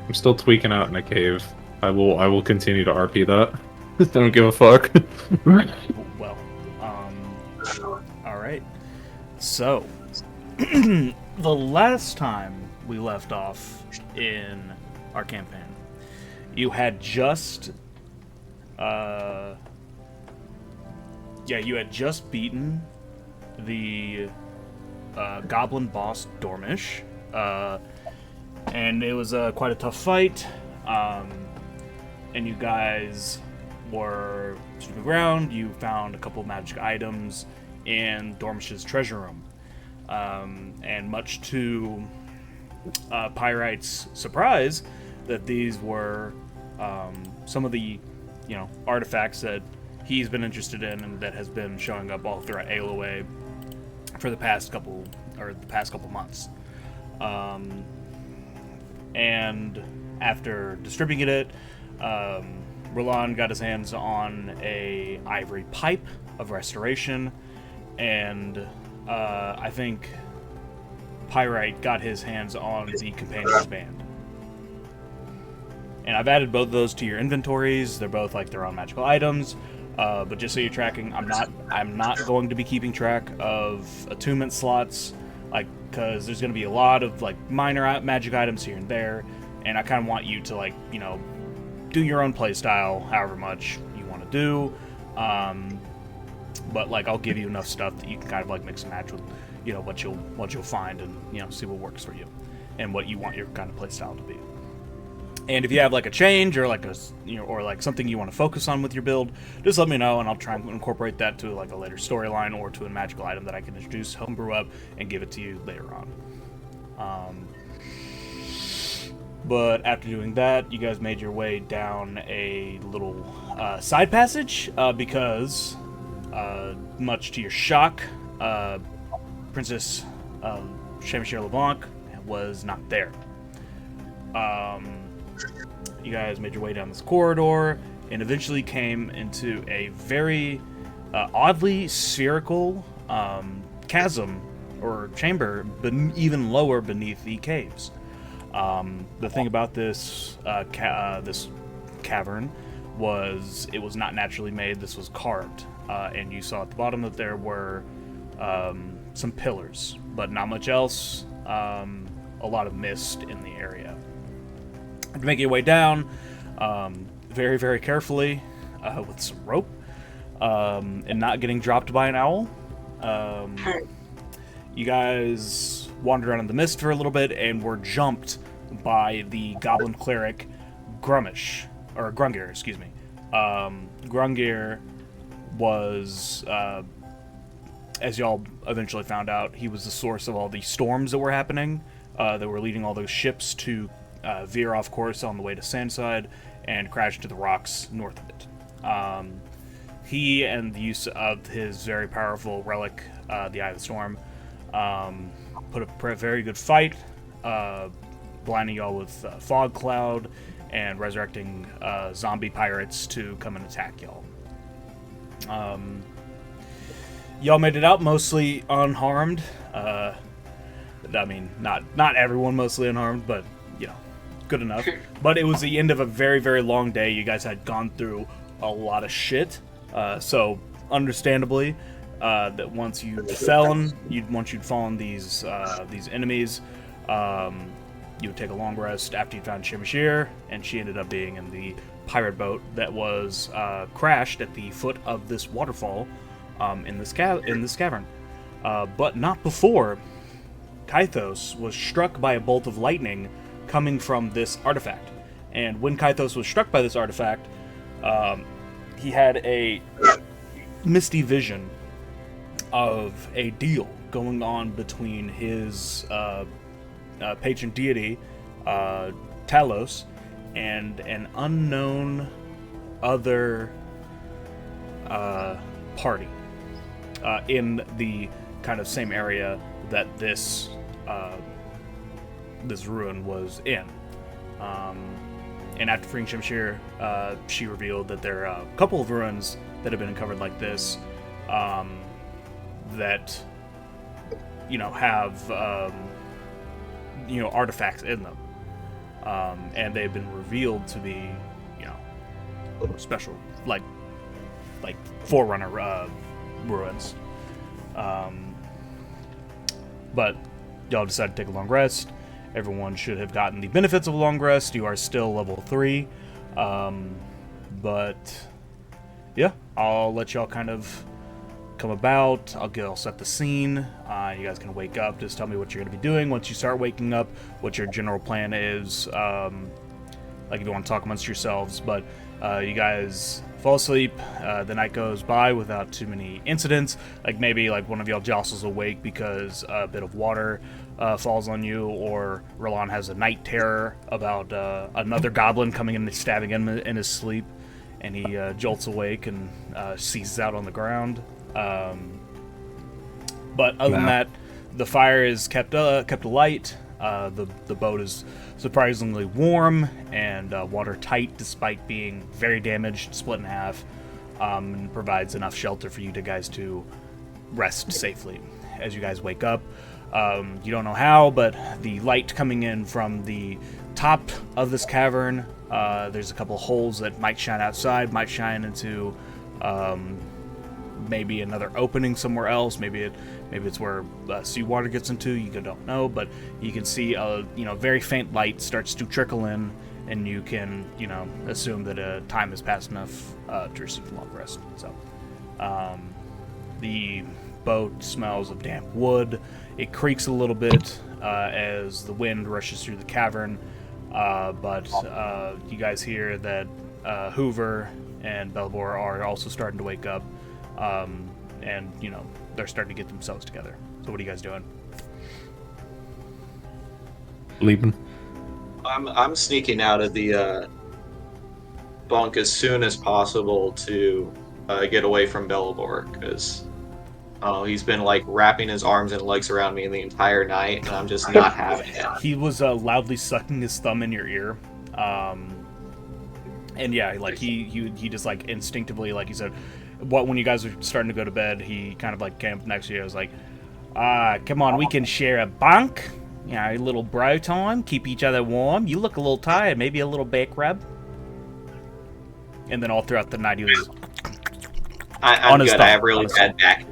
I'm still tweaking out in a cave. I will continue to RP that. Don't give a fuck. Well, all right. So, the last time we left off in our campaign, you had just, uh, you had just beaten the goblin boss Dormish, and it was quite a tough fight. And you guys were to the ground. You found a couple magic items in Dormish's treasure room, and much to Pyrite's surprise, that these were some of the artifacts that he's been interested in and that has been showing up all throughout Aloe for the past couple months. And after distributing it, Roland got his hands on a ivory pipe of restoration, and I think Pyrite got his hands on the companion's band. And I've added both of those to your inventories. They're both like their own magical items. But just so you're tracking, I'm not going to be keeping track of attunement slots, like, because there's going to be a lot of like minor magic items here and there, and I kind of want you to do your own play style, however much you want to do. But like I'll give you enough stuff that you can kind of like mix and match with, what you'll find, and see what works for you and what you want your kind of play style to be. And if you have like a change or like or like something you want to focus on with your build, just let me know and I'll try and incorporate that to like a later storyline or to a magical item that I can introduce, homebrew up, and give it to you later on. But after doing that, you guys made your way down a little side passage because, much to your shock, Princess Samishir LeBlanc was not there. You guys made your way down this corridor and eventually came into a very oddly spherical chasm or chamber, but even lower beneath the caves. The thing about this this cavern was it was not naturally made. This was carved, and you saw at the bottom that there were some pillars, but not much else. A lot of mist in the area. To make your way down, very, very carefully, with some rope, and not getting dropped by an owl. You guys wandered around in the mist for a little bit and were jumped by the goblin cleric Grungir, excuse me. Grungir was, as y'all eventually found out, he was the source of all the storms that were happening, that were leading all those ships to veer off course on the way to Sandside and crash into the rocks north of it. He and the use of his very powerful relic, the Eye of the Storm, put up a very good fight, blinding y'all with fog cloud and resurrecting zombie pirates to come and attack y'all. Y'all made it out mostly unharmed. I mean, not everyone mostly unharmed, but good enough. But it was the end of a very, very long day. You guys had gone through a lot of shit, so understandably, that once you'd fallen these enemies, you would take a long rest after you found Samishir, and she ended up being in the pirate boat that was crashed at the foot of this waterfall, in this cavern, but not before Kythos was struck by a bolt of lightning coming from this artifact. And when Kythos was struck by this artifact, he had a misty vision of a deal going on between his patron deity, Talos, and an unknown other party in the kind of same area that this ruin was in. And after freeing Samishir, she revealed that there are a couple of ruins that have been uncovered like this, that have artifacts in them. and they've been revealed to be, you know, special, like Forerunner ruins. But y'all decided to take a long rest. Everyone should have gotten the benefits of a long rest. You are still level 3. But yeah, I'll let y'all kind of come about. I'll set the scene. You guys can wake up. Just tell me what you're going to be doing. Once you start waking up, what your general plan is. Like if you want to talk amongst yourselves. But you guys fall asleep. The night goes by without too many incidents. Like maybe like one of y'all jostles awake because a bit of water falls on you, or Roland has a night terror about another goblin coming in and stabbing him in his sleep, and he jolts awake and seizes out on the ground. But other than that, the fire is kept alight. The boat is surprisingly warm and watertight, despite being very damaged, split in half, and provides enough shelter for you guys to rest safely. As you guys wake up, you don't know how, but the light coming in from the top of this cavern, there's a couple holes that might shine outside, might shine into maybe another opening somewhere else. Maybe it's where seawater gets into. You don't know, but you can see a very faint light starts to trickle in, and you can assume that time has passed enough to receive a long rest. So the boat smells of damp wood. It creaks a little bit as the wind rushes through the cavern, but you guys hear that Hoover and Belvoir are also starting to wake up. And they're starting to get themselves together. So what are you guys doing? Leaving. I'm sneaking out of the bunk as soon as possible to get away from Belvoir, because he's been like wrapping his arms and legs around me the entire night, and I'm just not having it. He was loudly sucking his thumb in your ear. And yeah, like he just like instinctively, like he said, when you guys were starting to go to bed, he kind of like came up next to you. I was like, come on, we can share a bunk. A little bro time, keep each other warm. You look a little tired, maybe a little back rub. And then all throughout the night, he was I'm good. I have really bad back.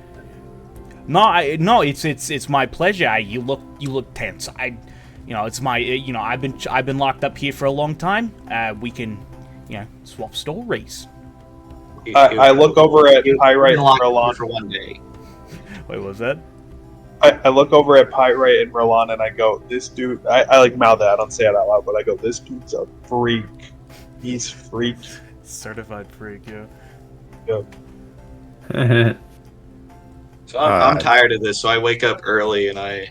No, it's my pleasure. You look tense. It's my I've been locked up here for a long time. We can swap stories. I look over at Pyrite and Roland for one day. Wait, what was that? I look over at Pyrite and Roland and I go, this dude, I like mouth that, I don't say it out loud, but I go, this dude's a freak. He's freak. Certified freak, yeah. Yep. So I'm tired of this, so I wake up early and I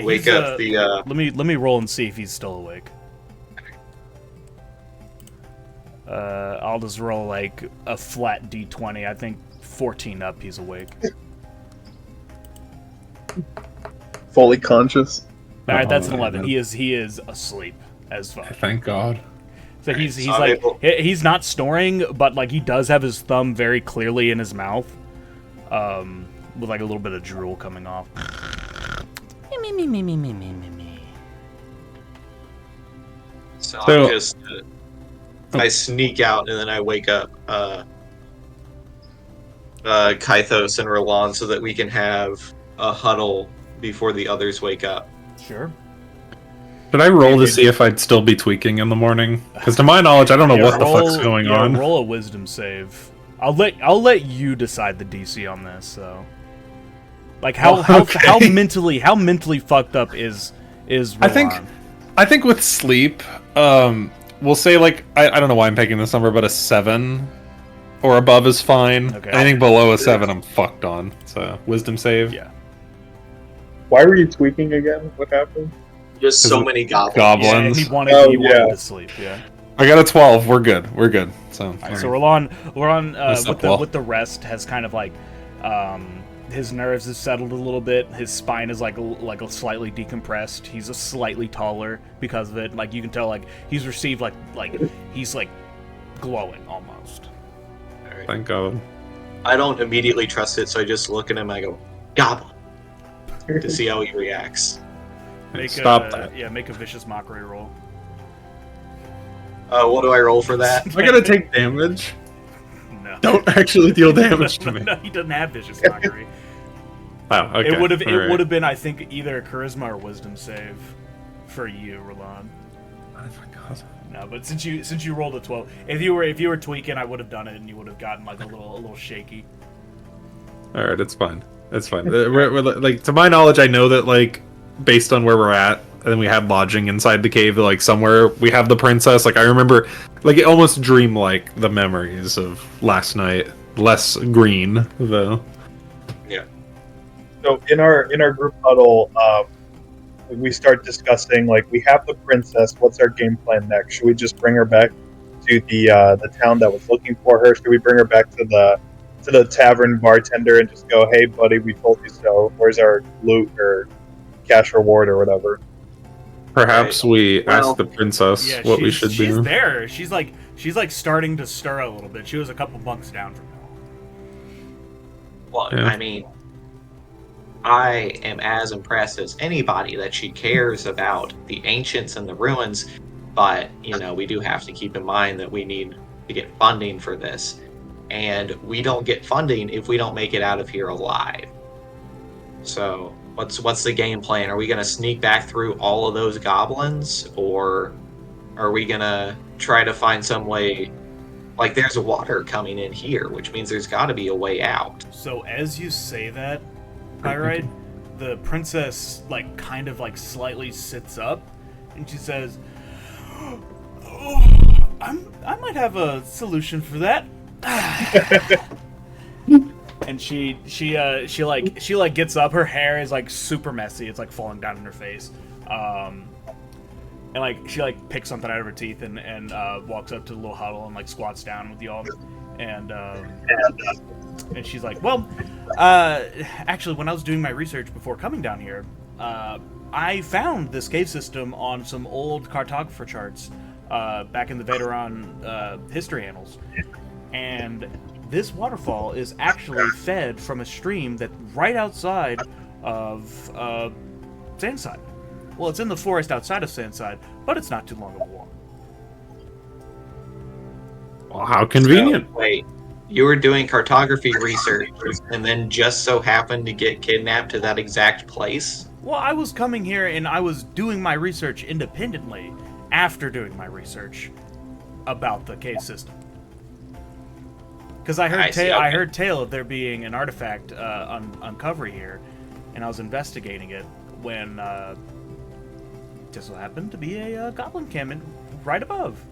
wake up the... Let me roll and see if he's still awake. I'll just roll like a flat d20. I think 14 up, he's awake. Fully conscious. All right, that's an 11. He is asleep as fuck. Thank God. So he's not snoring, but like he does have his thumb very clearly in his mouth, with like a little bit of drool coming off. So I sneak out and then I wake up Kythos and Roland so that we can have a huddle before the others wake up. Sure. Should I roll to see if I'd still be tweaking in the morning? Because to my knowledge, I don't know what the fuck's going on. Roll a wisdom save. I'll let you decide the DC on this. So, like how mentally fucked up is Roland? I think with sleep, we'll say like I don't know why I'm picking this number, but a 7 or above is fine. Okay. Anything below a 7, I'm fucked on. So wisdom save. Yeah. Why were you tweaking again? What happened? Just so many goblins. Yeah, he wanted to sleep. Yeah. I got a 12. We're good. So right, so Roland with the rest has kind of like his nerves have settled a little bit. His spine is like slightly decompressed. He's a slightly taller because of it. Like you can tell, like he's received like he's like glowing almost. Right. Thank God. I don't immediately trust it, so I just look at him. I go, goblin, to see how he reacts. Stop that. Yeah, make a vicious mockery roll. What do I roll for that? Am I gonna take damage? No. Don't actually deal damage to me. No, he doesn't have vicious mockery. Oh, okay. It would have All right. been, I think, either a charisma or wisdom save for you, Roland. I forgot. No, but since you rolled a 12, if you were tweaking, I would have done it, and you would have gotten like a little shaky. All right, it's fine. It's fine. We're, like, to my knowledge, I know that, like, based on where we're at, and we had lodging inside the cave, like somewhere we have the princess. Like, I remember, like, it almost dream-like the memories of last night. Less green though. Yeah. So in our group huddle, we start discussing, like, we have the princess. What's our game plan next? Should we just bring her back to the town that was looking for her? Should we bring her back to the tavern bartender and just go, "Hey, buddy, we told you so. Where's our loot or cash reward or whatever?" Perhaps we ask the princess what we should do. She's there. She's like starting to stir a little bit. She was a couple bunks down from now. Well, Yeah. I mean, I am as impressed as anybody that she cares about the ancients and the ruins, but, you know, we do have to keep in mind that we need to get funding for this. And we don't get funding if we don't make it out of here alive. So, what's the game plan? Are we going to sneak back through all of those goblins, or are we going to try to find some way? Like, there's water coming in here, which means there's got to be a way out. So as you say that, Pyrite, the princess like kind of like slightly sits up, and she says, "Oh, I might have a solution for that." And she gets up. Her hair is like super messy. It's like falling down in her face. And like she like picks something out of her teeth and walks up to the little huddle and like squats down with y'all. And she's like, "Well, actually, when I was doing my research before coming down here, I found this cave system on some old cartographer charts back in the Veteran history annals. And this waterfall is actually fed from a stream that right outside of Sandside. Well, it's in the forest outside of Sandside, but it's not too long of a walk." Well, how convenient. So, wait, you were doing cartography research and then just so happened to get kidnapped to that exact place? Well, I was coming here and I was doing my research independently after doing my research about the cave system. Because I heard tale of there being an artifact uncovered here, and I was investigating it when just so happened to be a goblin encampment right above.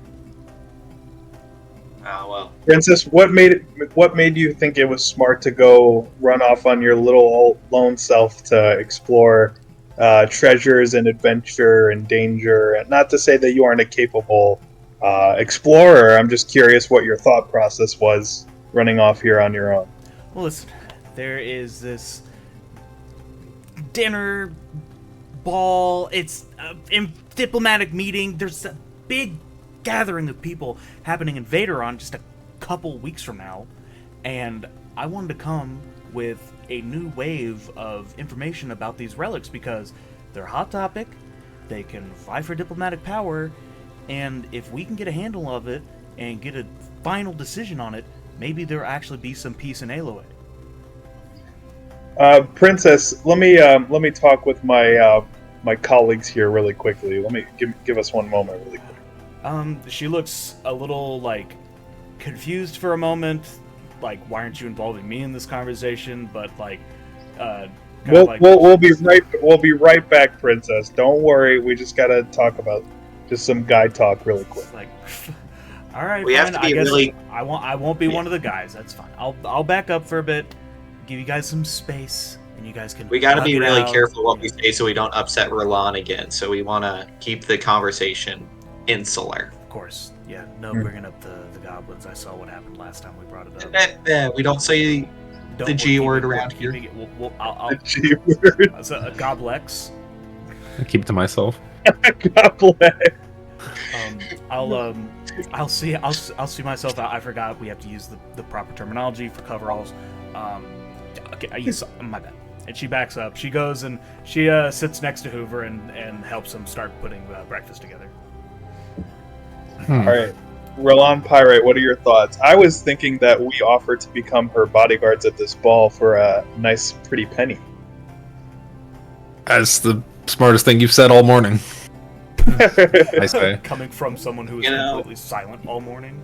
Oh, well. Princess, what made you think it was smart to go run off on your little old lone self to explore treasures and adventure and danger? And not to say that you aren't a capable explorer. I'm just curious what your thought process was running off here on your own. Well, listen, there is this dinner ball. It's a diplomatic meeting. There's a big gathering of people happening in Vaderon just a couple weeks from now, and I wanted to come with a new wave of information about these relics because they're a hot topic. They can vie for diplomatic power, and if we can get a handle of it and get a final decision on it, maybe there'll actually be some peace in Aloy. Princess, let me talk with my my colleagues here really quickly. Let me give us one moment really quick. She looks a little like confused for a moment, like, why aren't you involving me in this conversation? But like, we'll be right back, Princess. Don't worry. We just gotta talk about just some guy talk really quick. Like, all right, We fine. have to be I guess really- I won't be one of the guys. That's fine. I'll back up for a bit, give you guys some space, and you guys can. We got to be hug it really out. careful what we say so we don't upset Roland again. So we want to keep the conversation insular. Of course, yeah. No bringing up the goblins. I saw what happened last time we brought it up. We don't say the G word around here. I'll The G word. a goblex. I keep it to myself. God bless. I'll see myself out. I forgot we have to use the proper terminology for coveralls. Okay, my bad. And she backs up. She goes and she sits next to Hoover and helps him start putting breakfast together. All right, Roland Pyrite, what are your thoughts? I was thinking that we offer to become her bodyguards at this ball for a nice, pretty penny. That's the smartest thing you've said all morning. I say. Coming from someone who was completely silent all morning.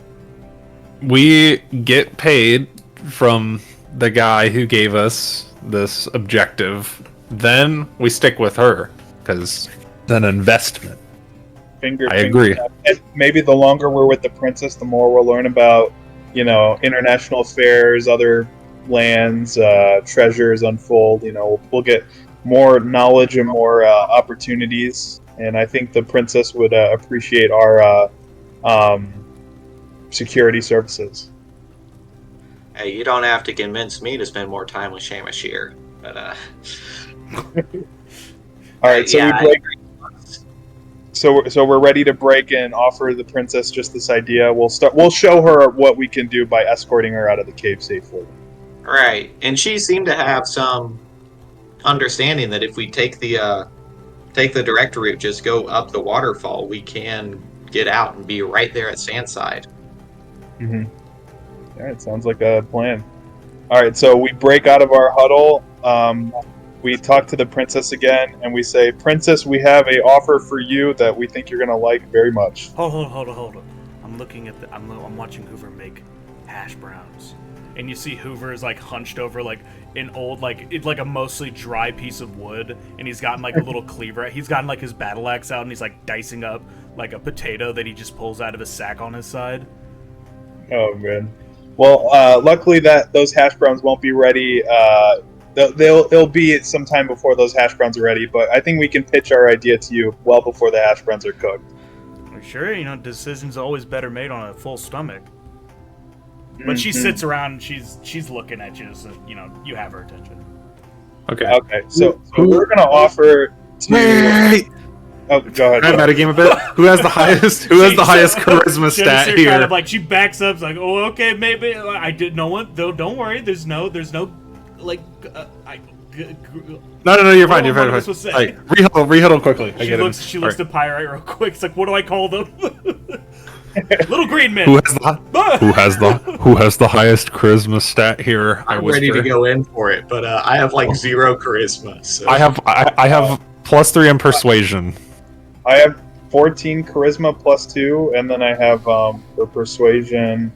We get paid from the guy who gave us this objective. Then we stick with her because it's an investment. I agree. And maybe the longer we're with the princess, the more we'll learn about, international affairs, other lands, treasures unfold. We'll get more knowledge and more opportunities. And I think the princess would appreciate our security services. Hey, you don't have to convince me to spend more time with Samishir, but All right, so we break. So we're ready to break and offer the princess just this idea. We'll show her what we can do by escorting her out of the cave safely. Right, and she seemed to have some understanding that if we take the direct route, just go up the waterfall, we can get out and be right there at Sandside. Mm-hmm. All right, sounds like a plan. All right, so we break out of our huddle. We talk to the princess again, and we say, "Princess, we have a offer for you that we think you're gonna like very much." Hold on. I'm looking at I'm watching Hoover make hash browns, and you see Hoover is like hunched over like an old it's like a mostly dry piece of wood, and he's gotten like a little cleaver. He's gotten like his battle axe out, and he's like dicing up like a potato that he just pulls out of his sack on his side. Oh man. Well, luckily those hash browns won't be ready. They'll be sometime before those hash browns are ready. But I think we can pitch our idea to you well before the hash browns are cooked. Sure, decisions always better made on a full stomach. But she sits around, she's looking at you, so you have her attention. Okay. So we're gonna offer to. Wait. Oh, go ahead. Can I metagame a bit? Who has the highest? Who has the highest charisma stat here? Kind of like she backs up, like, oh, okay, maybe I did. No one, though. Don't worry. There's no, like, No, you're fine. You're fine. Like, rehuddle quickly. She looks to Pyrite real quick. It's like, what do I call them? Little green man. Who has the highest charisma stat here? I'm ready to go in for it, but I have like 0 charisma. So. I have +3 in persuasion. I have 14 charisma +2, and then I have for persuasion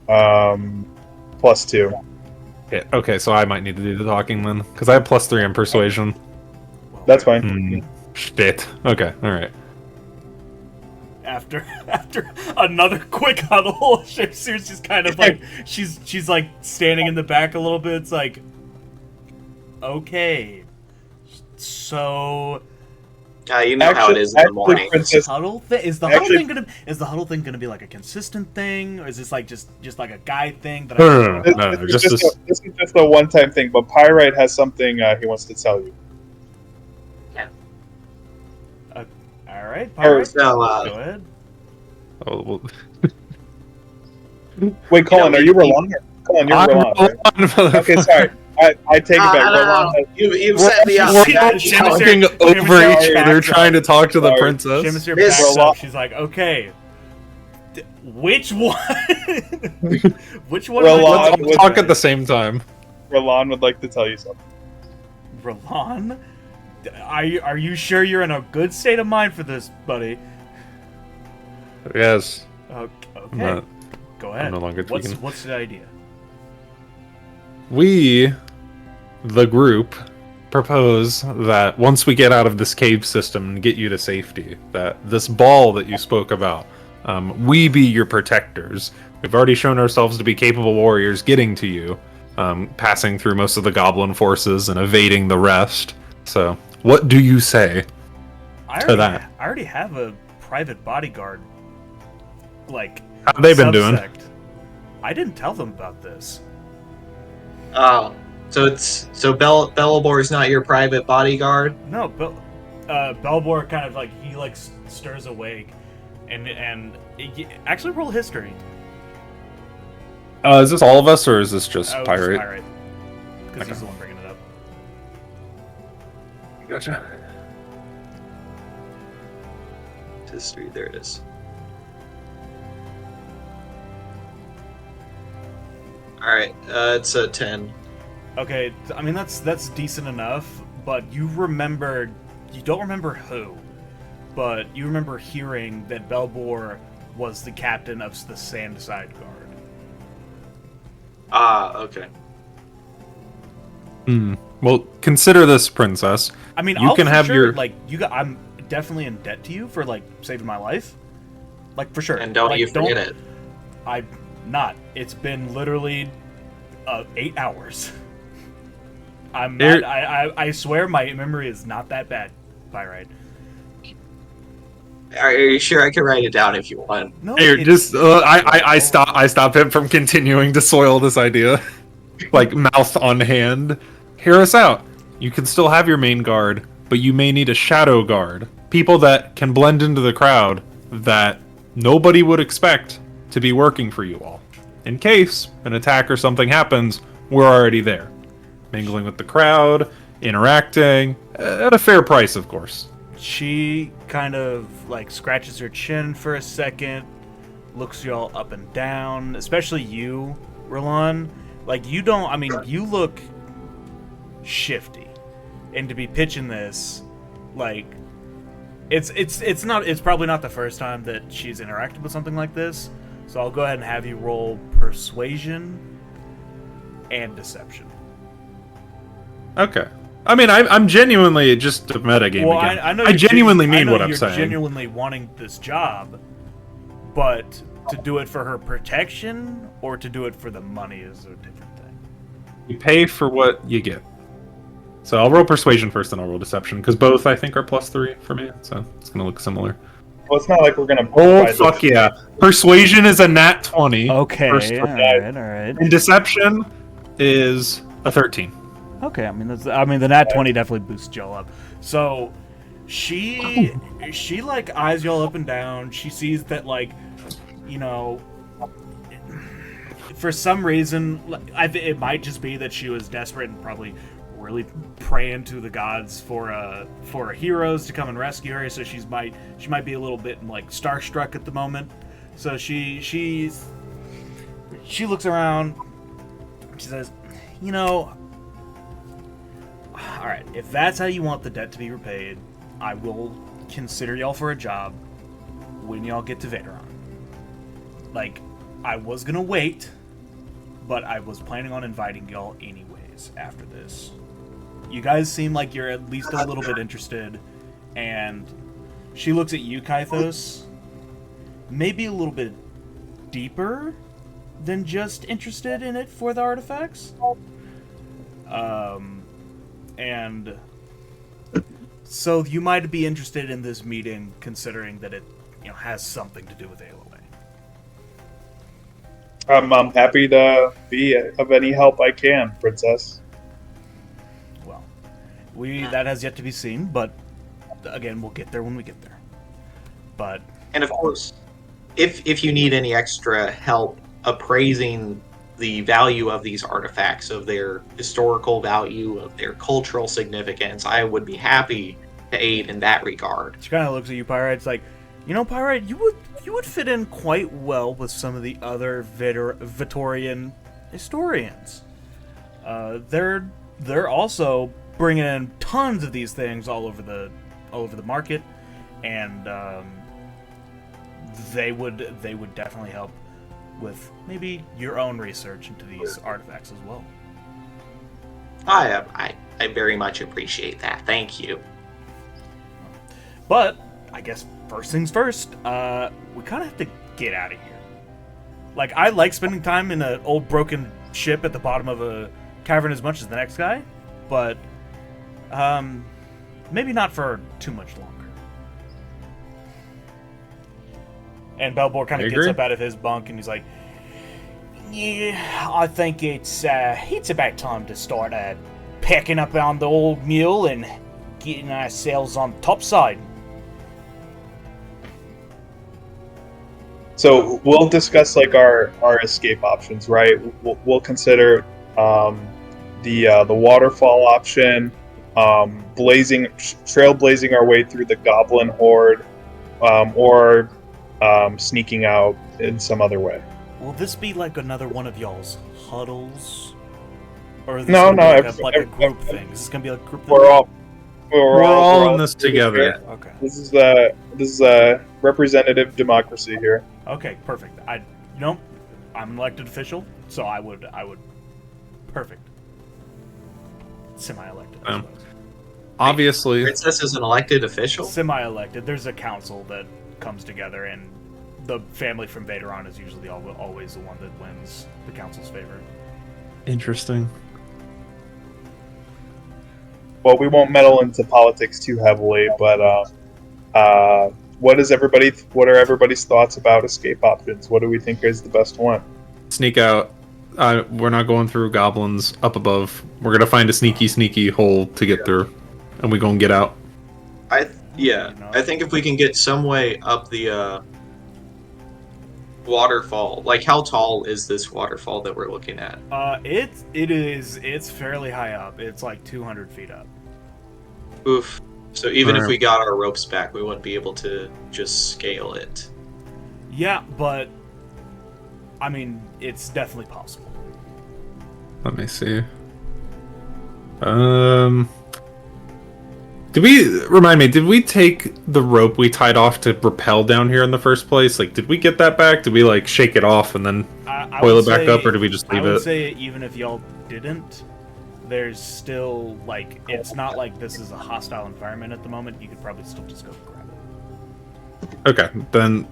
+2. Yeah, okay, so I might need to do the talking then, because I have +3 in persuasion. That's fine. Shit. Okay. All right. After another quick huddle, Shamsir's just kind of like she's like standing in the back a little bit. It's like, okay, so. You know how it is in the morning. Is the huddle thing gonna be like a consistent thing, or is this like just like a guy thing? This is just a one-time thing. But Pyrite has something he wants to tell you. Yeah. All right, Pyrite. Go ahead. Oh, well. Wait, Colin, are you Roland? Colin, you're Roland. Right? Okay, sorry. I take it back. You set me up. Talking over each other, trying to talk to the princess. Shamishir backs up. She's like, okay, which one? Which one? Let's talk at the same time. Roland would like to tell you something. Roland? Are you sure you're in a good state of mind for this, buddy? Yes. Okay. Go ahead. I'm no longer tweaking. What's the idea? We, the group, propose that once we get out of this cave system and get you to safety, that this ball that you spoke about, we be your protectors. We've already shown ourselves to be capable warriors getting to you, passing through most of the goblin forces and evading the rest. So, what do you say to that? I already have a private bodyguard. How have they been doing? I didn't tell them about this. Oh, so Bellabor is not your private bodyguard? No, Bellabor kind of he stirs awake, and actually roll history. Is this all of us or is this just Pirate? Pirate, because he's the one bringing it up. Gotcha. History, there it is. All right, it's a 10. Okay, I mean that's decent enough, but you don't remember who, but you remember hearing that Belbor was the captain of the Sandside Guard. Ah, okay. Well, consider this, princess. I mean, You I'll can for have sure, your- like I'm definitely in debt to you for like saving my life, like for sure. And don't like, you forget it. I'm not. It's been literally 8 hours. I'm Here- not. I swear my memory is not that bad. Pyrite. Are you sure I can write it down if you want? No, Here, it's- just I stop him from continuing to soil this idea. Like mouth on hand. Hear us out. You can still have your main guard, but you may need a shadow guard. People that can blend into the crowd that nobody would expect to be working for you all. In case an attack or something happens, we're already there. Mingling with the crowd, interacting, at a fair price, of course. She kind of like scratches her chin for a second, looks y'all up and down, especially you, Roland. Like you don't. I mean, you look shifty, and to be pitching this, like it's not. It's probably not the first time that she's interacted with something like this. So I'll go ahead and have you roll persuasion and deception. Okay. I mean, I'm genuinely just a metagame Well, again. I know I you're genuinely mean I know what I'm you're saying. genuinely wanting this job, but to do it for her protection or to do it for the money is a different thing. You pay for what you get. So I'll roll persuasion first, then I'll roll deception, because both I think are +3 for me. So it's gonna look similar. Well, it's not like we're gonna. Oh provide fuck this- yeah! Persuasion is a nat 20. Okay, First all right. And deception is a 13. Okay, I mean the nat 20 definitely boosts y'all up. So she like eyes y'all up and down. She sees that like, you know, for some reason, it might just be that she was desperate and probably really praying to the gods for heroes to come and rescue her. So she might be a little bit like starstruck at the moment. So she looks around. She says, you know, all right, if that's how you want the debt to be repaid, I will consider y'all for a job when y'all get to Vaderon. Like, I was gonna wait, but I was planning on inviting y'all anyways after this. You guys seem like you're at least a little bit interested, and she looks at you, Kythos, maybe a little bit deeper than just interested in it for the artifacts. And so you might be interested in this meeting, considering that it, has something to do with AOA. I'm happy to be of any help I can, Princess. Well, that has yet to be seen, but again, we'll get there when we get there. But And of course, if you need any extra help appraising the value of these artifacts, of their historical value, of their cultural significance, I would be happy to aid in that regard. she kind of looks at you, Pyrite. It's like, Pyrite, you would fit in quite well with some of the other Vitorian historians. They're also bringing in tons of these things all over the market, and they would definitely help with maybe your own research into these artifacts as well. I very much appreciate that. Thank you. But I guess first things first, we kind of have to get out of here. Like, I like spending time in an old broken ship at the bottom of a cavern as much as the next guy, but maybe not for too much longer. And Belbor kind I of gets agree. up out of his bunk and he's like, "Yeah, I think it's about time to start packing up on the old mule and getting ourselves on the top side." So we'll discuss like our escape options, right? We'll consider the waterfall option, trailblazing our way through the goblin horde, or sneaking out in some other way. Will this be like another one of y'all's huddles? Or is this No, gonna be no, like a group thing? Is this gonna be like a group thing? We're all in this together. Okay. This is representative democracy here. Okay, perfect. I'm an elected official, so I would perfect. Semi-elected. I suppose. Obviously, Princess is an elected official. Semi-elected. There's a council that comes together, and the family from Vaderon is usually always the one that wins the council's favor. interesting. Well, we won't meddle into politics too heavily, but what are everybody's thoughts about escape options? What do we think is the best one? Sneak out. We're not going through goblins up above. We're gonna find a sneaky hole to get through, and we gonna get out. I think if we can get some way up the waterfall, like how tall is this waterfall that we're looking at? It's fairly high up. It's like 200 feet up. Oof. So even if Alright. we got our ropes back, we wouldn't be able to just scale it. Yeah, but I mean, it's definitely possible. Let me see. Did we take the rope we tied off to rappel down here in the first place? Like, did we get that back? Did we, like, shake it off and then I coil would it back say- up, or did we just leave I would it? say even if y'all didn't, there's still, like, it's not like this is a hostile environment at the moment. You could probably still just go grab it. Okay, then,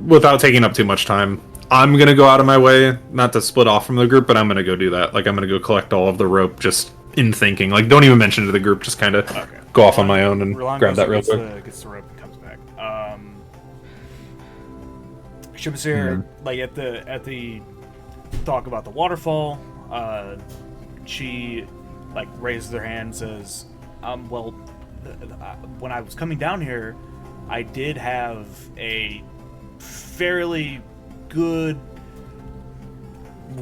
without taking up too much time, I'm gonna go out of my way, not to split off from the group, but I'm gonna go do that. Like, I'm gonna go collect all of the rope just in thinking. Like, don't even mention it to the group, just kind of Okay. go off on my own and Rolando grab that real gets quick. gets the rope and comes back. Samishir, like at the talk about the waterfall, she like raises her hand and says, well, when I was coming down here, I did have a fairly good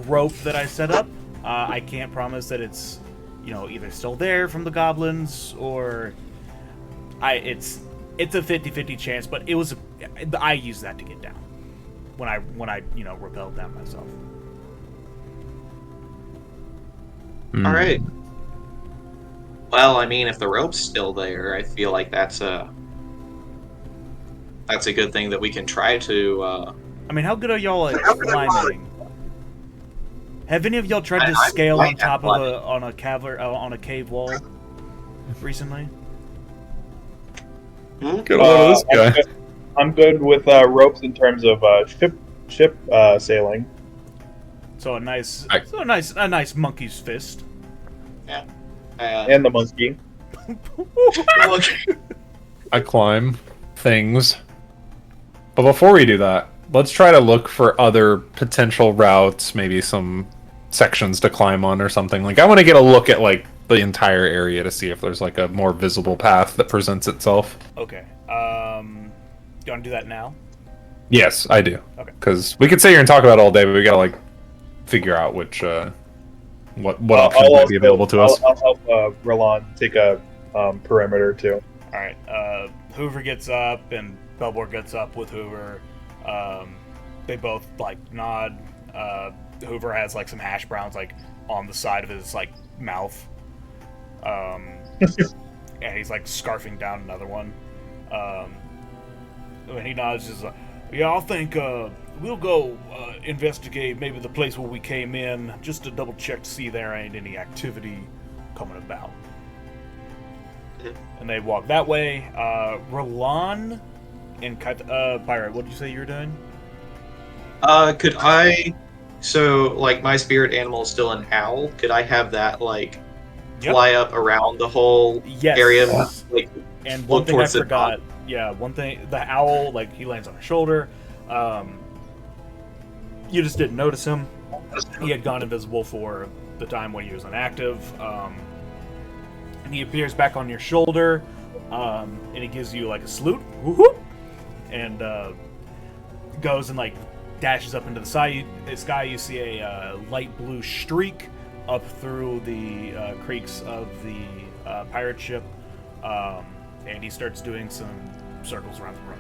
rope that I set up. I can't promise that it's, either still there from the goblins or it's a 50-50 chance, but I used that to get down when I rappelled down myself. All right. Well, I mean, if the rope's still there, I feel like that's a good thing that we can try to. I mean, how good are y'all at climbing? Have any of y'all tried to I'm scale quite on top of athletic. on a cave wall recently? Get a load of this guy. I'm good with ropes in terms of ship sailing. So a nice monkey's fist. And the monkey. Look, I climb things. But before we do that, let's try to look for other potential routes, maybe some sections to climb on or something. Like, I want to get a look at, like, the entire area to see if there's, like, a more visible path that presents itself. Okay. You want to do that now? Yes, I do. Okay. Because we could sit here and talk about it all day, but we gotta, like, figure out which, what options I'll might be available to us. I'll help Roland take a perimeter too. All right. Hoover gets up, and Belbor gets up with Hoover. They both like nod. Hoover has like some hash browns like on the side of his like mouth, and he's like scarfing down another one. When he nods, he's like, "Yeah, I think we'll go investigate maybe the place where we came in, just to double check to see there ain't any activity coming about." And they walk that way. Roland and Pirate, what did you say you were doing? could I? So, like, my spirit animal is still an owl. Could I have that like Yep. fly up around the whole Yes. area? Like, And look one thing I towards the forgot. top. Yeah, one thing. The owl, like, he lands on her shoulder. You just didn't notice him. He had gone invisible for the time when he was inactive. And he appears back on your shoulder. And he gives you, like, a salute. Woo-hoo! And goes and, like, dashes up into the sky. You see a light blue streak up through the creaks of the pirate ship. And he starts doing some circles around the room.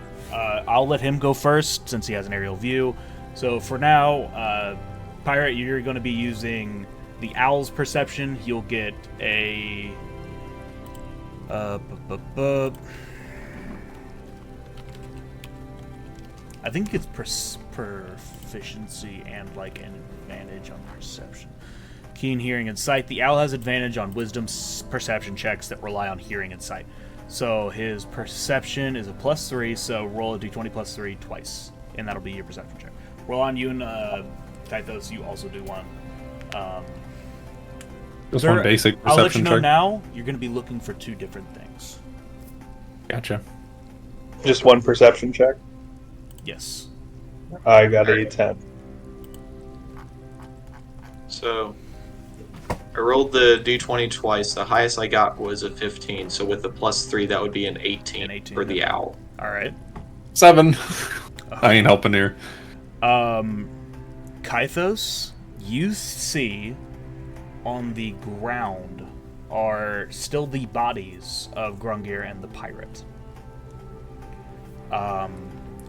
I'll let him go first since he has an aerial view. So for now, Pirate, you're going to be using the owl's perception. You'll get a... I think it's proficiency and like an advantage on perception. Keen hearing and sight. The owl has advantage on wisdom perception checks that rely on hearing and sight. So his perception is a +3, so roll a d20 +3 twice, and that'll be your perception check. Roll on you and Tythos, you also do one. Just one basic perception I'll let you know check. now, you're going to be looking for two different things. Gotcha. Just one perception check. Yes. I got a 10. So I rolled the d20 twice. The highest I got was a 15. So with the +3, that would be an 18, An 18, for the okay. owl. All right. 7. I ain't helping here. Kythos, you see on the ground are still the bodies of Grungir and the pirate.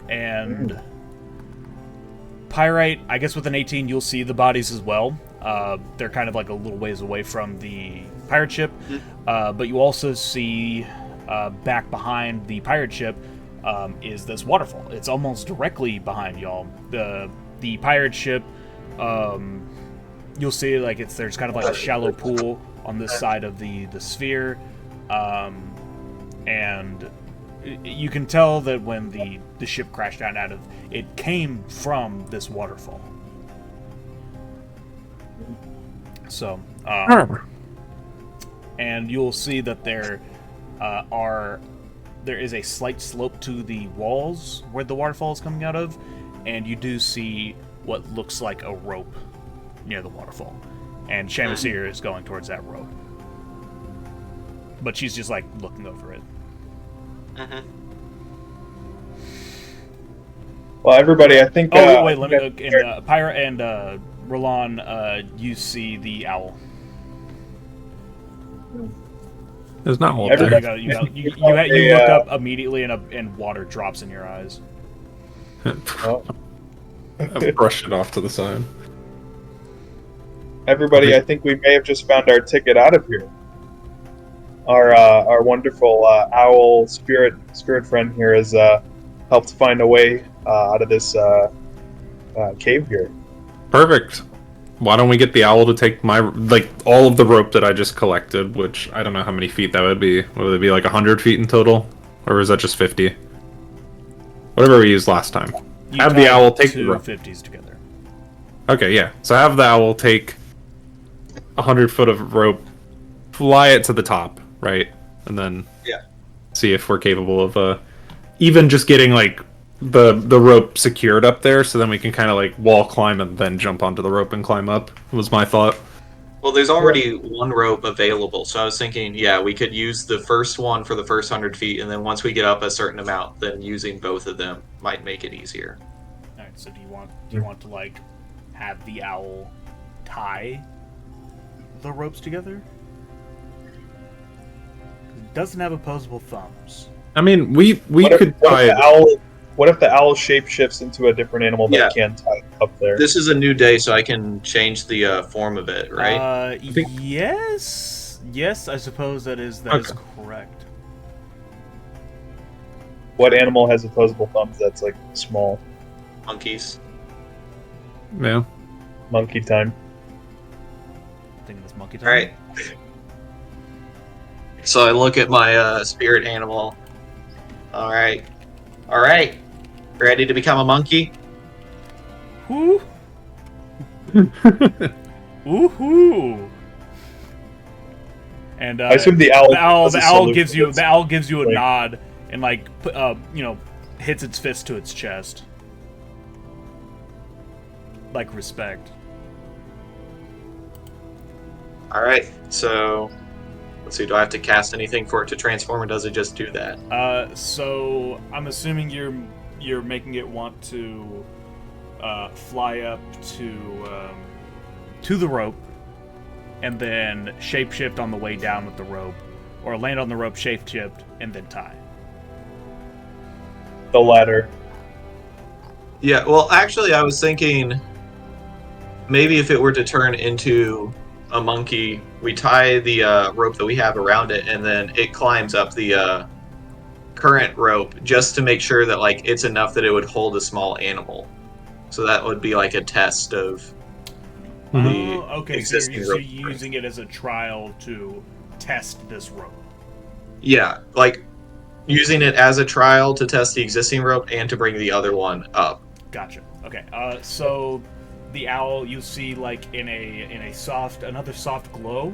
And Pyrite, I guess with an 18, you'll see the bodies as well. They're kind of like a little ways away from the pirate ship. But you also see back behind the pirate ship is this waterfall. It's almost directly behind y'all. The pirate ship, you'll see like there's kind of like a shallow pool on this side of the sphere, and you can tell that when the ship crashed down out of it came from this waterfall. So, and you'll see that there is a slight slope to the walls where the waterfall is coming out of, and you do see what looks like a rope near the waterfall. And Samishir is going towards that rope. But she's just like looking over it. Well, everybody, I think... wait, let me look. And Pyra and Roland, you see the owl. There's not one Everybody- there. You look up immediately and water drops in your eyes. Oh, I've brushed it off to the side. everybody, I think we may have just found our ticket out of here. Our wonderful owl spirit friend here has helped find a way out of this cave here. Perfect. Why don't we get the owl to take all of the rope that I just collected, which I don't know how many feet that would be. Would it be like 100 feet in total? Or is that just 50? Whatever we used last time. You Have the tied owl take the two rope. 50s together. Okay, yeah. So have the owl take 100 foot of rope, fly it to the top, right? And then see if we're capable of even just getting like the rope secured up there, so then we can kind of like wall climb and then jump onto the rope and climb up, was my thought. Well, there's already one rope available, so I was thinking, we could use the first one for the first 100 feet, and then once we get up a certain amount, then using both of them might make it easier. All right. So do you want to like have the owl tie the ropes together? 'Cause it doesn't have opposable thumbs. I mean, we could tie it. What if the owl shapeshifts into a different animal that can tie up there? This is a new day, so I can change the form of it, right? Yes, I suppose that is correct. What animal has opposable thumbs that's like small? Monkeys. Yeah. Monkey time. I'm thinking this monkey time. All right. So I look at my spirit animal. All right. Ready to become a monkey? Woo! Woohoo! And I assume the owl. gives you a nod and hits its fist to its chest, like respect. All right. So let's see. Do I have to cast anything for it to transform, or does it just do that? So I'm assuming you're making it want to fly up to the rope, and then shapeshift on the way down with the rope, or land on the rope, shapeshift, and then tie. The latter. Yeah, well, actually, I was thinking maybe if it were to turn into a monkey, we tie the rope that we have around it, and then it climbs up the current rope just to make sure that like it's enough that it would hold a small animal. So that would be like a test of the Okay. So existing you're rope. using it as a trial to test this rope. Yeah, like using it as a trial to test the existing rope and to bring the other one up. Gotcha. Okay. So the owl you see like in a another soft glow,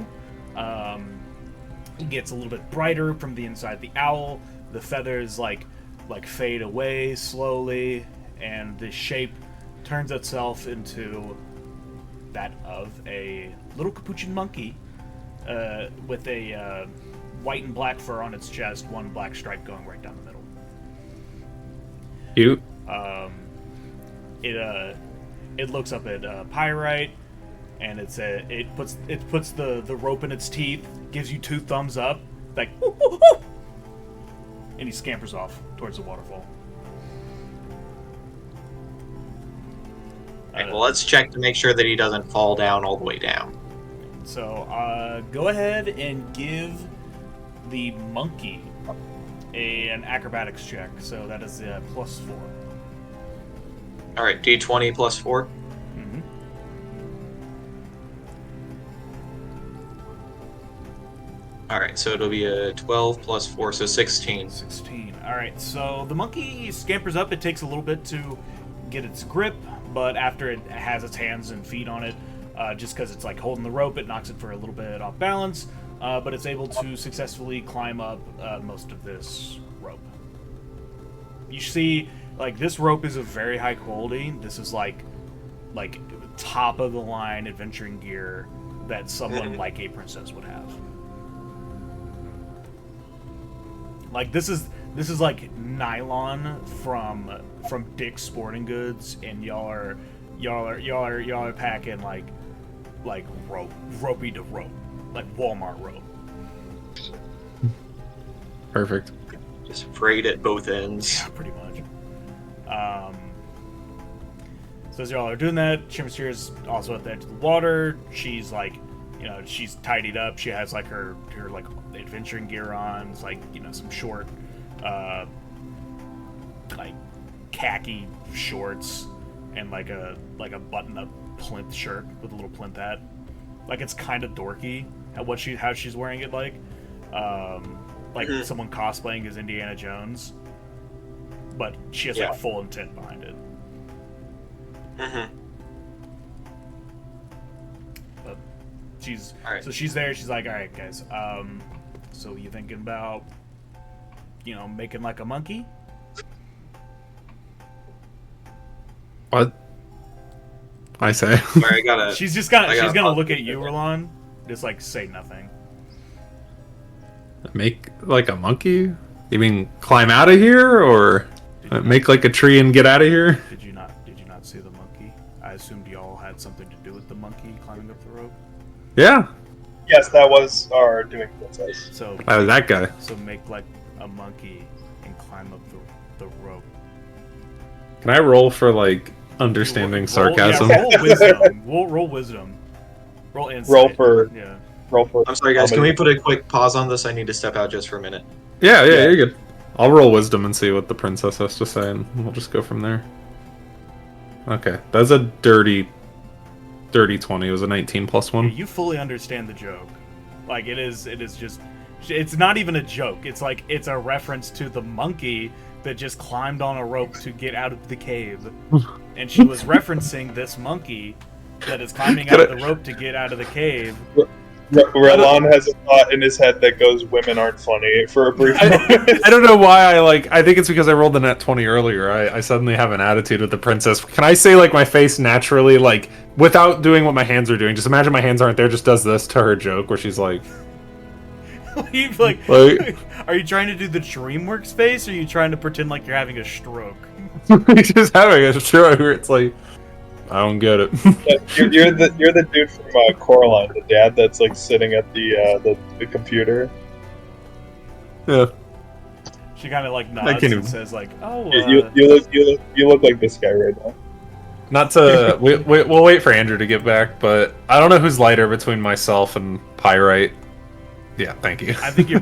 it gets a little bit brighter from the inside. The owl, the feathers like fade away slowly, and the shape turns itself into that of a little capuchin monkey, with a white and black fur on its chest, one black stripe going right down the middle. Cute. It looks up at Pyrite, and it puts the rope in its teeth, gives you 2 thumbs up, like woo, woo, woo, and he scampers off towards the waterfall. Alright, well, let's check to make sure that he doesn't fall down all the way down. So go ahead and give the monkey an acrobatics check. So that is +4. All right, D20 plus 4. Mm-hmm. All right, so it'll be a 12 plus 4, so 16. 16. All right. So the monkey scampers up. It takes a little bit to get its grip, but after it has its hands and feet on it, just because it's like holding the rope, it knocks it for a little bit off balance. But it's able to successfully climb up most of this rope. You see, like, this rope is of very high quality. This is like top of the line adventuring gear that someone like a princess would have. Like, this is like nylon from Dick's Sporting Goods, and y'all are packing like ropey to rope, like Walmart rope. Perfect. Just frayed at both ends. Yeah, pretty much. So as y'all are doing that, Samishir is also at the edge of the water. She's like, she's tidied up. She has like her like adventuring gear on. It's like, some short, like khaki shorts and like a button-up plinth shirt with a little plinth hat. Like, it's kind of dorky how she's wearing it, like someone cosplaying as Indiana Jones, but she has like full intent behind it. But she's there. She's like, all right, guys. So you thinking about, making like a monkey? What? I say. Sorry, I gotta. She's gonna look at you, Roland. Just like say nothing. Make like a monkey? You mean climb out of here, or make like a tree and get out of here? Did you not see the monkey? I assumed y'all had something to do with the monkey climbing up the rope. Yeah. Yes, that was our doing princess. So I was that guy. So make like a monkey and climb up the rope. Can I roll for like understanding sarcasm? Yeah, roll wisdom. Roll wisdom. Roll insight. Roll for. I'm sorry, guys. Can we put a quick pause on this? I need to step out just for a minute. Yeah, you're good. I'll roll wisdom and see what the princess has to say, and we'll just go from there. Okay, that's a dirty 20. It was a 19 plus 1. You fully understand the joke. Like, it is just... It's not even a joke. It's like, it's a reference to the monkey that just climbed on a rope to get out of the cave. And she was referencing this monkey that is climbing out of the rope to get out of the cave. Roland has a thought in his head that goes, "Women aren't funny," for a brief moment. I don't know why I think it's because I rolled the net 20 earlier. I suddenly have an attitude with the princess. Can I say, like, my face naturally, like, without doing what my hands are doing? Just imagine my hands aren't there, just does this to her joke where she's like... like, are you trying to do the DreamWorks face, or are you trying to pretend like you're having a stroke? Just having a stroke where it's like... I don't get it. You're the dude from Coraline, the dad that's like sitting at the computer. Yeah. She kind of like I nods can't and even- says like, "Oh, You look like this guy right now. Not to we'll wait for Andrew to get back, but I don't know who's lighter between myself and Pyrite. Yeah, thank you. I think you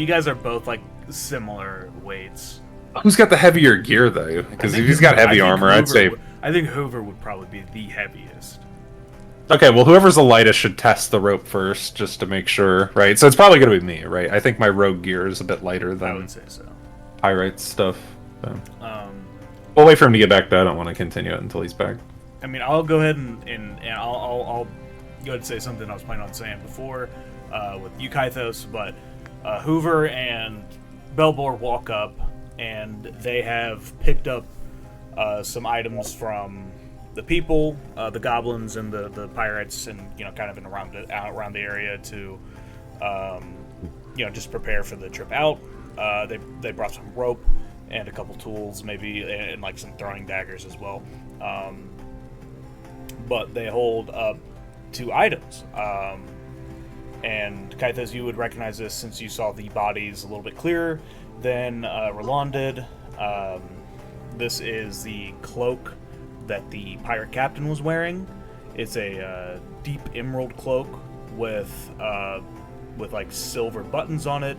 guys are both like similar weights." Who's got the heavier gear though? Because I if think he's got I heavy think armor, I'd Hoover say. I think Hoover would probably be the heaviest. Okay, well, whoever's the lightest should test the rope first, just to make sure, right? So it's probably gonna be me, right? I think my rogue gear is a bit lighter I than would say so. Pyrite's stuff. So. Um, We'll wait for him to get back, though. I don't want to continue it until he's back. I mean, I'll go ahead and I'll go ahead and say something I was planning on saying before with you, Kythos, but Hoover and Belbor walk up, and they have picked up some items from the people, the goblins, and the pirates, and kind of around the area to just prepare for the trip out. They brought some rope and a couple tools, maybe, and like some throwing daggers as well. But they hold up 2 items. And Kythos, you would recognize this since you saw the bodies a little bit clearer than Roland did. This is the cloak that the pirate captain was wearing. It's a deep emerald cloak with like silver buttons on it,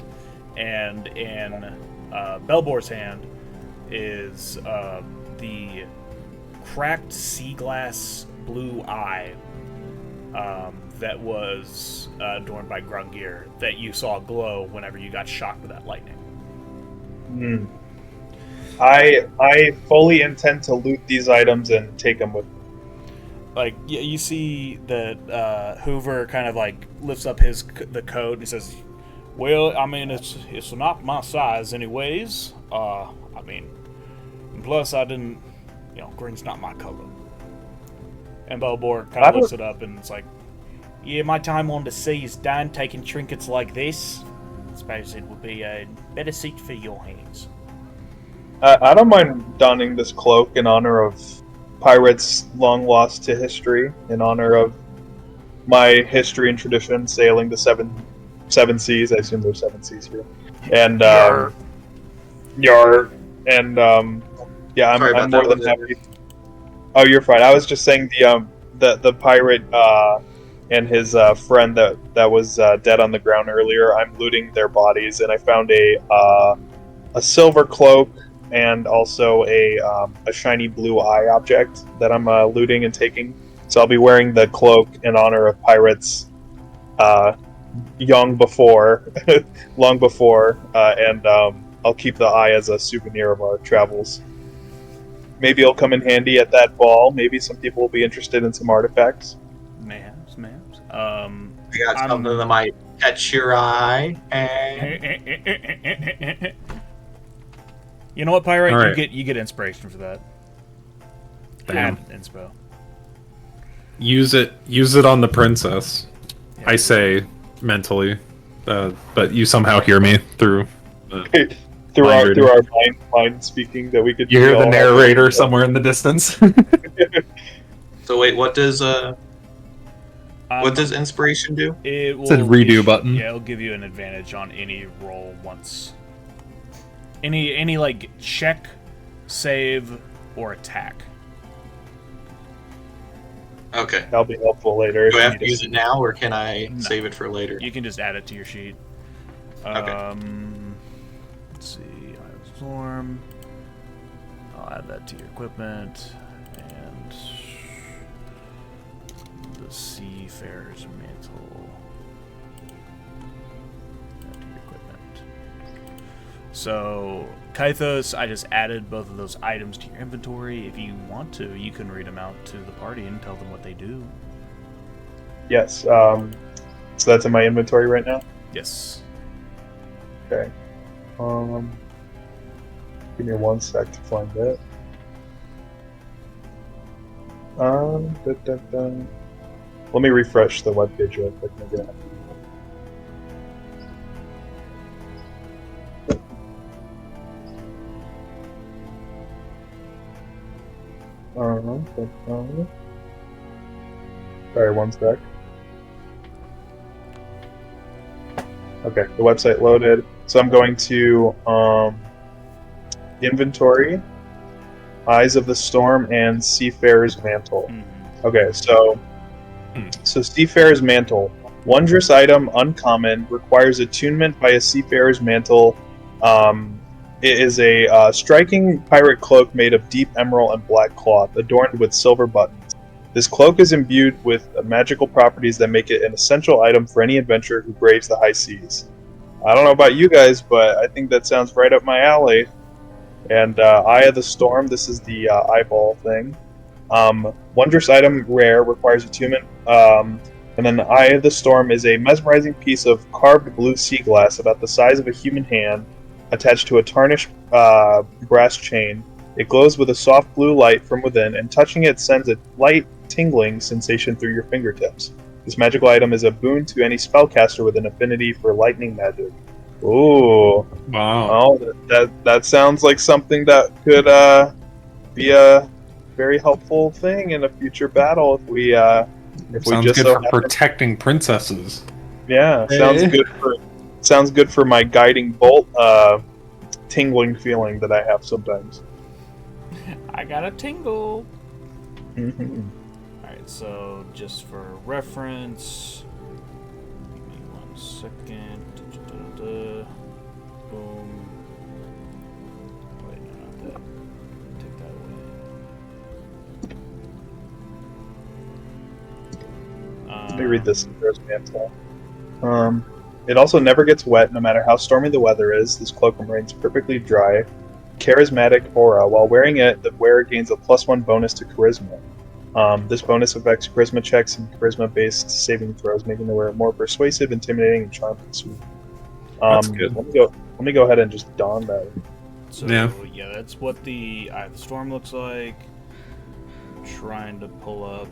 and in Belbor's hand is the cracked sea glass blue eye that was adorned by Grungir that you saw glow whenever you got shocked with that lightning. I fully intend to loot these items and take them with me. Like, you see that Hoover kind of like lifts up the coat and he says, "Well, I mean, it's not my size anyways. I mean, plus I didn't, green's not my color." And Belbor kind of lifts it up and it's like, "Yeah, my time on the sea is done taking trinkets like this. I suppose it would be a better seat for your hands." I don't mind donning this cloak in honor of pirates long lost to history, in honor of my history and tradition, sailing the seven seas. I assume there's 7 seas here. And Yar. And yeah, I'm more than happy. Oh, you're fine. I was just saying the pirate and his friend that was dead on the ground earlier. I'm looting their bodies, and I found a silver cloak and also a shiny blue eye object that I'm looting and taking. So I'll be wearing the cloak in honor of pirates long before, and I'll keep the eye as a souvenir of our travels. Maybe it'll come in handy at that ball. Maybe some people will be interested in some artifacts. Ma'ams. I got something that might catch your eye. You know what, Pirate? Right. You get inspiration for that. Damn. Add inspo. Use it on the princess. Yeah. I say mentally, but you somehow hear me through. Through Mind our mind speaking that we could. You hear the narrator somewhere in the distance. So wait, what does inspiration do? It will It's a redo button. Yeah, it'll give you an advantage on any roll once. Any like check, save, or attack. Okay. That'll be helpful later. Do I have to use it now, or can I save it for later? You can just add it to your sheet. Okay. Let's see. Iron Storm. I'll add that to your equipment. And the Seafarer's Mantle. Add to your equipment. So, Kythos, I just added both of those items to your inventory. If you want to, you can read them out to the party and tell them what they do. Yes. So that's in my inventory right now. Yes. Okay. Give me 1 sec to find it. Let me refresh the webpage real quick. Maybe Sorry, 1 sec. Okay, the website loaded. So I'm going to Inventory, Eyes of the Storm, and Seafarer's Mantle. Okay, so Seafarer's Mantle. Wondrous item, uncommon, requires attunement by a Seafarer's Mantle. It is a striking pirate cloak made of deep emerald and black cloth, adorned with silver buttons. This cloak is imbued with magical properties that make it an essential item for any adventurer who braves the high seas. I don't know about you guys, but I think that sounds right up my alley. And Eye of the Storm, this is the eyeball thing. Wondrous item, rare, requires attunement. And then the Eye of the Storm is a mesmerizing piece of carved blue sea glass about the size of a human hand, attached to a tarnished brass chain. It glows with a soft blue light from within, and touching it sends a light tingling sensation through your fingertips. This magical item is a boon to any spellcaster with an affinity for lightning magic. Ooh. Wow. Oh, that sounds like something that could be a very helpful thing in a future battle if we Sounds just good so for happen. protecting princesses. Yeah, Hey. sounds good for my guiding bolt tingling feeling that I have sometimes. I got a tingle. Mhm. Alright, so just for reference, give me 1 second. Da-da-da-da. Boom. Wait, no, not that. Take that away. Let me read this first, Mantle. It also never gets wet, no matter how stormy the weather is. This cloak remains perfectly dry. Charismatic aura. While wearing it, the wearer gains a +1 bonus to charisma. This bonus affects charisma checks and charisma-based saving throws, making the wearer more persuasive, intimidating, and charming. Sweet. That's good. Let me go ahead and just don that. So, Yeah. yeah, that's what the Eye of the Storm looks like. I'm trying to pull up.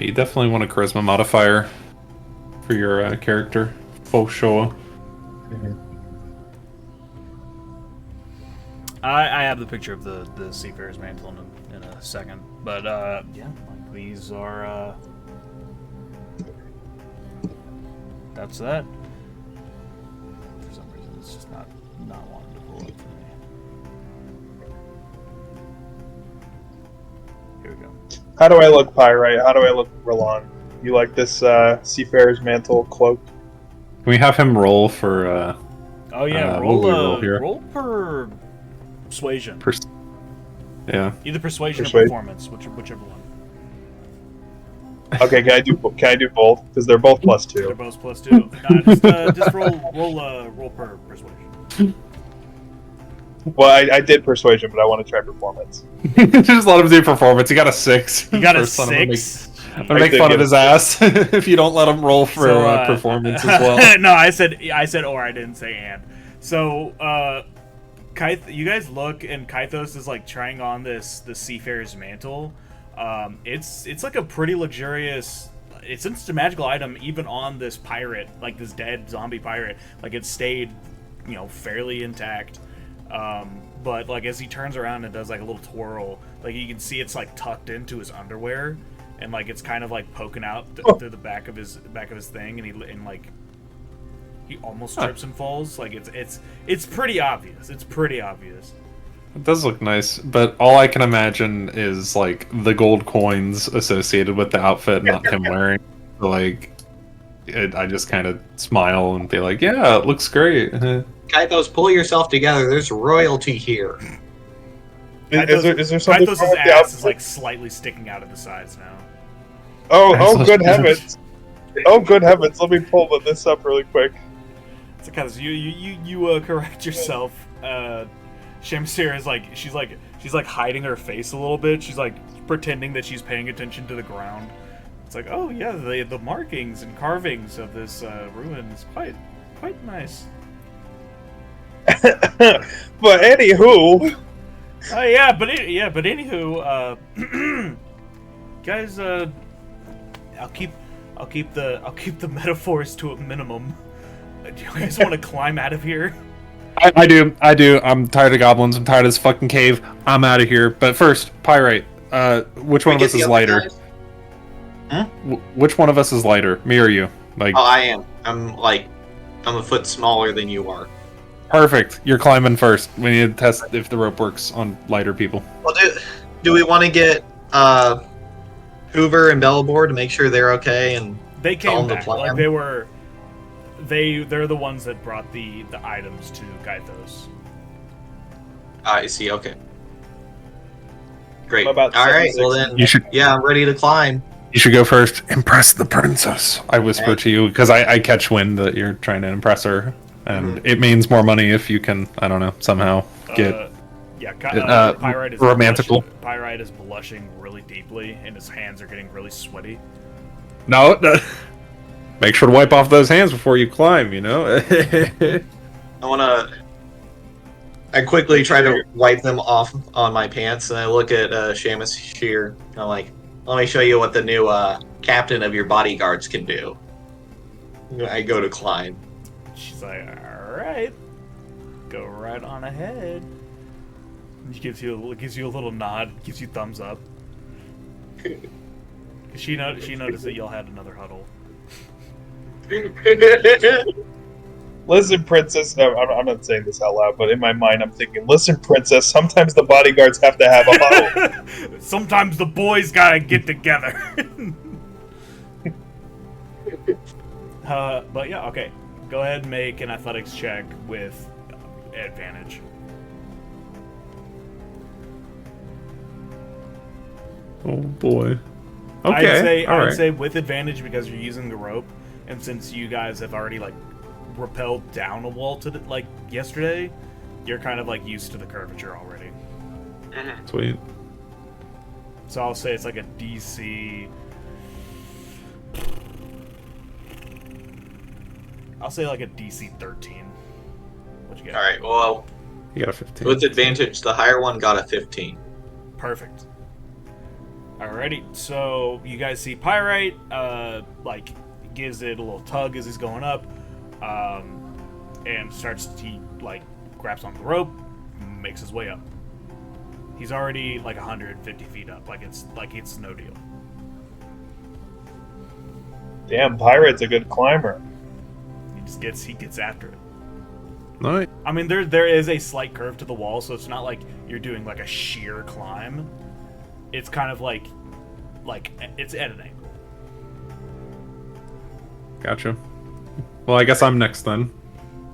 You definitely want a charisma modifier for your character. For sure. I have the picture of the Seafarer's Mantle in a second. But, yeah, like these are, that's that. For some reason, it's just not wanting to pull up for me. Here we go. How do I look, Pyrite? How do I look, Roland? You like this Seafarer's Mantle cloak? Can we have him roll for Oh, yeah, what do we roll here? roll per persuasion. Yeah. Either persuasion or Persuasion. performance, whichever one. Okay, can I do both? Because they're both +2. They're both +2. Nah, just roll per persuasion. Well, I did persuasion, but I want to try performance. Just let him do performance. He got a 6. You got a First son, I'm gonna 6. I'm gonna make fun of his ass if you don't let him roll for performance as well. No, I said or, I didn't say and. So, you guys look, and Kythos is like trying on the Seafarer's Mantle. It's like a pretty luxurious. It's just a magical item, even on this pirate, like this dead zombie pirate. Like it stayed, fairly intact. But like as he turns around and does like a little twirl, like you can see it's like tucked into his underwear, and like it's kind of like poking out through the back of his thing, and he almost trips and falls. Like it's pretty obvious. It's pretty obvious. It does look nice, but all I can imagine is like the gold coins associated with the outfit, not him wearing. I just kind of smile and be like, "Yeah, it looks great." Kythos, pull yourself together. There's royalty here. Is there something Kythos' wrong with the ass is outfit? like slightly sticking out of the sides now. Oh, good heavens! Oh, good heavens! Let me pull this up really quick. So Kythos, you correct yourself. Shamsir is like she's hiding her face a little bit. She's like pretending that she's paying attention to the ground. It's like, oh yeah, the markings and carvings of this ruin is quite nice. But anywho, But anywho, guys, I'll keep the metaphors to a minimum. Do you guys want to climb out of here? I do. I'm tired of goblins. I'm tired of this fucking cave. I'm out of here. But first, Pyrite. Which one of us is lighter? Which one of us is lighter? Me or you? Oh, I am. I'm a foot smaller than you are. Perfect. You're climbing first. We need to test if the rope works on lighter people. Well, do we want to get Hoover and Bellboard to make sure they're okay and They tell came them the back. plan? Like they're the ones that brought the items to guide those. I see. Okay. Great. I'm about All right. 76. Well then, You should yeah, I'm ready to climb. go first. Impress the princess. I whisper to you because I catch wind that you're trying to impress her, and it means more money if you can. I don't know, somehow get Pyrite is romantical. Pyrite is blushing really deeply, and his hands are getting really sweaty. No. Make sure to wipe off those hands before you climb. You know. I quickly try to wipe them off on my pants, and I look at Samishir. I'm like, let me show you what the new captain of your bodyguards can do. I go to climb. She's like, all right, go right on ahead. She gives you a little nod, gives you thumbs up. She noticed that y'all had another huddle. Listen, princess. No, I'm not saying this out loud, but in my mind, I'm thinking, listen, princess. Sometimes the bodyguards have to have a huddle. Sometimes the boys gotta get together. But yeah, okay. Go ahead and make an athletics check with advantage. Oh boy. Okay. I'd say with advantage because you're using the rope, and since you guys have already like rappelled down a wall to yesterday, you're kind of like used to the curvature already. Sweet. So I'll say it's like a DC. I'll say like a DC 13. What you get? All right. Well, You got a 15. with advantage, the higher one got a 15. Perfect. Alrighty, so you guys see Pyrite, like, gives it a little tug as he's going up, and grabs on the rope, makes his way up. He's already like 150 feet up, like it's no deal. Damn, Pirate's a good climber. He gets after it. Nice. I mean, there is a slight curve to the wall, so it's not like you're doing like a sheer climb. It's kind of like it's at an angle. Gotcha. Well, I guess I'm next then.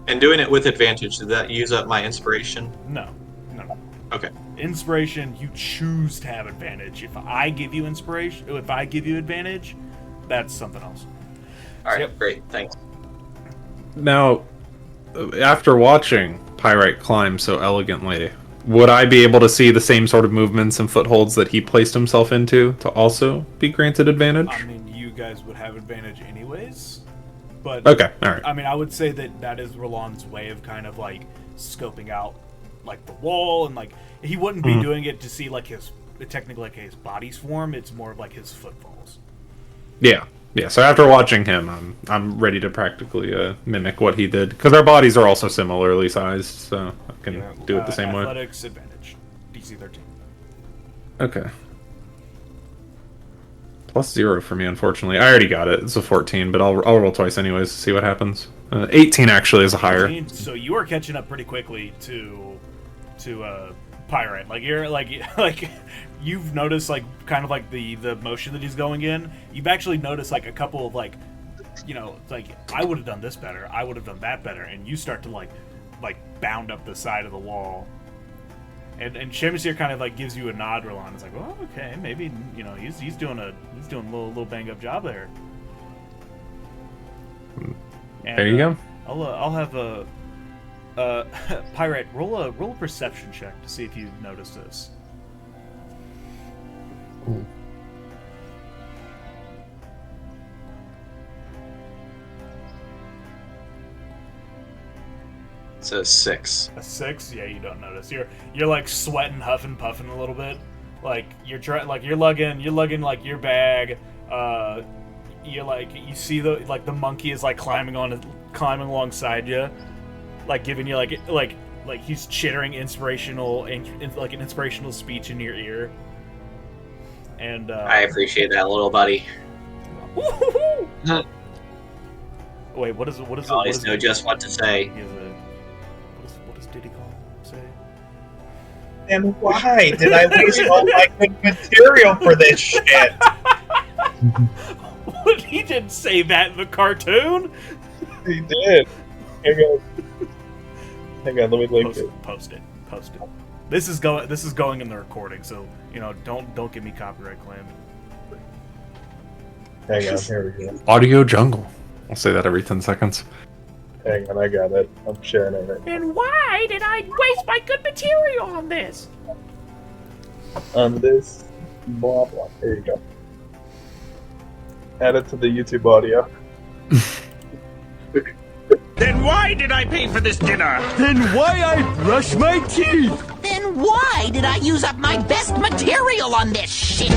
And doing it with advantage, did that use up my inspiration? No. Okay. Inspiration, you choose to have advantage. If I give you advantage, that's something else. All right. Yep. Great. Thanks. Now, after watching Pyrite climb so elegantly, would I be able to see the same sort of movements and footholds that he placed himself into to also be granted advantage? I mean, you guys would have advantage anyways, but Okay, all right. I mean, I would say that is Roland's way of kind of like scoping out like the wall, and like he wouldn't be doing it to see like his his body's form. It's more of like his footfalls. Yeah. So after watching him, I'm ready to practically mimic what he did because our bodies are also similarly sized, so I can do it the same way. Athletics advantage, DC 13. Okay. +0 for me, unfortunately. I already got it. It's a 14, but I'll roll twice anyways to see what happens. 18 actually is a higher. So you are catching up pretty quickly to Pyrite. Like you're like you've noticed like kind of like the motion that he's going in. You've actually noticed like a couple of like, you know, like I would have done this better. I would have done that better, and you start to like bound up the side of the wall. And Samishir kind of like gives you a nod, Roland. It's like, well, okay, maybe you know he's doing a little bang up job there. And, There you go. I'll have a Pyrite roll a perception check to see if you notice this. Ooh. It's a 6. A 6? Yeah, you don't notice. You're like sweating, huffing, puffing a little bit. Like you're lugging like your bag. You see the monkey is like climbing alongside you, like giving you like he's chittering inspirational like an inspirational speech in your ear. And I appreciate that, little buddy. Wait, what is You always know just what to say. What does And why did I waste all my good material for this shit? He didn't say that in the cartoon. He did. Hang on, let me link it. Post it. This is going in the recording, so don't give me copyright claim. Hang on, here we go. Audio jungle. I'll say that every 10 seconds. Hang on, I got it. I'm sharing it right now. And why did I waste my good material on this? On this, blah blah. There you go. Add it to the YouTube audio. Then why did I pay for this dinner? Then why I brush my teeth? Then why did I use up my best material on this shit?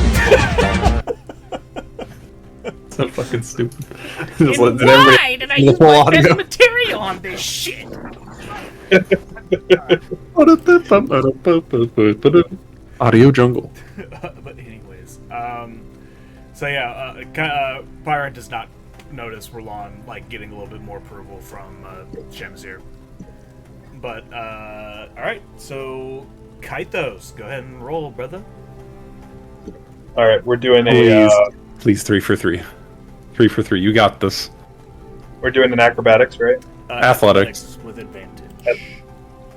So fucking stupid. And why did I use my best material on this shit? Audio jungle. But anyways, so yeah, Pyra does not notice Roland like getting a little bit more approval from Samishir. But all right, so Kaitos, go ahead and roll, brother. All right, we're doing Please 3 for 3. 3 for 3. You got this. we're doing an acrobatics, right? Athletics. with advantage.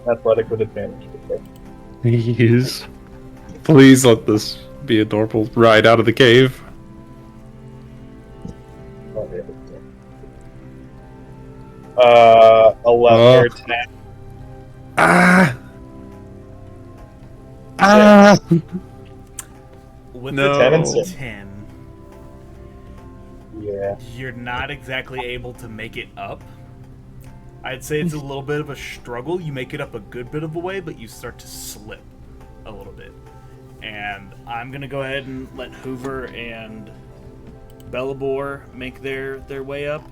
Athletic with advantage. Okay. Please. Please let this be a normal ride out of the cave. Oh, yeah. 11 or 10. With No. the 10 and 6. 10, Yeah. you're not exactly able to make it up. I'd say it's a little bit of a struggle. You make it up a good bit of a way, but you start to slip a little bit. And I'm gonna go ahead and let Hoover and Bellabor make their way up.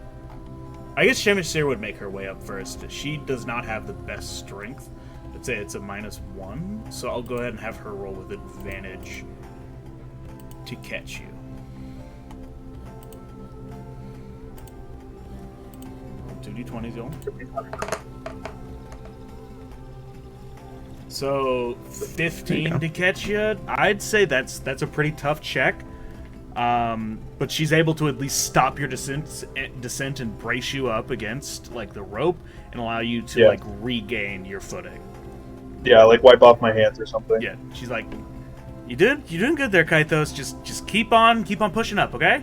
I guess Samishir would make her way up first. She does not have the best strength. I'd say it's a -1, so I'll go ahead and have her roll with advantage to catch you. 2d20s, y'all. So 15 to catch you. I'd say that's a pretty tough check. But she's able to at least stop your descent and brace you up against like the rope and allow you to like regain your footing. Yeah, like wipe off my hands or something. Yeah, she's like, you're doing good there, Kaitos. Just keep on pushing up, okay?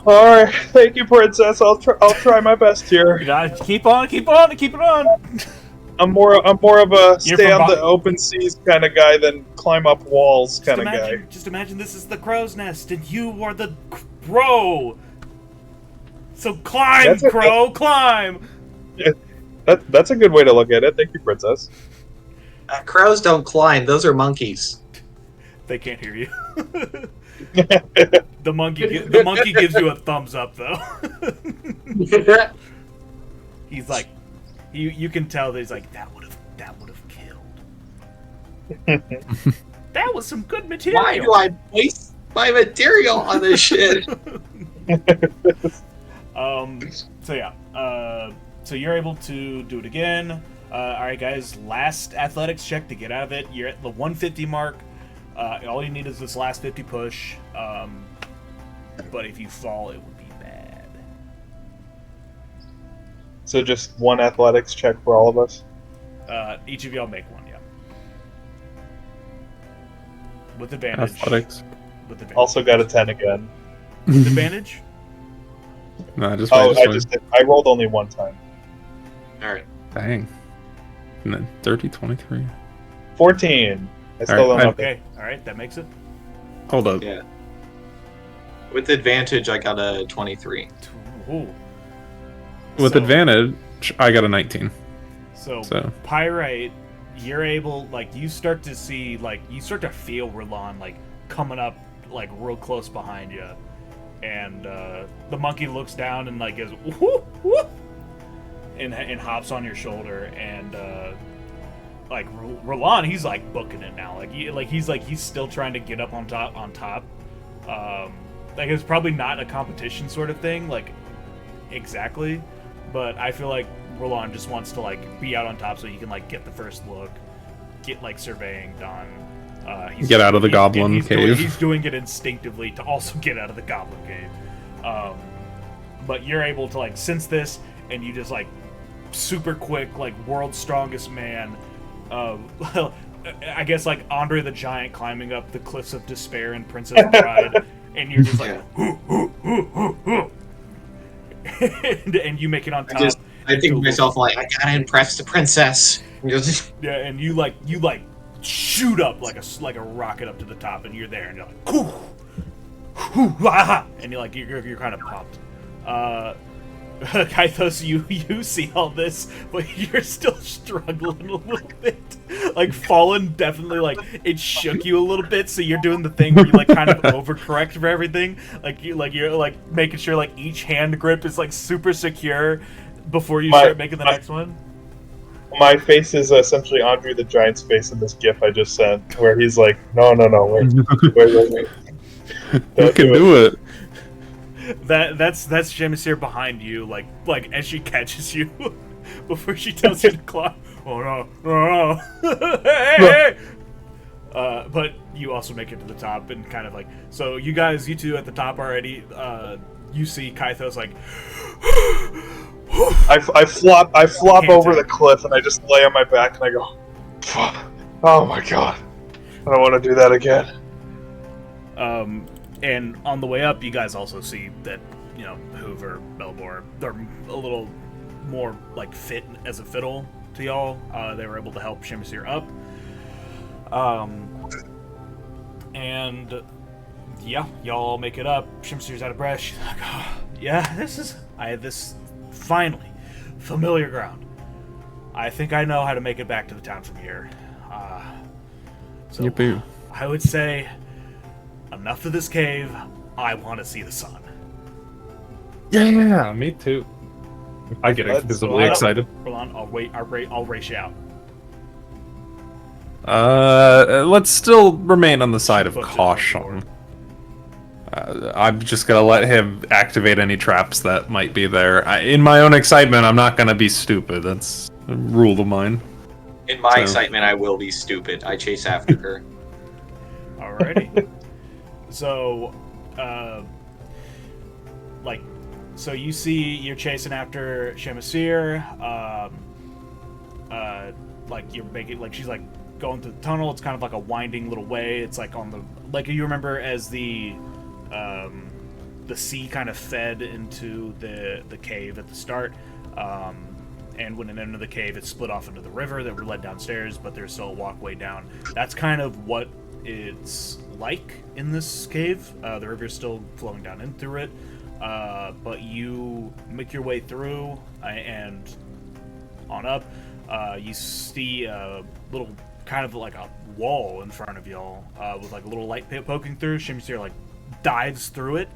All right, thank you, Princess. I'll try my best here. You gotta keep it on. I'm more of a You're stay from on the Bo- open seas kind of guy than climb up walls kind of guy. Just imagine this is the crow's nest and you are the crow. So climb, That's a- crow, climb. That's a good way to look at it. Thank you, Princess. Crows don't climb; those are monkeys. They can't hear you. The monkey gives you a thumbs up though. He's like, you can tell that he's like, that would have killed. That was some good material. Why do I waste my material on this shit? So yeah. So you're able to do it again. Alright guys, last athletics check to get out of it. You're at the 150 mark. All you need is this last 50 push. But if you fall, it would be bad. So just one athletics check for all of us. Each of y'all make one, yeah. With advantage. Athletics. With advantage. Also got a 10 again. With advantage? No, I rolled only one time. All right. Dang. And then 30, 23. 14. I still Alright, don't know. Okay, alright, that makes it. Hold up. Yeah. With advantage, I got a 23. Ooh. With So- advantage, I got a 19. So, So. Pyrite, you're able, like, you start to feel Roland, like, coming up, like, real close behind you. And, the monkey looks down and, like, goes, whoop, whoop, and hops on your shoulder. And, like, Roland, he's, like, booking it now. He's still trying to get up on top. Like, it's probably not a competition sort of thing, like, exactly. But I feel like Roland just wants to, like, be out on top so he can, like, get the first look. get like surveying done. Get out of the goblin cave. He's doing it instinctively to also get out of the goblin cave. But you're able to like sense this, and you just like super quick, like world's strongest man. I guess like Andre the Giant climbing up the cliffs of despair in Princess Bride, and you're just like, and you make it on top. I think to myself like, I gotta impress the princess. Yeah, and you like shoot up like a rocket up to the top, and you're there, and you're like, and you're kind of popped. Kythos, you see all this, but you're still struggling a little bit. Like Fallen definitely it shook you a little bit, so you're doing the thing where you kind of overcorrect for everything. You're making sure each hand grip is super secure before you start making the next one. My face is essentially Andre the Giant's face in this GIF I just sent, where he's like, no, wait. You can do it. That's Samishir behind you, like as she catches you before she tells you to climb. Oh no! Hey! But you also make it to the top, and kind of so you two at the top already. You see Kythos I flop over the cliff, and I just lay on my back, and I go, oh my god, I don't want to do that again. And on the way up, you guys also see that, Hoover, Belbor, they're a little more, fit as a fiddle to y'all. They were able to help Samishir up. And, yeah, y'all make it up. Samishir's out of breath. She's like, oh, yeah, I have this, finally, familiar ground. I think I know how to make it back to the town from here. So, Yippee. I would say... enough of this cave. I want to see the sun. Yeah, me too. I get visibly excited. Hold on, I'll race you out. Let's still remain on the side of caution. I'm just gonna let him activate any traps that might be there. In my own excitement, I'm not gonna be stupid. That's a rule of mine. In my excitement, I will be stupid. I chase after her. Alrighty. So, so you see you're chasing after Samishir, you're making, she's, going through the tunnel. It's kind of like a winding little way. It's, on the, you remember as the sea kind of fed into the cave at the start, and when it entered the cave, it split off into the river that were led downstairs, but there's still a walkway down. That's kind of what it's like in this cave. The river's still flowing down in through it, but you make your way through and on up. You see a little kind of like a wall in front of y'all with a little light poking through. Samishir dives through it,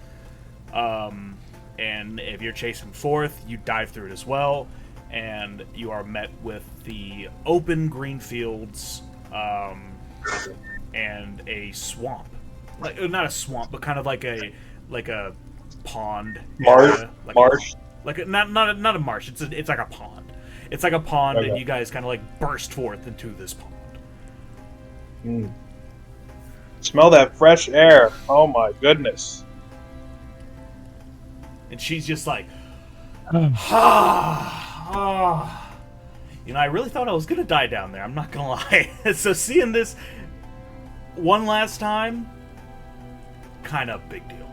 and if you're chasing forth, you dive through it as well, and you are met with the open green fields and a swamp. Not a swamp, but kind of like a pond. Marsh. Not a marsh. It's like a pond. It's like a pond, okay. And you guys kind of burst forth into this pond. Smell that fresh air. Oh my goodness. And she's just like, I really thought I was gonna die down there. I'm not gonna lie. So seeing this one last time, kind of big deal.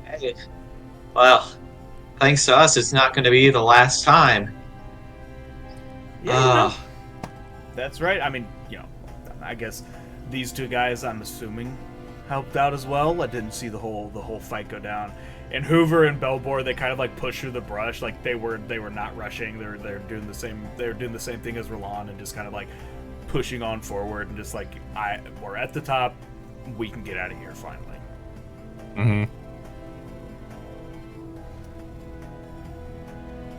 Hey, well, thanks to us, it's not going to be the last time. Yeah, that's right. I mean, I guess these two guys, I'm assuming, helped out as well. I didn't see the whole fight go down. And Hoover and Belbor, they kind of push through the brush, they were not rushing. They're doing the same. They're doing the same thing as Roland, and just kind of pushing on forward, and just we're at the top. We can get out of here finally. Mm-hmm.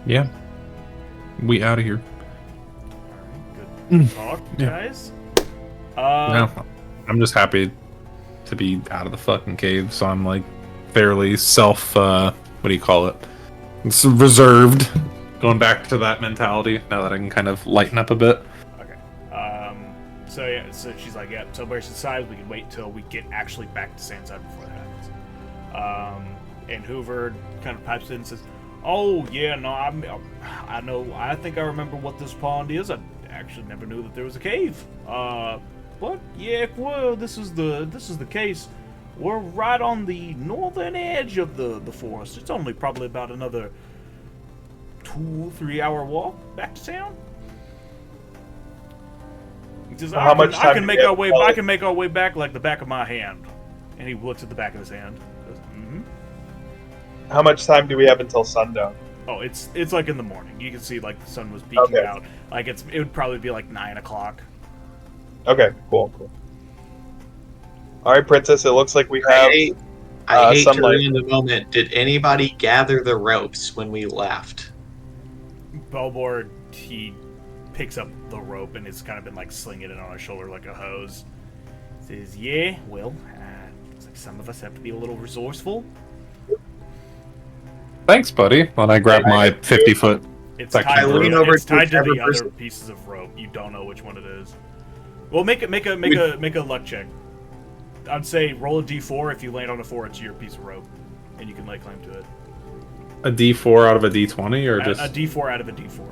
Yeah. We out of here. Good talk, guys. Yeah. I'm just happy to be out of the fucking cave, so I'm fairly self what do you call it? It's reserved going back to that mentality now that I can kind of lighten up a bit. Okay. So yeah, so she's like, yeah, celebration aside, we can wait till we get actually back to Sandside before that happens. And Hoover kind of pipes in and says, "Oh yeah, no, I know. I think I remember what this pond is. I actually never knew that there was a cave. But yeah, well, this is the case. We're right on the northern edge of the forest. It's only probably about another 2-3 hour walk back to town." He says, How much time I can do make we our have way. to tell I it? can make our way back like the back of my hand. And he looks at the back of his hand. Goes, mm-hmm. How much time do we have until sundown? Oh, it's like in the morning. You can see like the sun was peeking Okay. out. Like it would probably be like 9 o'clock. Okay, cool. All right, Princess. It looks like we I have. hate, I hate to sunlight. ruin the moment. Did anybody gather the ropes when we left? Belbor, he picks up the rope and it's kind of been like slinging it on his shoulder like a hose. Says, "Yeah, well, looks like some of us have to be a little resourceful." Thanks, buddy. When I grab my 50-foot. It's Like, tied, I lean over it's to tied to whichever the other person- pieces of rope. You don't know which one it is. Well, make a luck check. I'd say roll a d4. If you land on a 4, it's your piece of rope, and you can lay claim to it. A D4 out of a D20, or just A d4 out of a d4.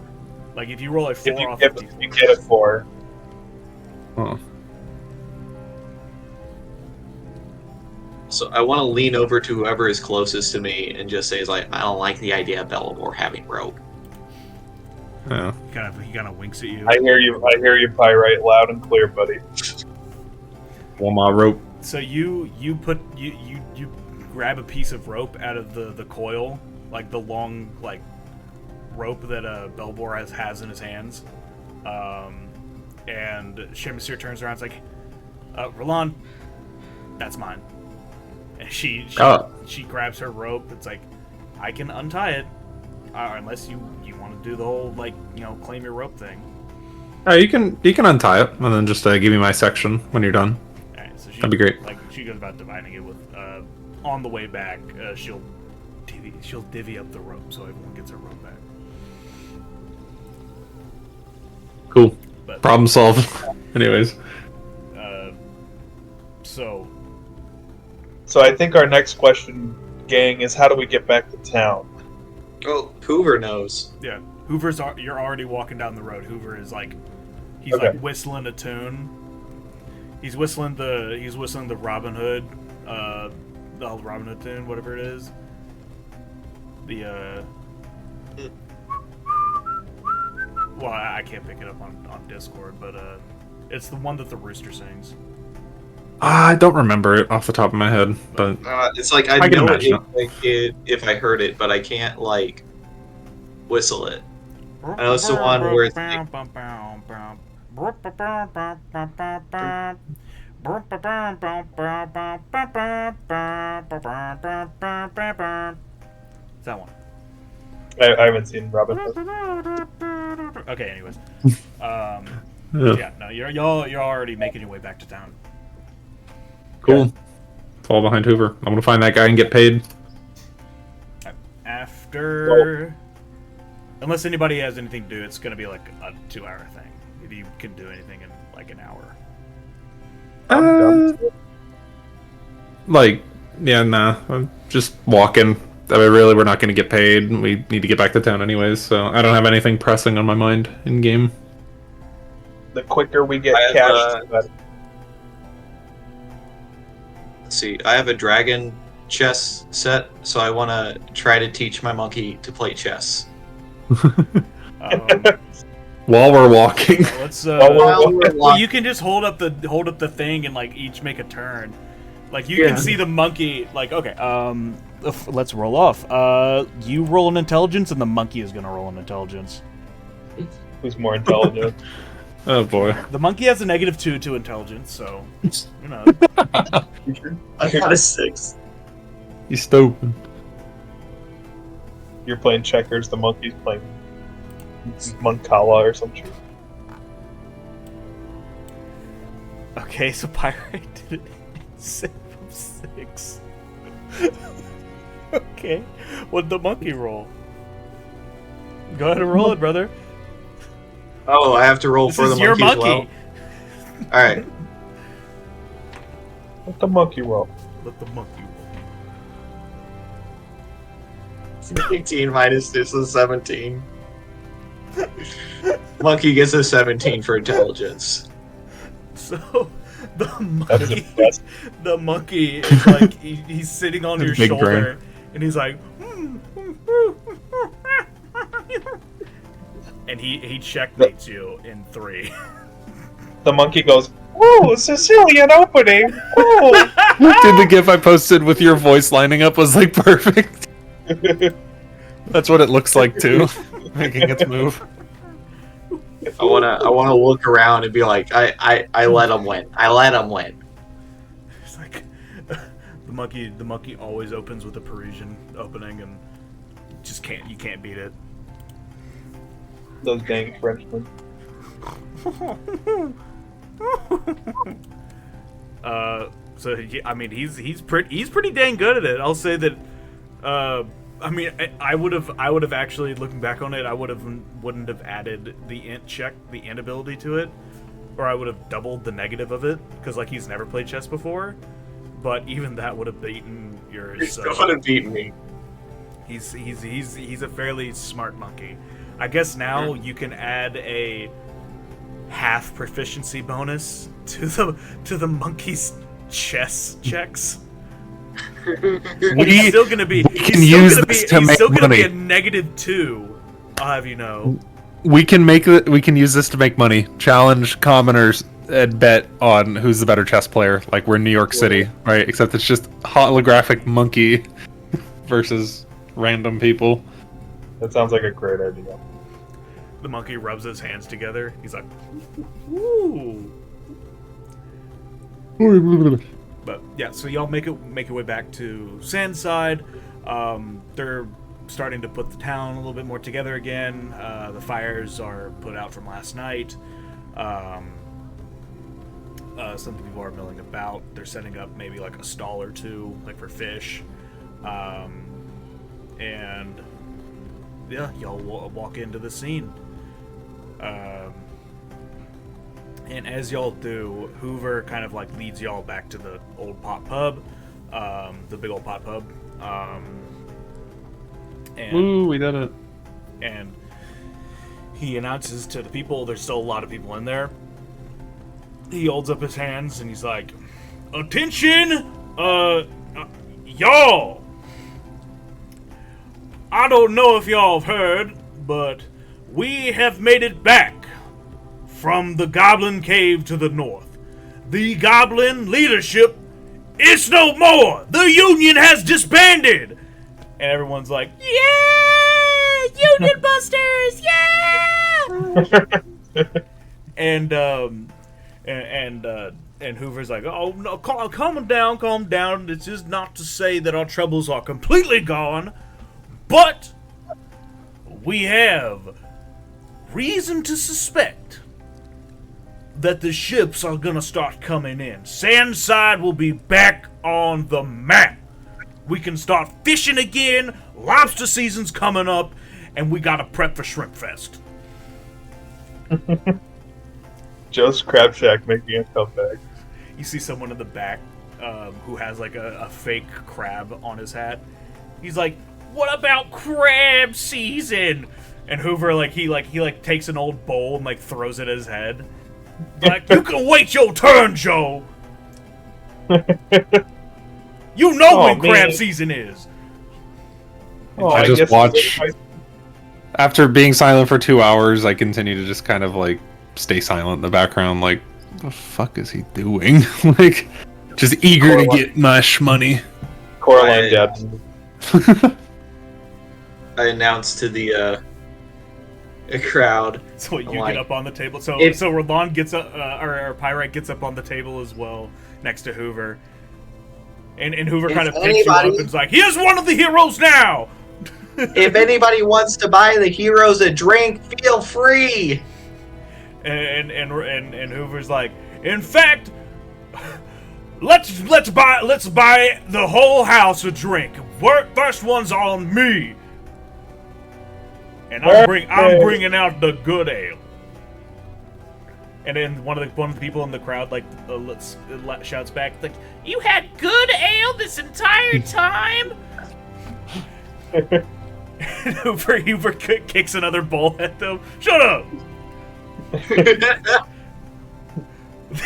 Like if you roll a 4 If you off get, of d4. you get a 4. oh. So I want to lean over to whoever is closest to me and just say, like, I don't like the idea of Bellamore having rope. Yeah. He kind of winks at you. I hear you, Pyrite, loud and clear, buddy. Well, my rope. So you grab a piece of rope out of the coil, like the long like rope that Belbor has in his hands, and Samishir turns around and is like, "Roland, that's mine." And she grabs her rope. It's like, I can untie it, unless you want to do the whole like claim your rope thing. You can untie it and then just give me my section when you're done. Alright, so That'd be great. Like she goes about dividing it with. On the way back, she'll divvy up the rope so everyone gets her rope back. Cool. But Problem solved. Anyways. so I think our next question, gang, is how do we get back to town? Oh, Hoover knows. yeah, you're already walking down the road. Hoover is like he's Okay. like whistling a tune. He's whistling the Robin Hood, the old Robin Hood tune, whatever it is. Well, I can't pick it up on Discord, but it's the one that the rooster sings. I don't remember it off the top of my head, but It's like I I can know imagine it if I heard it, but I can't like whistle it. I know it's the one where it's like, It's that one. I haven't seen Robin Hood. Okay, anyways. yeah. Yeah, no, you're already making your way back to town. Cool. Fall behind Hoover. I'm gonna find that guy and get paid. After, unless anybody has anything to do, it's gonna be like a 2-hour thing. If you can do anything in like an hour. I'm just walking. I mean, really, we're not gonna get paid. We need to get back to town anyways, so I don't have anything pressing on my mind in game. The quicker we get I have, cash, the better. let's see, I have a dragon chess set, so I want to try to teach my monkey to play chess. While we're walking. Let's. While we're Well, you can just hold up the thing and like each make a turn. Like you can see the monkey. Like okay, let's roll off. You roll an intelligence, and the monkey is gonna roll an intelligence. Who's more intelligent? Oh boy. The monkey has a -2 to intelligence, so you know. I got a 6. He's stupid. You're playing checkers, the monkey's playing Moncala or some shit. Okay, so Pyrite did it 7 from 6. Okay, what'd the monkey roll? Go ahead and roll it, brother. Oh, I have to roll This for the is your monkey as monkey. well. All right. Let the monkey roll. Let the monkey roll. 18 minus this is 17. Monkey gets a 17 for intelligence. So the That's monkey, impressive. the monkey is like he's sitting on your Big shoulder, brain. and he's like, and he checkmates you in 3. The monkey goes, "Ooh, Sicilian opening! Ooh!" Dude, the gif I posted with your voice lining up was like perfect. That's what it looks like too, making its move. I wanna look around and be like, I let him win. I let him win. It's like the monkey always opens with a Parisian opening, and you can't beat it. Those dang Frenchmen. So I mean, he's pretty dang good at it. I'll say that. I mean, I would have actually, looking back on it, wouldn't have added the int ability to it, or I would have doubled the negative of it, because like he's never played chess before. But even that would have beaten yours. He's still gonna beat me. He's a fairly smart monkey. I guess now you can add a half proficiency bonus to the monkey's chess checks. He's still gonna be. He's still gonna be a -2. I'll have you know. We can use this to make money. Challenge commoners and bet on who's the better chess player. Like we're in New York City, right? Except it's just holographic monkey versus random people. That sounds like a great idea. The monkey rubs his hands together. He's like, "Ooh." But yeah, so y'all make your way back to Sandside. They're starting to put the town a little bit more together again. The fires are put out from last night. Some people are milling about. They're setting up maybe like a stall or two, like for fish. And yeah, y'all walk into the scene. And as y'all do, Hoover kind of like leads y'all back to the old pot pub, the big old pot pub. And Ooh, we did it. and he announces to the people, there's still a lot of people in there. He holds up his hands and he's like, "Attention, y'all! I don't know if y'all have heard, but we have made it back from the Goblin Cave to the north. The Goblin leadership is no more! The Union has disbanded!" And everyone's like, "Yeah! Union Busters! Yeah!" And Hoover's like, "Oh no, calm down. This is not to say that our troubles are completely gone, but we have reason to suspect that the ships are gonna start coming in. Sandside will be back on the map. We can start fishing again. Lobster season's coming up, and we gotta prep for Shrimp Fest." Joe's Crab Shack making a comeback. You see someone in the back who has like a fake crab on his hat. He's like, "What about crab season?" And Hoover he takes an old bowl and like throws it at his head. Like, "You can wait your turn, Joe. You know when crab season is." Oh, I just guess watch. After being silent for 2 hours, I continue to just kind of like stay silent in the background. Like, what the fuck is he doing? Like, just eager to get mush money. Coraline Gadsden. I announced to the crowd. So you like, get up on the table. So if- so Roland gets up, or Pyrite gets up on the table as well, next to Hoover. And Hoover kind of picks you up and is like, "Here's one of the heroes now!" If anybody wants to buy the heroes a drink, feel free. And Hoover's like, "In fact, let's buy the whole house a drink. First one's on me." and I'm bringing out the good ale. And then one of the people in the crowd shouts back like, "You had good ale this entire time." And Hoover kicks another bowl at them. Shut up!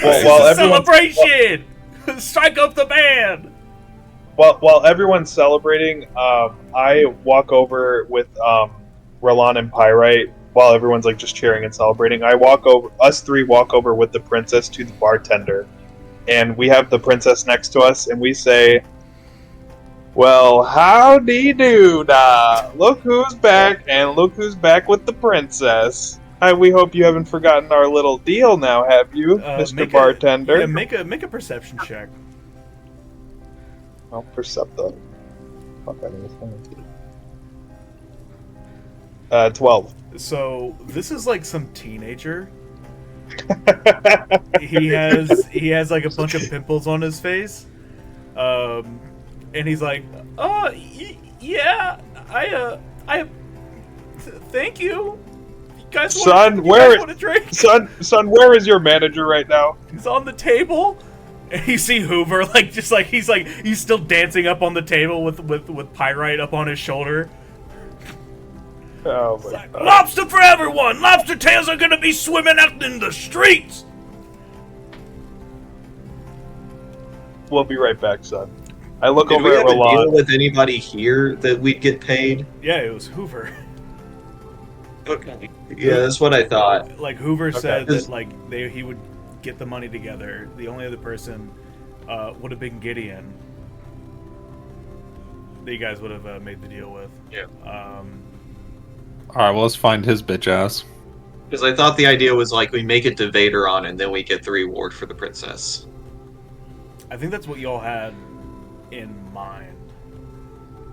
While celebration! Strike up the band! While everyone's celebrating, I walk over with Roland and Pyrite. While everyone's like just cheering and celebrating, us three walk over with the princess to the bartender, and we have the princess next to us, and we say, "Well, howdy do da! Look who's back, and look who's back with the princess. We hope you haven't forgotten our little deal now, have you, Mr. Bartender?" Make a perception check. I'll percept that. Fuck, I think it's 12. So this is like some teenager. he has like a bunch of pimples on his face, and he's like, "Oh, yeah, I thank you. You guys want a drink?" Son, where is your manager right now? He's on the table. And you see Hoover he's still dancing up on the table with Pyrite up on his shoulder. Oh my God. Lobster for everyone! Lobster tails are gonna be swimming out in the streets! We'll be right back, son. I look Did over we at have a deal Roland. with anybody here that we'd get paid? Yeah, it was Hoover. Okay. Yeah, that's what I thought. Like Hoover said that he would get the money together. The only other person would have been Gideon. That you guys would have made the deal with. Yeah. Alright, well, let's find his bitch ass. Because I thought the idea was like we make it to Vaderon and then we get the reward for the princess. I think that's what y'all had in mind.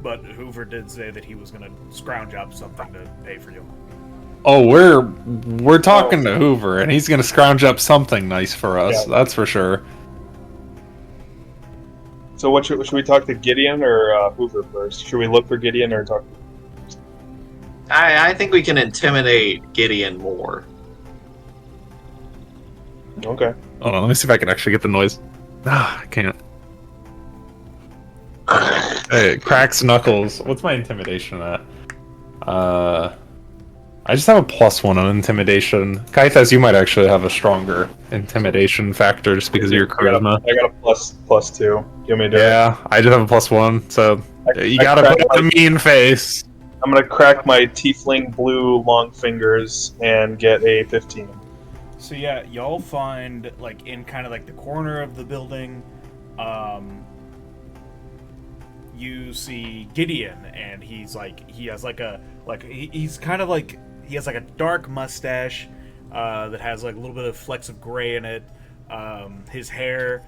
But Hoover did say that he was going to scrounge up something to pay for you. Oh, we're talking to Hoover, and he's gonna scrounge up something nice for us. Yeah. That's for sure. So, what should we talk to Gideon or Hoover first? Should we look for Gideon or talk? I think we can intimidate Gideon more. Okay. Hold on, let me see if I can actually get the noise. Ah, I can't. Hey, it cracks knuckles. What's my intimidation at? I just have a +1 on intimidation. Kaithas, you might actually have a stronger intimidation factor just because of your charisma. I got a +2. You want me to do it? I just have a +1, so you gotta put up the mean face. I'm gonna crack my tiefling blue long fingers and get a 15. So yeah, y'all find like in kind of like the corner of the building, you see Gideon, and he's like he has like a dark mustache that has like a little bit of flecks of gray in it. His hair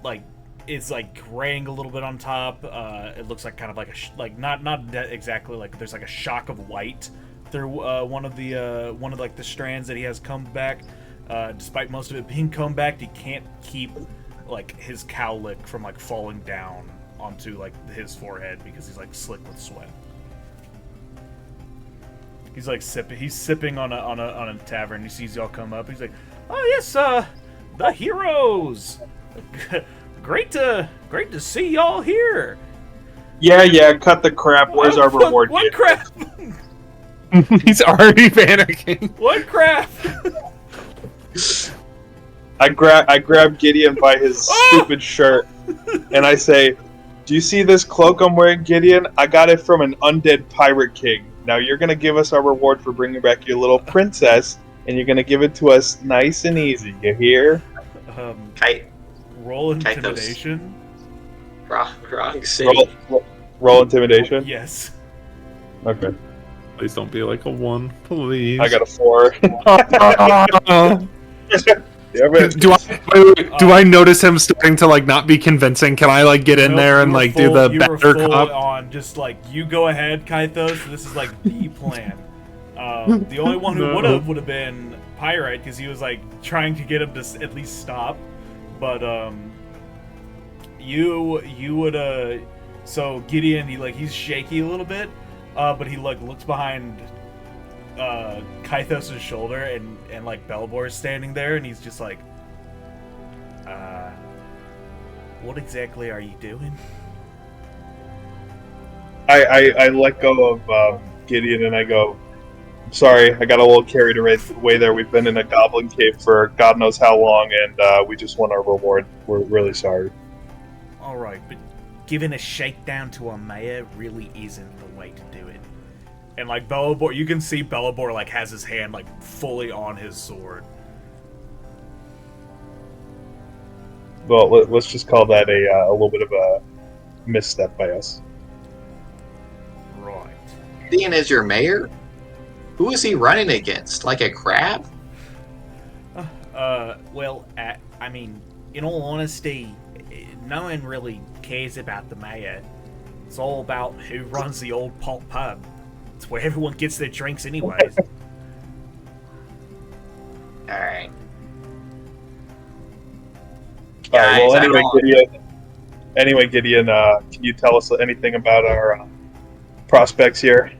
like is like graying a little bit on top. It looks like kind of like not exactly like there's like a shock of white through one of the strands that he has combed back. Despite most of it being combed back, he can't keep like his cowlick from like falling down onto like his forehead because he's like slick with sweat. He's like sipping on a tavern. He sees y'all come up. He's like, "Oh yes, the heroes. Great to see y'all here." Yeah. Cut the crap. Where's our reward? What crap? He's already panicking. What crap? I grab Gideon by his stupid shirt, and I say, "Do you see this cloak I'm wearing, Gideon? I got it from an undead pirate king. Now you're gonna give us our reward for bringing back your little princess, and you're gonna give it to us nice and easy. You hear?" Roll intimidation. Roll intimidation. Yes. Okay. Please don't be like a 1, please. I got a 4. Do I notice him starting to like not be convincing? Can I like get in there and like do the better cop? On just like you go ahead, Kaithos. This is like the plan. The only one who would have been Pyrite because he was like trying to get him to at least stop, but you would so Gideon he's shaky a little bit, but he like looks behind Kythos' shoulder, and like Belbor is standing there, and he's just like, what exactly are you doing? I let go of Gideon and I go, sorry, I got a little carried away there. We've been in a goblin cave for God knows how long, and we just want our reward. We're really sorry. Alright, but giving a shakedown to a mayor really isn't the way to do it. And like Belabor, you can see Belabor like has his hand like fully on his sword. Well, let's just call that a little bit of a misstep by us. Right. Gideon is your mayor? Who is he running against? Like a crab? Well, I mean, in all honesty, no one really cares about the mayor. It's all about who runs the old pulp pub. It's where everyone gets their drinks anyways. Alright. Well, Guys, anyway, Gideon, can you tell us anything about our prospects here?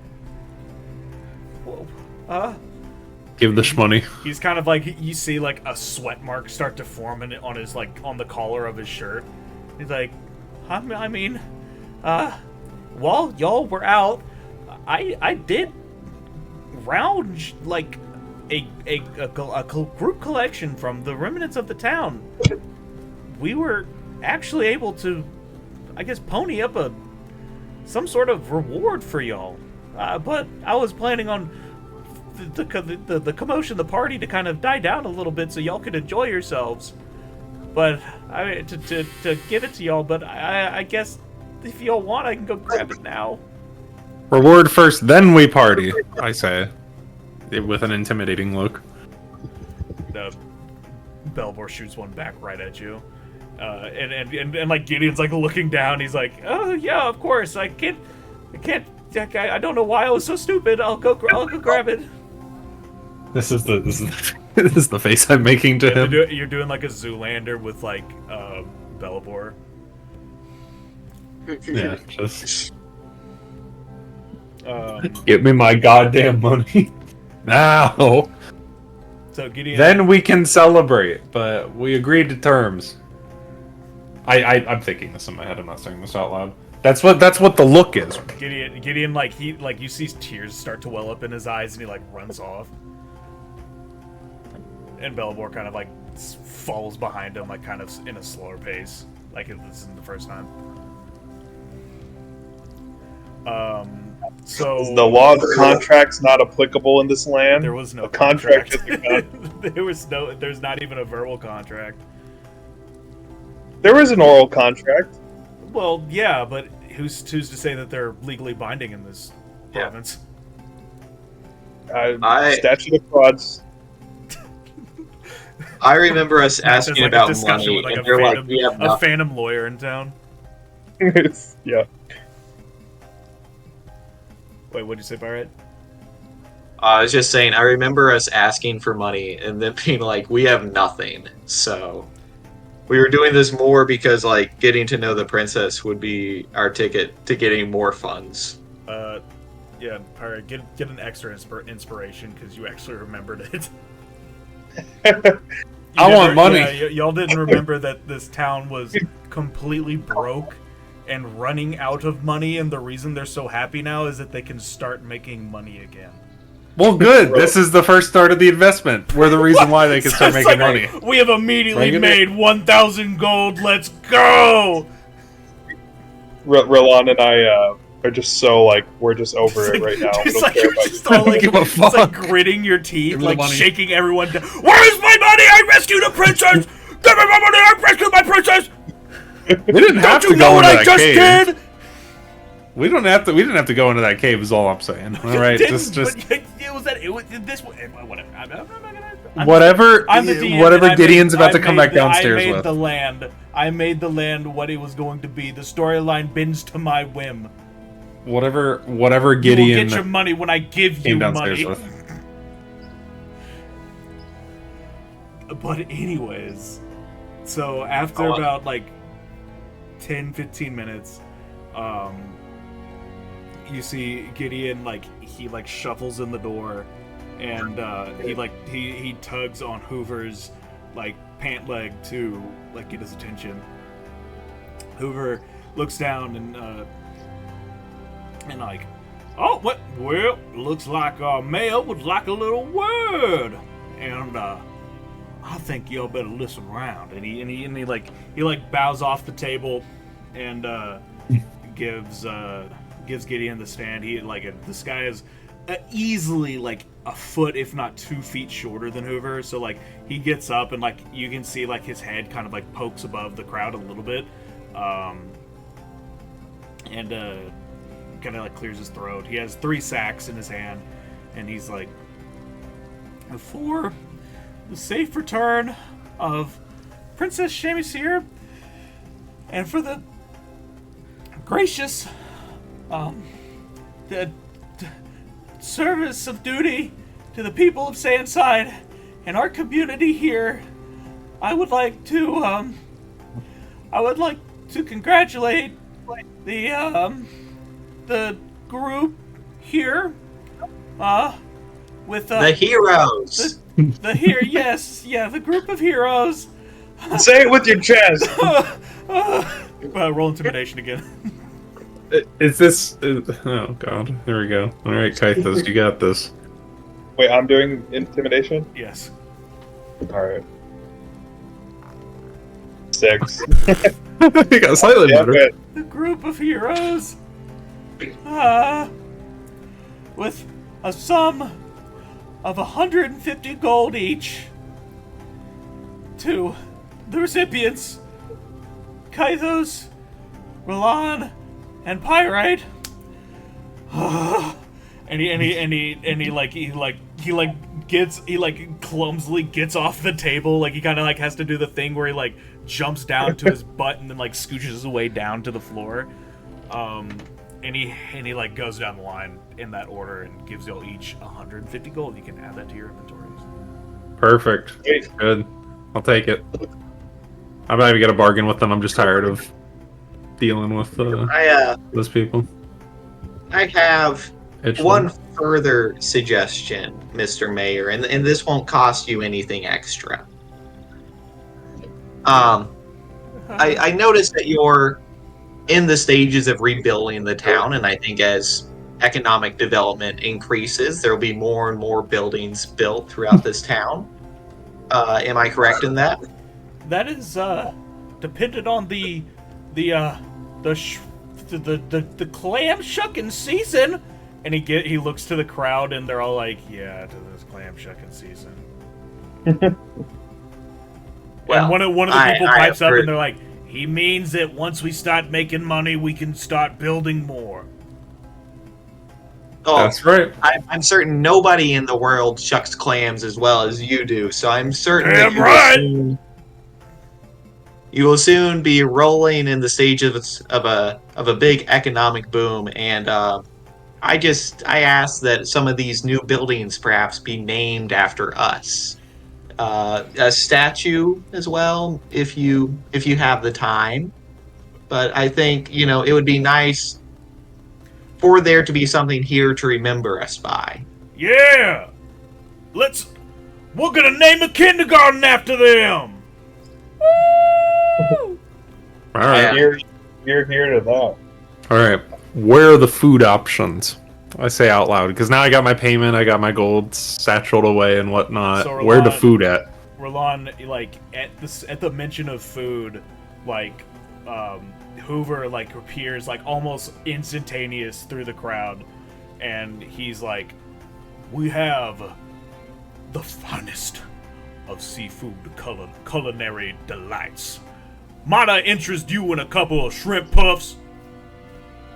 Give the shmoney. He's kind of like, you see like a sweat mark start to form on his like on the collar of his shirt. He's like, I mean, while y'all were out, I did round like a group collection from the remnants of the town. We were actually able to, I guess, pony up some sort of reward for y'all. But I was planning on the commotion, the party to kind of die down a little bit so y'all could enjoy yourselves. But I to give it to y'all. But I guess if y'all want, I can go grab it now. Reward first, then we party, I say, with an intimidating look. Belbor shoots one back right at you. And like Gideon's like looking down. He's like, oh yeah, of course. I don't know why I was so stupid. I'll go grab it. This is the face I'm making to him. You're doing like a Zoolander with like Belbor. Yeah, just give me my goddamn money now. So Gideon. Then we can celebrate, but we agreed to terms. I'm thinking this in my head. I'm not saying this out loud. That's what the look is. Gideon, like you see tears start to well up in his eyes, and he like runs off. And Belbor kind of like follows behind him, like kind of in a slower pace, like this isn't the first time. So the law of contracts not applicable in this land. There was no contract. There's not even a verbal contract. There was an oral contract. Well, yeah, but who's to say that they're legally binding in this province? Statute of frauds. I remember us asking like about money, with like and they're like, "We have a nothing." phantom lawyer in town. Yeah. Wait, what'd you say, Pirate? I was just saying, I remember us asking for money, and then being like, "We have nothing." So we were doing this more because, like, getting to know the princess would be our ticket to getting more funds. Yeah, Pirate, get an extra inspiration because you actually remembered it. I want money. Yeah, y'all didn't remember that this town was completely broke and running out of money, and the reason they're so happy now is that they can start making money again. Well, good. This is the first start of the investment. We're the reason why they can start making money. We have immediately made 1,000 gold. Let's go! Roland and I are just so like we're just over it right now. We don't care about just all, like, give a fuck. It's like gritting your teeth, like money. shaking everyone down. Where's my money? I rescued a princess! Give me my money! I rescued my princess! We didn't have Don't to you know go what into I that just cave. did? We didn't have to go into that cave. Is all I'm saying. All right, just whatever. I'm the DM, whatever Gideon's about to come back downstairs with. I made the land what it was going to be. The storyline bends to my whim. Whatever You will Gideon get your money when I give you came downstairs money. with. But anyways, so after about like 10-15 minutes, you see Gideon, like he like shuffles in the door and he tugs on Hoover's like pant leg to like get his attention. Hoover looks down and like, oh, what? Well, looks like our mayor would like a little word, and I think y'all better listen around. And he bows off the table, and gives Gideon the stand. This guy is easily like a foot, if not 2 feet shorter than Hoover. So like he gets up and like you can see like his head kind of like pokes above the crowd a little bit, and kind of like clears his throat. He has 3 sacks in his hand, and he's like, for the safe return of Princess Samishir, and for the gracious the service of duty to the people of Sandside and our community here, I would like to congratulate the group here with the heroes. The group of heroes. Say it with your chest. Roll intimidation again. Is this? Oh God! There we go. All right, Kythos, you got this. Wait, I'm doing intimidation? Yes. Alright. 6. You got slightly better. Good. The group of heroes, with a sum of 150 gold each to the recipients, Kythos, Roland, and Pyrite. and he clumsily gets off the table. Like he kind of like has to do the thing where he like jumps down to his butt and then like scooches his way down to the floor. And he like goes down the line in that order and gives y'all each 150 gold. You can add that to your inventories. Perfect. Good. I'll take it. I might even get a bargain with them. I'm just tired of dealing with those people. I have It's one further suggestion, Mr. Mayor, and this won't cost you anything extra. I noticed that you're in the stages of rebuilding the town, and I think as economic development increases, there will be more and more buildings built throughout this town. Am I correct in that? That is dependent on the clam shucking season. And he looks to the crowd, and they're all like, "Yeah, to this clam shucking season." Well, and one of the people pipes up, heard... and they're like, "He means that once we start making money, we can start building more." Oh, that's right. I'm certain nobody in the world shucks clams as well as you do, so I'm certain Damn that right! You will soon be rolling in the stages of a big economic boom, and I ask that some of these new buildings perhaps be named after us. A statue as well, if you have the time. But I think, it would be nice for there to be something here to remember us by. Yeah! We're gonna name a kindergarten after them! Woo! All right. You're here to that. All right. Where are the food options? I say out loud because now I got my payment, I got my gold satcheled away and whatnot. So where the food at? Roland, like at the mention of food, like Hoover like appears like almost instantaneous through the crowd, and he's like, "We have the finest of seafood culinary delights. Might I interest you in a couple of shrimp puffs?"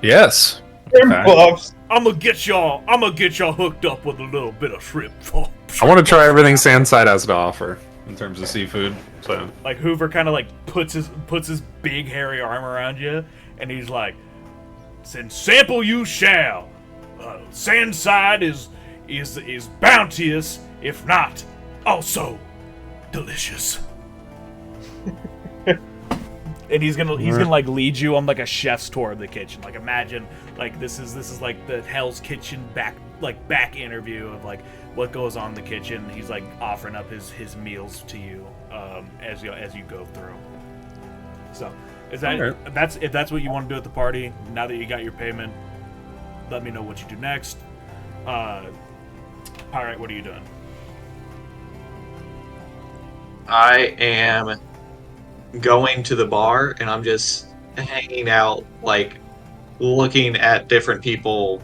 Yes. Shrimp puffs. I'm gonna get y'all hooked up with a little bit of shrimp puffs. I want to try everything Sandside has to offer in terms of seafood. So like Hoover kind of like puts his big hairy arm around you, and he's like, "Then sample you shall. Sandside is bounteous, if not also delicious." And he's gonna like lead you on like a chef's tour of the kitchen. Like imagine like this is like the Hell's Kitchen like back interview of like what goes on in the kitchen. He's like offering up his meals to you as you go through. So is that if that's what you want to do at the party? Now that you got your payment, let me know what you do next. Pyrite, what are you doing? I am going to the bar and I'm just hanging out, like looking at different people,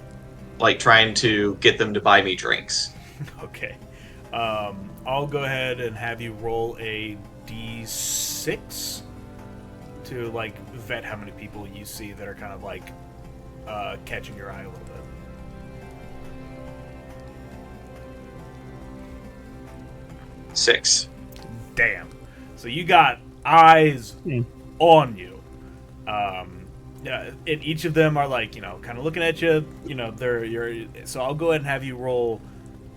like trying to get them to buy me drinks. Okay. I'll go ahead and have you roll a d6 to like vet how many people you see that are kind of like catching your eye a little bit. 6. Damn. So you got eyes on you. Yeah, and each of them are like, you know, kind of looking at you. You know, so I'll go ahead and have you roll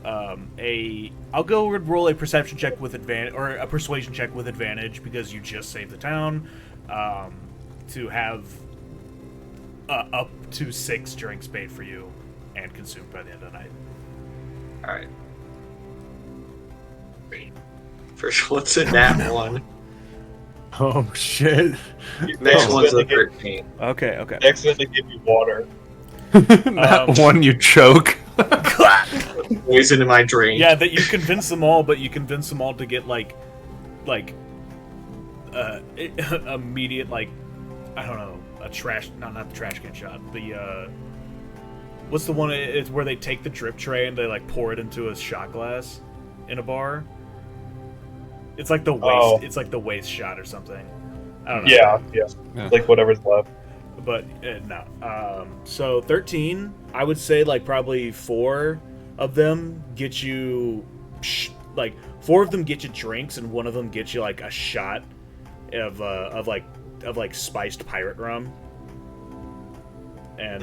I'll go and roll a perception check with advantage or a persuasion check with advantage because you just saved the town. To have up to 6 drinks paid for you and consumed by the end of the night. All right. First one's a nat 1. Oh shit! Next one's a 13. Okay. Accidentally give you water. That one you choke. Poison in my drink. Yeah, that you convince them all, but you convince them all to get like immediate like I don't know not the trash can shot. The what's the one? It's where they take the drip tray and they like pour it into a shot glass in a bar. It's like the waste. Oh. It's like the waste shot or something. I don't know. Yeah. Like whatever's left. But no. So 13, I would say like probably 4 of them get you like 4 of them get you drinks and one of them gets you like a shot of like spiced pirate rum. And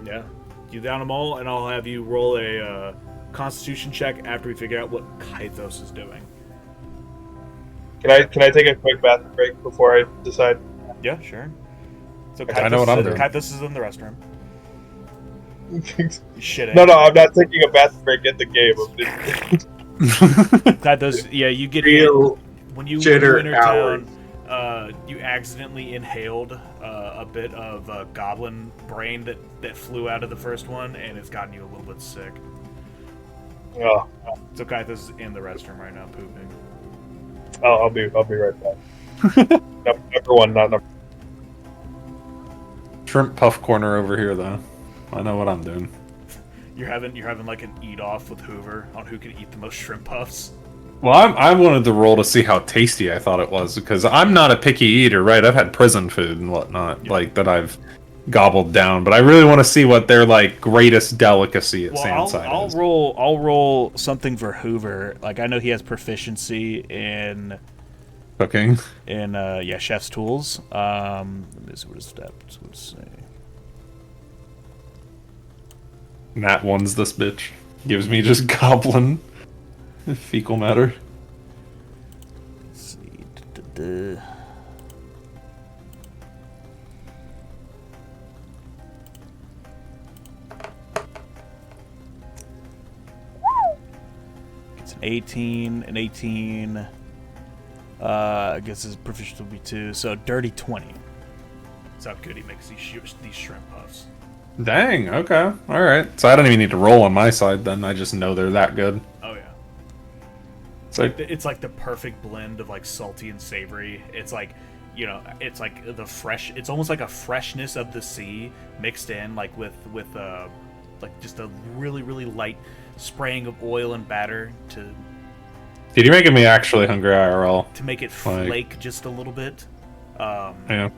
yeah, you down them all, and I'll have you roll a Constitution check after we figure out what Kythos is doing. Can I take a quick bathroom break before I decide? Yeah, sure. So I know what I'm doing. Kythos is in the restroom. You shit. No, I'm not taking a bathroom break at the game. Kythos, yeah, you get Real when you jitter enter hours. town. You accidentally inhaled a bit of goblin brain that flew out of the first one, and it's gotten you a little bit sick. Oh, So Kythos is in the restroom right now, pooping. I'll be right back. Number 1, not number. Shrimp puff corner over here, though. I know what I'm doing. You're having like an eat off with Hoover on who can eat the most shrimp puffs. Well, I wanted to roll to see how tasty I thought it was because I'm not a picky eater, right? I've had prison food and whatnot, like that I've gobbled down, but I really want to see what their like greatest delicacy at Sandside is. I'll roll something for Hoover. Like I know he has proficiency in Cooking. In chef's tools. Let me see what his stats would say. Nat one's this bitch. Gives me just goblin fecal matter. Let's see. It's an 18, an 18. I guess his proficiency will be 2, so dirty 20. That's how good he makes these shrimp puffs. Dang, okay. Alright. So I don't even need to roll on my side then, I just know they're that good. Oh yeah. It's like the perfect blend of like salty and savory. It's like, you know, it's like it's almost like a freshness of the sea mixed in like with like just a really, really light spraying of oil and batter to Dude, you're making me actually hungry IRL. To make it flake just a little bit. Yeah.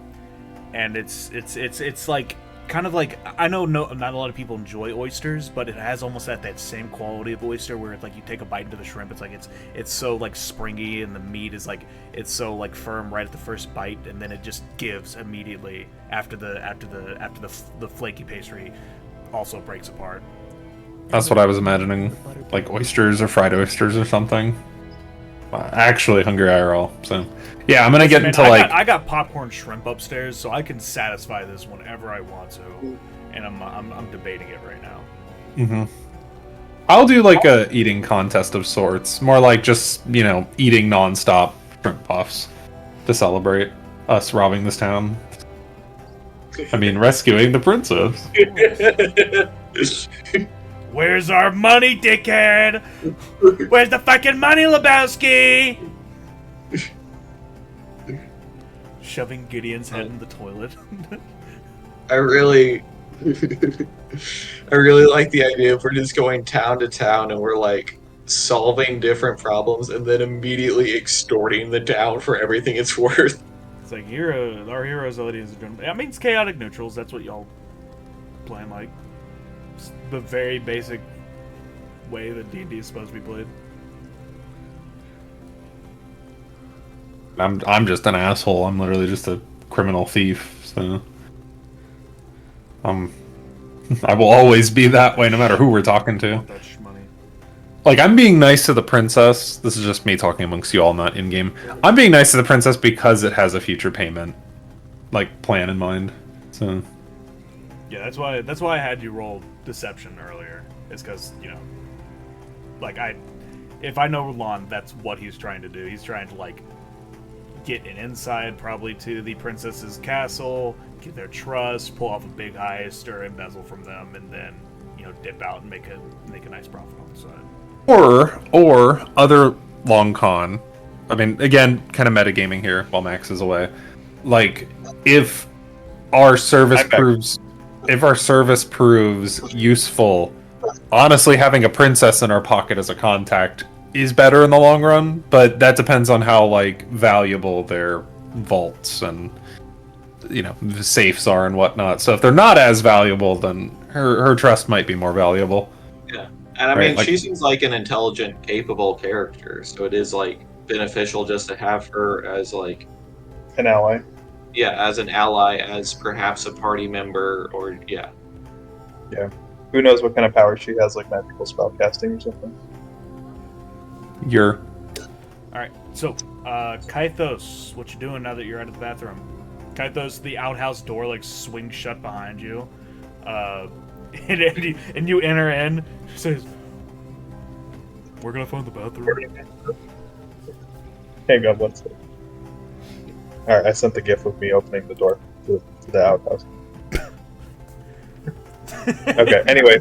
And it's like kind of like I know not a lot of people enjoy oysters, but it has almost that same quality of oyster where it's like you take a bite into the shrimp, it's like it's so like springy and the meat is like it's so like firm right at the first bite, and then it just gives immediately after the flaky pastry also breaks apart. That's what I was imagining, like oysters or fried oysters or something. Actually hungry IRL. So yeah, I'm gonna get into I got popcorn shrimp upstairs, so I can satisfy this whenever I want to, and I'm debating it right now. I'll do like a eating contest of sorts. More like just, eating nonstop shrimp puffs to celebrate us robbing this town. I mean, rescuing the princess. Where's our money, dickhead? Where's the fucking money, Lebowski? Shoving Gideon's head in the toilet. I really like the idea if we're just going town to town and we're like solving different problems and then immediately extorting the town for everything it's worth. It's like our heroes, ladies and gentlemen. I mean, it's chaotic neutrals. That's what y'all playing like. It's the very basic way that D&D is supposed to be played. I'm just an asshole. I'm literally just a criminal thief. So, I will always be that way, no matter who we're talking to. That's money. Like, I'm being nice to the princess. This is just me talking amongst you all, not in game. I'm being nice to the princess because it has a future payment, like, plan in mind. So, Yeah, that's why I had you roll deception earlier. Is because if I know Lon, that's what he's trying to do. He's trying to get an inside probably to the princess's castle, get their trust, pull off a big heist or embezzle from them, and then dip out and make a nice profit on the side. or other long con. I mean, again, kind of metagaming here while Max is away. Like, if our service proves useful, honestly, having a princess in our pocket as a contact is better in the long run, but that depends on how valuable their vaults and safes are and whatnot. So if they're not as valuable, then her trust might be more valuable. Yeah, and I mean, she seems like an intelligent, capable character, so it is beneficial just to have her as an ally. Yeah, as an ally, as perhaps a party member, or yeah. Who knows what kind of power she has, like magical spell casting or something. Alright, so, Kythos, what you doing now that you're out of the bathroom? Kythos, the outhouse door, swings shut behind you. And you enter in, she says, "We're gonna find the bathroom." Hang on one second. Alright, I sent the gif of me opening the door to the outhouse. Okay, anyway.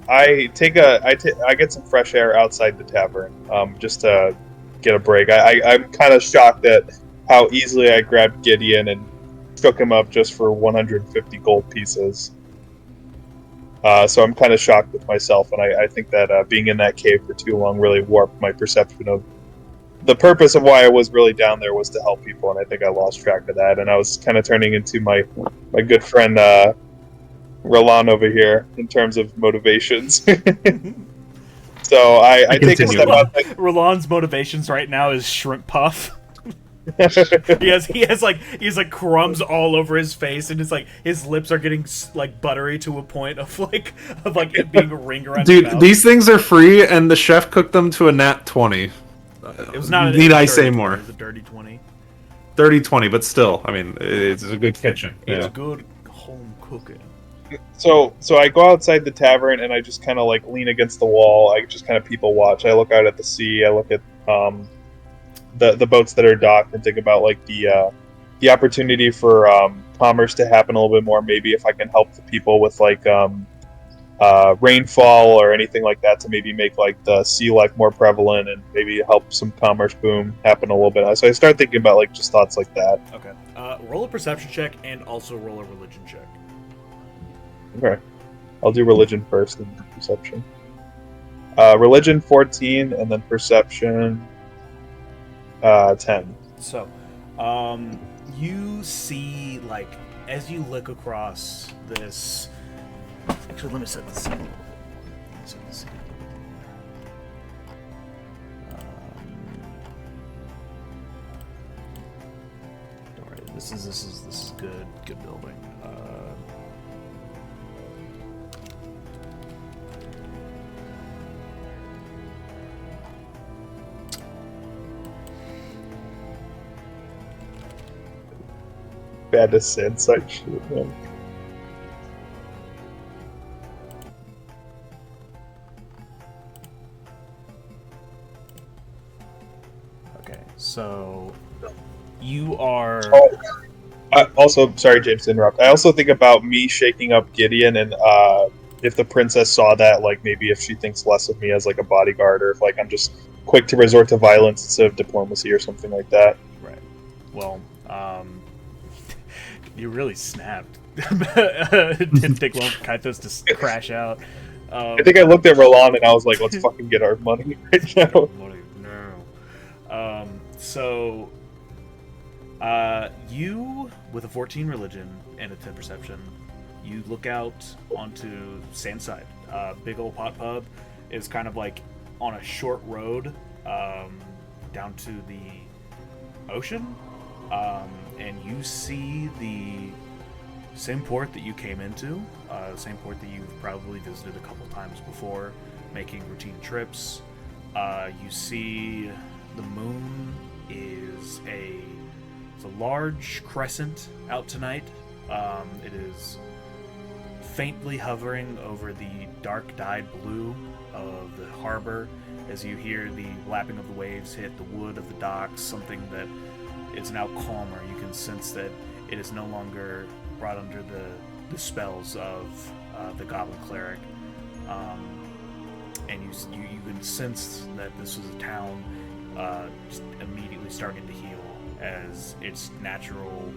I get some fresh air outside the tavern, just to get a break. I'm kind of shocked at how easily I grabbed Gideon and shook him up just for 150 gold pieces. So I'm kind of shocked with myself, and I think that being in that cave for too long really warped my perception of the purpose of why I was really down there was to help people, and I think I lost track of that, and I was kind of turning into my good friend Roland over here in terms of motivations. So I take a step out. Roland's motivations right now is shrimp puff. he has crumbs all over his face, and his lips are getting buttery to a point of it being a ring around. Dude, his mouth. These things are free, and the chef cooked them to a nat 20. It was not. Need I say more? It was a dirty 20. Dirty 20, but still, I mean, it's a good kitchen. It's good home cooking. So I go outside the tavern and I just kind of lean against the wall. I just kind of people watch. I look out at the sea. I look at the boats that are docked and think about the opportunity for commerce to happen a little bit more. Maybe if I can help the people with rainfall or anything like that to maybe make the sea life more prevalent and maybe help some commerce boom happen a little bit. So I start thinking about just thoughts like that. Okay. Roll a perception check and also roll a religion check. Okay. I'll do religion first and then perception. Religion 14 and then perception 10. So, you see as you look across this. Actually, let me set this up. Don't worry, this is good building. Bad to sense, actually. So you are. Oh, also, sorry, James, to interrupt. I also think about me shaking up Gideon, and if the princess saw that, like maybe if she thinks less of me as like a bodyguard, or if like I'm just quick to resort to violence instead of diplomacy or something like that. Right. Well, you really snapped. It didn't take long for Kaitos to crash out. I think I looked at Roland and I was like, "Let's fucking get our money right now." No. So, you, with a 14 religion and a 10 perception, you look out onto Sandside. Big old pot pub is kind of like on a short road down to the ocean. And you see the same port that you came into, the same port that you've probably visited a couple times before, making routine trips. You see the moon is it's a large crescent out tonight. It is faintly hovering over the dark dyed blue of the harbor as you hear the lapping of the waves hit the wood of the docks, something that is now calmer. You can sense that it is no longer brought under the spells of the goblin cleric, and you can sense that this is a town just immediately starting to heal as its natural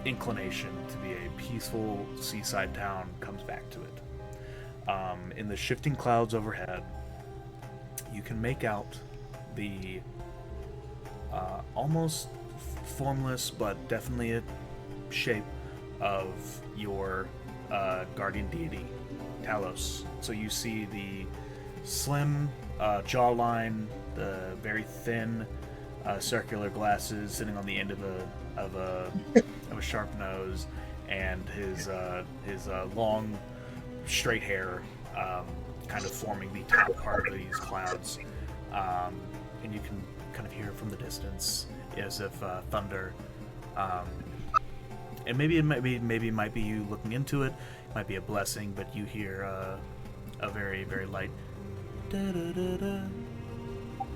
inclination to be a peaceful seaside town comes back to it. In the shifting clouds overhead, you can make out the almost formless but definitely a shape of your guardian deity, Talos. So you see the slim jawline, the very thin circular glasses sitting on the end of a sharp nose, and his long straight hair kind of forming the top part of these clouds. And you can kind of hear it from the distance as if thunder. And maybe it might be you looking into it. It might be a blessing, but you hear a very, very light da-da-da-da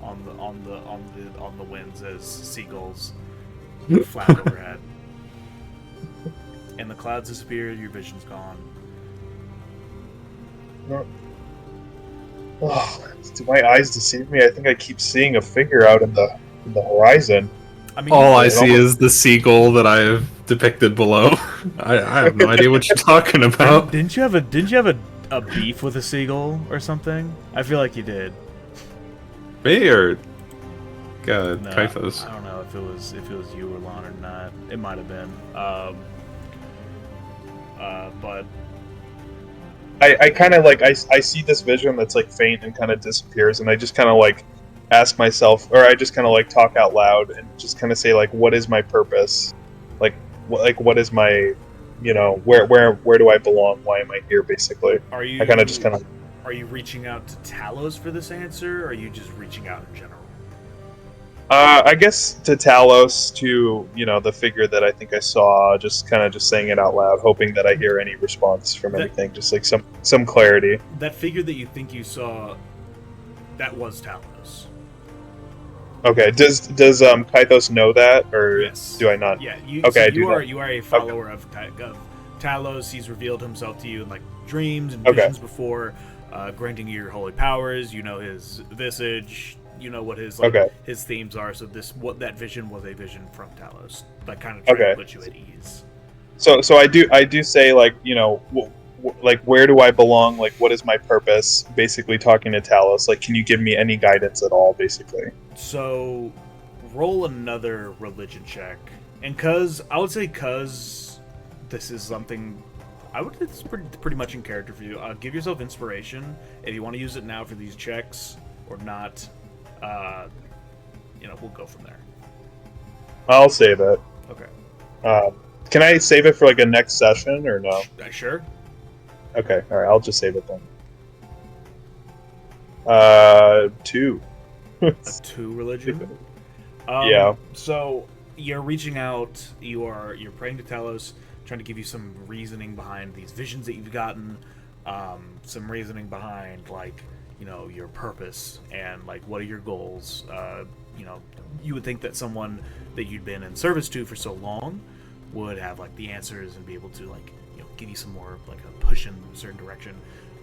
on the winds as seagulls fly overhead. And the clouds disappear. Your vision's gone. Oh, do my eyes deceive me? I think I keep seeing a figure out in the horizon. I mean, All I see is the seagull that I have depicted below. I have no idea what you're talking about. Didn't you have a beef with a seagull or something? I feel like you did. Me or God, No, Typhus? I don't know if it was you or Lon or not. It might have been. But I kind of like I see this vision that's like faint and kind of disappears, and I just kind of like ask myself, or I just kind of like talk out loud and just kind of say like, what is my purpose? Like what is my, where do I belong? Why am I here? Basically, are you? I kind of just kind of. Are you reaching out to Talos for this answer, or are you just reaching out in general? I guess to Talos, to the figure that I think I saw, just saying it out loud, hoping that I hear any response from anything, just like some clarity. That figure that you think you saw, that was Talos. Okay. Does Kythos know that, or Yes. do I not? Yeah. Okay. So you are a follower of Talos. He's revealed himself to you in like dreams and visions before, granting you your holy powers. You know his visage. You know what his his themes are. So that vision was a vision from Talos, like kind of trying to put you at ease. So I do say like like where do I belong? Like what is my purpose? Basically talking to Talos. Like can you give me any guidance at all? Basically. So roll another religion check, and cause this is something. It's pretty much in character for you. Give yourself inspiration if you want to use it now for these checks or not. We'll go from there. Uh, I'll save it. Okay. Can I save it for like a next session or no? Sure. Okay. All right. I'll just save it then. 2. A 2 religion. Yeah. So you're reaching out. You're praying to Talos, trying to give you some reasoning behind these visions that you've gotten. Some reasoning behind like your purpose and like what are your goals. you would think that someone that you'd been in service to for so long would have like the answers and be able to like give you some more like a push in a certain direction.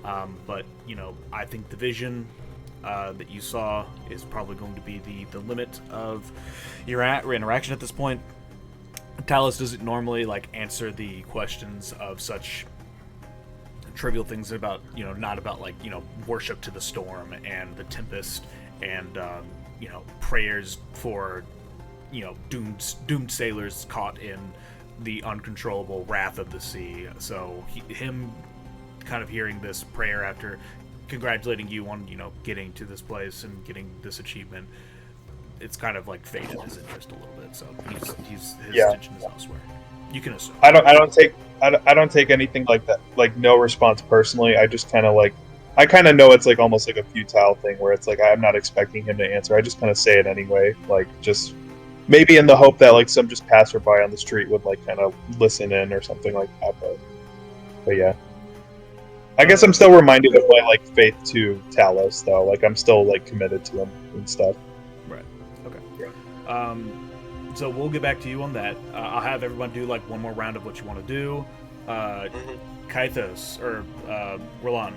But I think the vision that you saw is probably going to be the limit of your interaction at this point. Talos doesn't normally like answer the questions of such trivial things about not about like worship to the storm and the tempest and prayers for doomed sailors caught in the uncontrollable wrath of the sea. So him kind of hearing this prayer after congratulating you on getting to this place and getting this achievement, it's kind of like faded his interest a little bit. So his attention is elsewhere. You can assume. I don't take anything like that, like no response personally. I just kind of like, I kind of know it's like almost like a futile thing where it's like I'm not expecting him to answer. I just kind of say it anyway, like just maybe in the hope that like some just passerby on the street would like kind of listen in or something like that. But yeah, I guess I'm still reminded of my like faith to Talos though. Like I'm still like committed to him and stuff. Right. Okay. Yeah. So we'll get back to you on that. I'll have everyone do like one more round of what you want to do. Kaithos or Roland,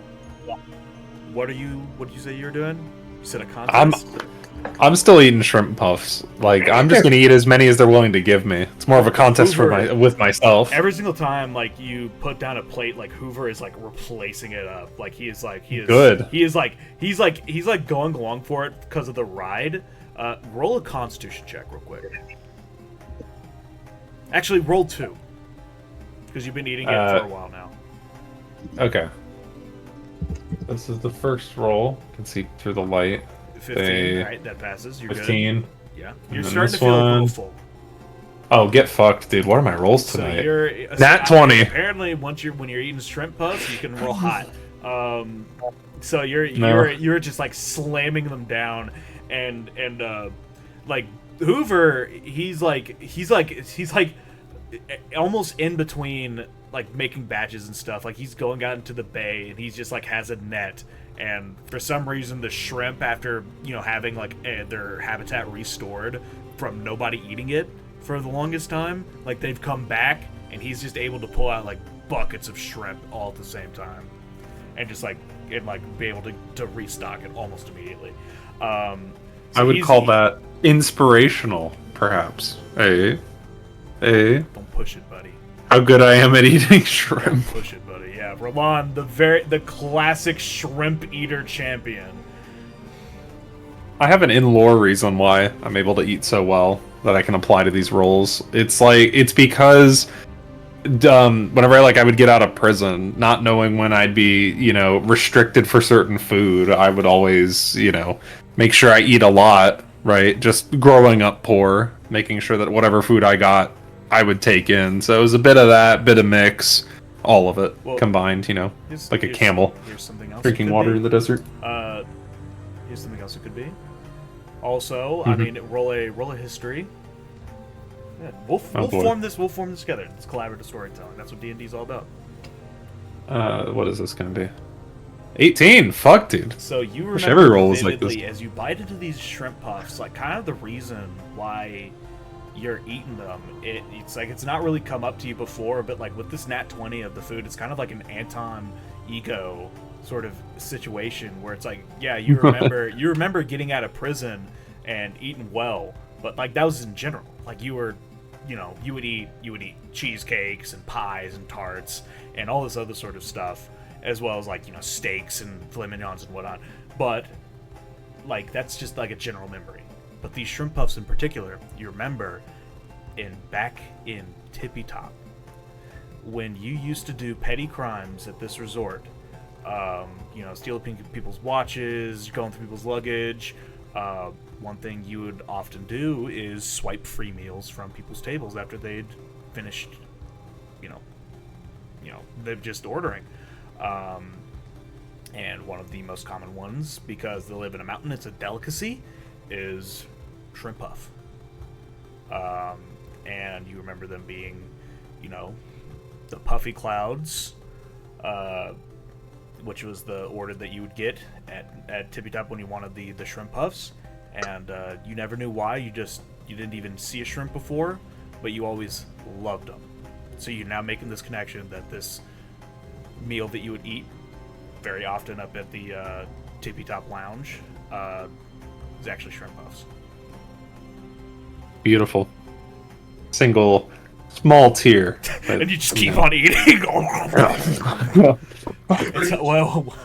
what did you say you were doing? You said a contest. I'm still eating shrimp puffs. Like I'm just gonna eat as many as they're willing to give me. It's more of a contest with myself. Every single time, like you put down a plate, like Hoover is like replacing it up. Like he is good. He's going along for it because of the ride. Roll a Constitution check real quick. Actually, roll 2 because you've been eating it for a while now. Okay. This is the first roll. You can see through the light. 15, right? That passes. You're 15. Good. Yeah. You're starting to feel a little full. Oh, get fucked, dude. What are my rolls tonight? So you're Nat 20. Apparently, when you're eating shrimp puffs, you can roll hot. So you're just like slamming them down, and like Hoover, he's like almost in between like making batches and stuff. Like he's going out into the bay and he's just like has a net, and for some reason the shrimp, after having like their habitat restored from nobody eating it for the longest time, like they've come back and he's just able to pull out like buckets of shrimp all at the same time and just like be able to restock it almost immediately. So I would call that inspirational, perhaps. Hey. Don't push it, buddy. How good I am at eating shrimp. Don't push it, buddy. Yeah, Roland, the classic shrimp eater champion. I have an in-lore reason why I'm able to eat so well that I can apply to these roles. It's because whenever I would get out of prison, not knowing when I'd be, restricted for certain food, I would always, make sure I eat a lot, right? Just growing up poor, making sure that whatever food I got, I would take in. So it was a bit of that, bit of mix, all of it combined, like a camel. Here's something else. Drinking water in the desert. Here's something else it could be. Also, I mean, roll a history. Yeah, we'll form this together. It's collaborative storytelling. That's what D&D's all about. What is this going to be? 18. Fuck, dude. So you remember every roll was like vividly this. As you bite into these shrimp puffs, like kind of the reason why you're eating them. It's like it's not really come up to you before, but like with this Nat 20 of the food, it's kind of like an Anton Ego sort of situation where it's like, yeah, you remember getting out of prison and eating well, but like that was in general. Like you were, you would eat cheesecakes and pies and tarts and all this other sort of stuff, as well as like steaks and filet mignons and whatnot. But like that's just like a general memory. But these shrimp puffs in particular, you remember back in Tippy Top, when you used to do petty crimes at this resort, stealing people's watches, going through people's luggage. One thing you would often do is swipe free meals from people's tables after they'd finished, they're just ordering. And one of the most common ones, because they live in a mountain, it's a delicacy, is shrimp puff. And you remember them being, the puffy clouds, which was the order that you would get at Tippy Top when you wanted the shrimp puffs. and you never knew why. You didn't even see a shrimp before, but you always loved them. So you're now making this connection that this meal that you would eat very often up at the Tippy Top Lounge is actually shrimp puffs. Beautiful. Single small tear. And you just keep on eating. Well,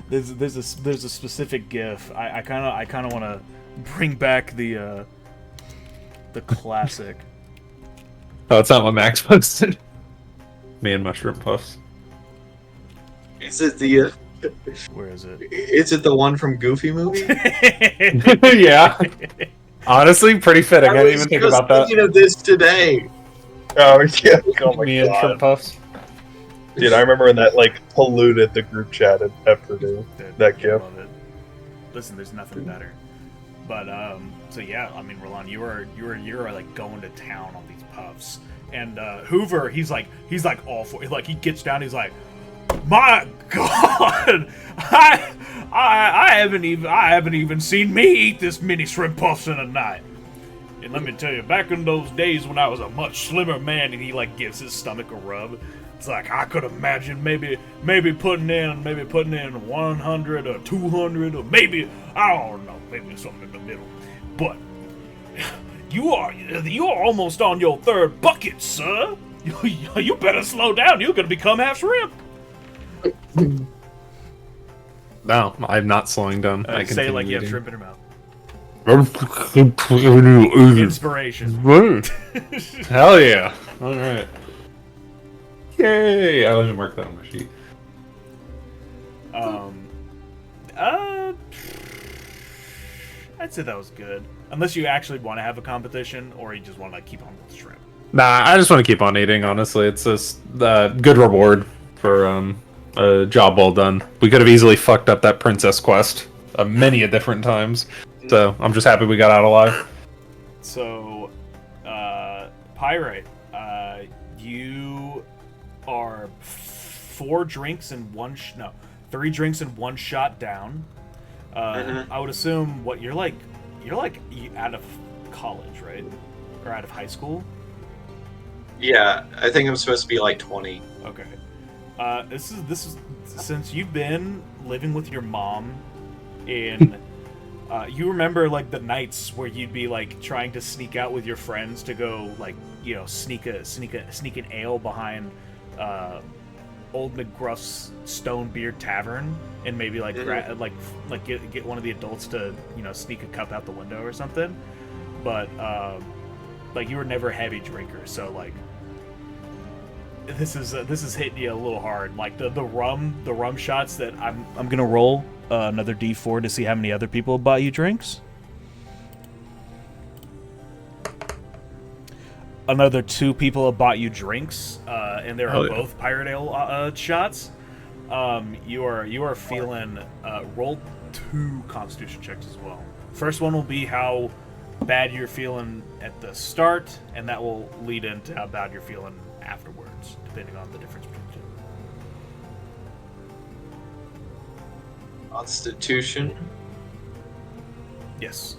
there's a specific GIF. I kind of want to bring back the classic. Oh, it's not what Max posted. Me and mushroom puffs. Is it the? Where is it? Is it the one from Goofy movie? Yeah. Honestly, pretty fitting. I didn't even think about that. Thinking of this today. Oh yeah. Oh my Me and shrimp god. puffs. Dude, I remember when that like polluted the group chat at Purdue. That I GIF. love it. Listen, there's nothing better. But so yeah, I mean, Roland, you're like going to town on these puffs, and Hoover, he's like all for it. Like he gets down, he's like, my God, I haven't even seen me eat this many shrimp puffs in a night. And let me tell you, back in those days when I was a much slimmer man, and he like gives his stomach a rub. It's like I could imagine maybe putting in 100 or 200 or maybe I don't know, maybe something in the middle. But you are almost on your third bucket, sir. You better slow down. You're gonna become half shrimp. No, I'm not slowing down. I Say it like you have shrimp in your mouth. Inspiration. Hell yeah! All right. Yay! I didn't mark that on my sheet. I'd say that was good. Unless you actually want to have a competition, or you just want to like keep on with the shrimp. Nah, I just want to keep on eating. Honestly, it's just good reward for a job well done. We could have easily fucked up that princess quest many a different times. So I'm just happy we got out alive. So, Pyrite, you are 3 drinks and 1 shot down. I would assume you're like out of college, right? Or out of high school? Yeah, I think I'm supposed to be like 20. Okay. This is since you've been living with your mom in you remember like the nights where you'd be like trying to sneak out with your friends to go like, you know, sneak an ale behind Old McGruff's Stone Beer Tavern and maybe like get one of the adults to, you know, sneak a cup out the window or something. But like you were never a heavy drinker, so like this is hitting you a little hard. Like the rum shots that I'm gonna roll another D4 to see how many other people bought you drinks. Another 2 people have bought you drinks, and they are both pirate ale shots. You are feeling roll 2 Constitution checks as well. First one will be how bad you're feeling at the start, and that will lead into how bad you're feeling afterwards, depending on the difference between the 2. Constitution. Yes.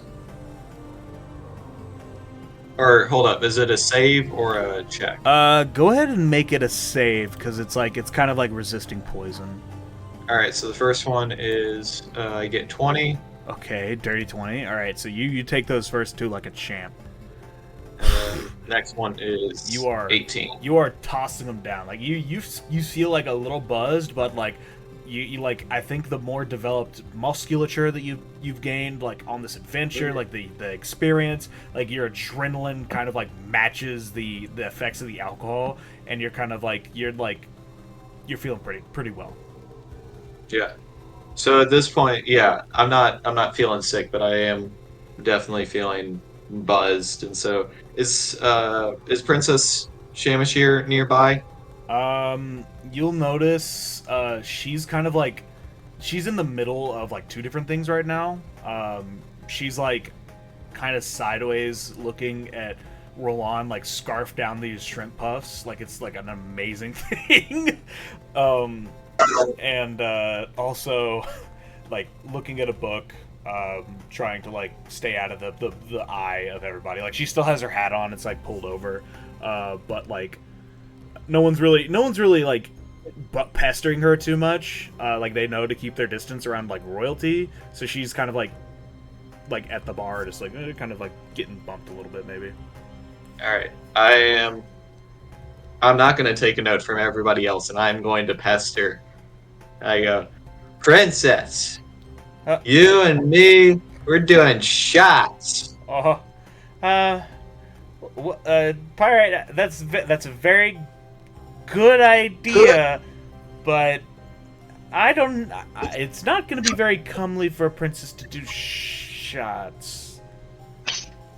Or hold up, is it a save or a check? Go ahead and make it a save, because it's kind of like resisting poison. All right, so the first one is I get 20. Okay, dirty 20. All right, so you take those first 2 like a champ. Next one is You are 18. You are tossing them down. Like you feel like a little buzzed, but like you like I think the more developed musculature that you've gained like on this adventure, like the experience, like your adrenaline kind of like matches the effects of the alcohol, and you're kind of like you're feeling pretty well. Yeah. So at this point, yeah, I'm not feeling sick, but I am definitely feeling buzzed. And so is Princess Samishir nearby? You'll notice she's kind of like she's in the middle of like 2 different things right now. She's like kind of sideways looking at Roland like scarf down these shrimp puffs like it's like an amazing thing. And also like looking at a book trying to like stay out of the eye of everybody. Like she still has her hat on; it's like pulled over, but like no one's really like pestering her too much. Like they know to keep their distance around like royalty, so she's kind of like at the bar, just like kind of like getting bumped a little bit, maybe. All right, I'm not going to take a note from everybody else, and I'm going to pester. I go, Princess, you and me, we're doing shots. Pirate, that's a very good idea, but I don't. It's not going to be very comely for a princess to do shots,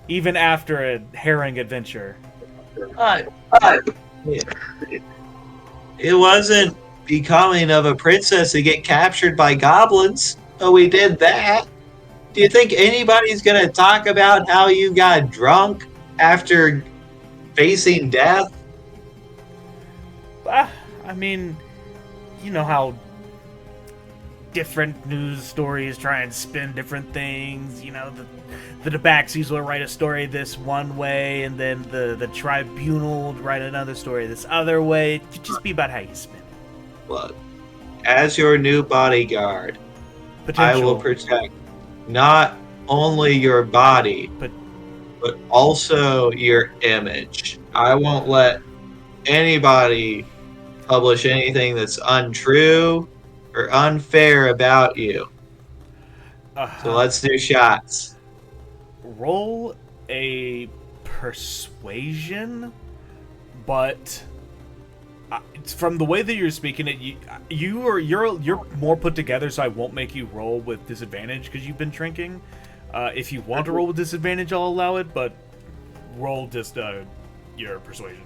even after a harrowing adventure. It wasn't becoming of a princess to get captured by goblins, but we did that. Do you think anybody's going to talk about how you got drunk after facing death? I mean, you know how different news stories try and spin different things. You know, the Tabaxis will write a story this one way, and then the Tribunal would write another story this other way. It'd just be about how you spin it. Look, as your new bodyguard, I will protect not only your body, but also your image. I won't let anybody publish anything that's untrue or unfair about you. So let's do shots. Roll a persuasion, but it's from the way that you're speaking it, you're more put together, so I won't make you roll with disadvantage because you've been drinking. If you want to roll with disadvantage, I'll allow it, but roll just your persuasion.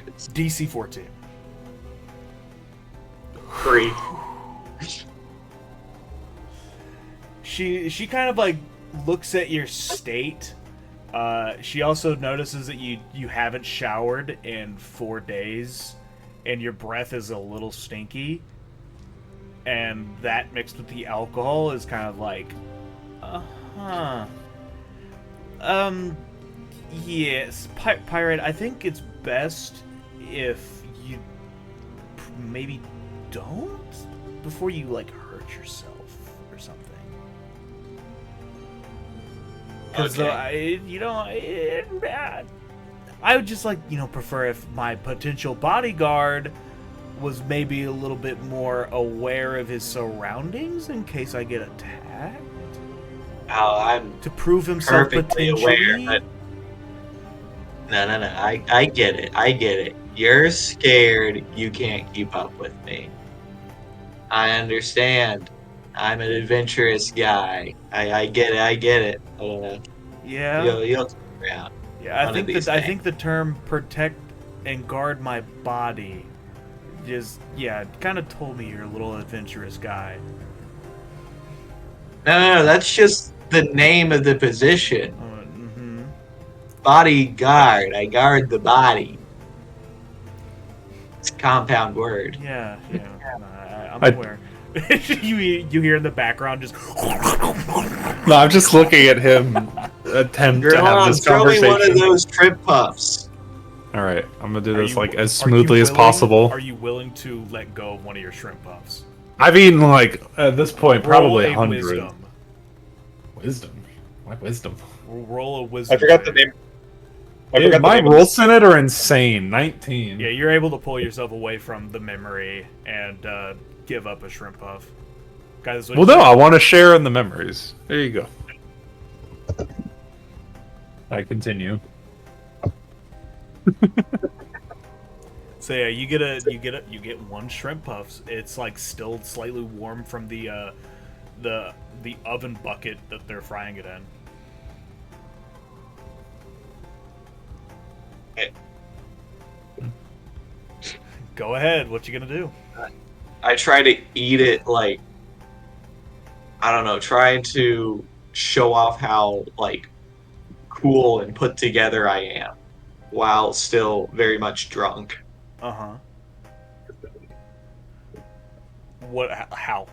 It's DC 14. 3. She kind of like looks at your state. She also notices that you haven't showered in 4 days, and your breath is a little stinky. And that mixed with the alcohol is kind of like, yes, Pirate, I think it's best if you maybe don't before you like hurt yourself or something. Because I would just like prefer if my potential bodyguard was maybe a little bit more aware of his surroundings in case I get attacked. Oh, I'm to prove himself perfectly potentially. aware. No. I get it. You're scared. You can't keep up with me. I understand. I'm an adventurous guy. I get it. I don't know. Yeah. You'll come around. Yeah, I think the term protect and guard my body just kind of told me you're a little adventurous guy. No, that's just the name of the position. Bodyguard. I guard the body. It's a compound word. Yeah. I'm aware. you hear in the background just. No, I'm just looking at him attempt to have this throw conversation. me one of those trip puffs. All right, I'm gonna do this like as smoothly as possible. Are you willing to let go of one of your shrimp puffs? I've eaten like at this point probably 100. Wisdom. Why wisdom? Roll a wisdom. I forgot the name. Dude, my rolls in it are insane. 19. Yeah, you're able to pull yourself away from the memory and give up a shrimp puff. Guys, well, no, I want to share in the memories. There you go. I continue. So yeah, you get one shrimp puffs. It's like still slightly warm from the oven bucket that they're frying it in. Go ahead. What you gonna do? I try to eat it like, I don't know, trying to show off how like cool and put together I am, while still very much drunk. What? How?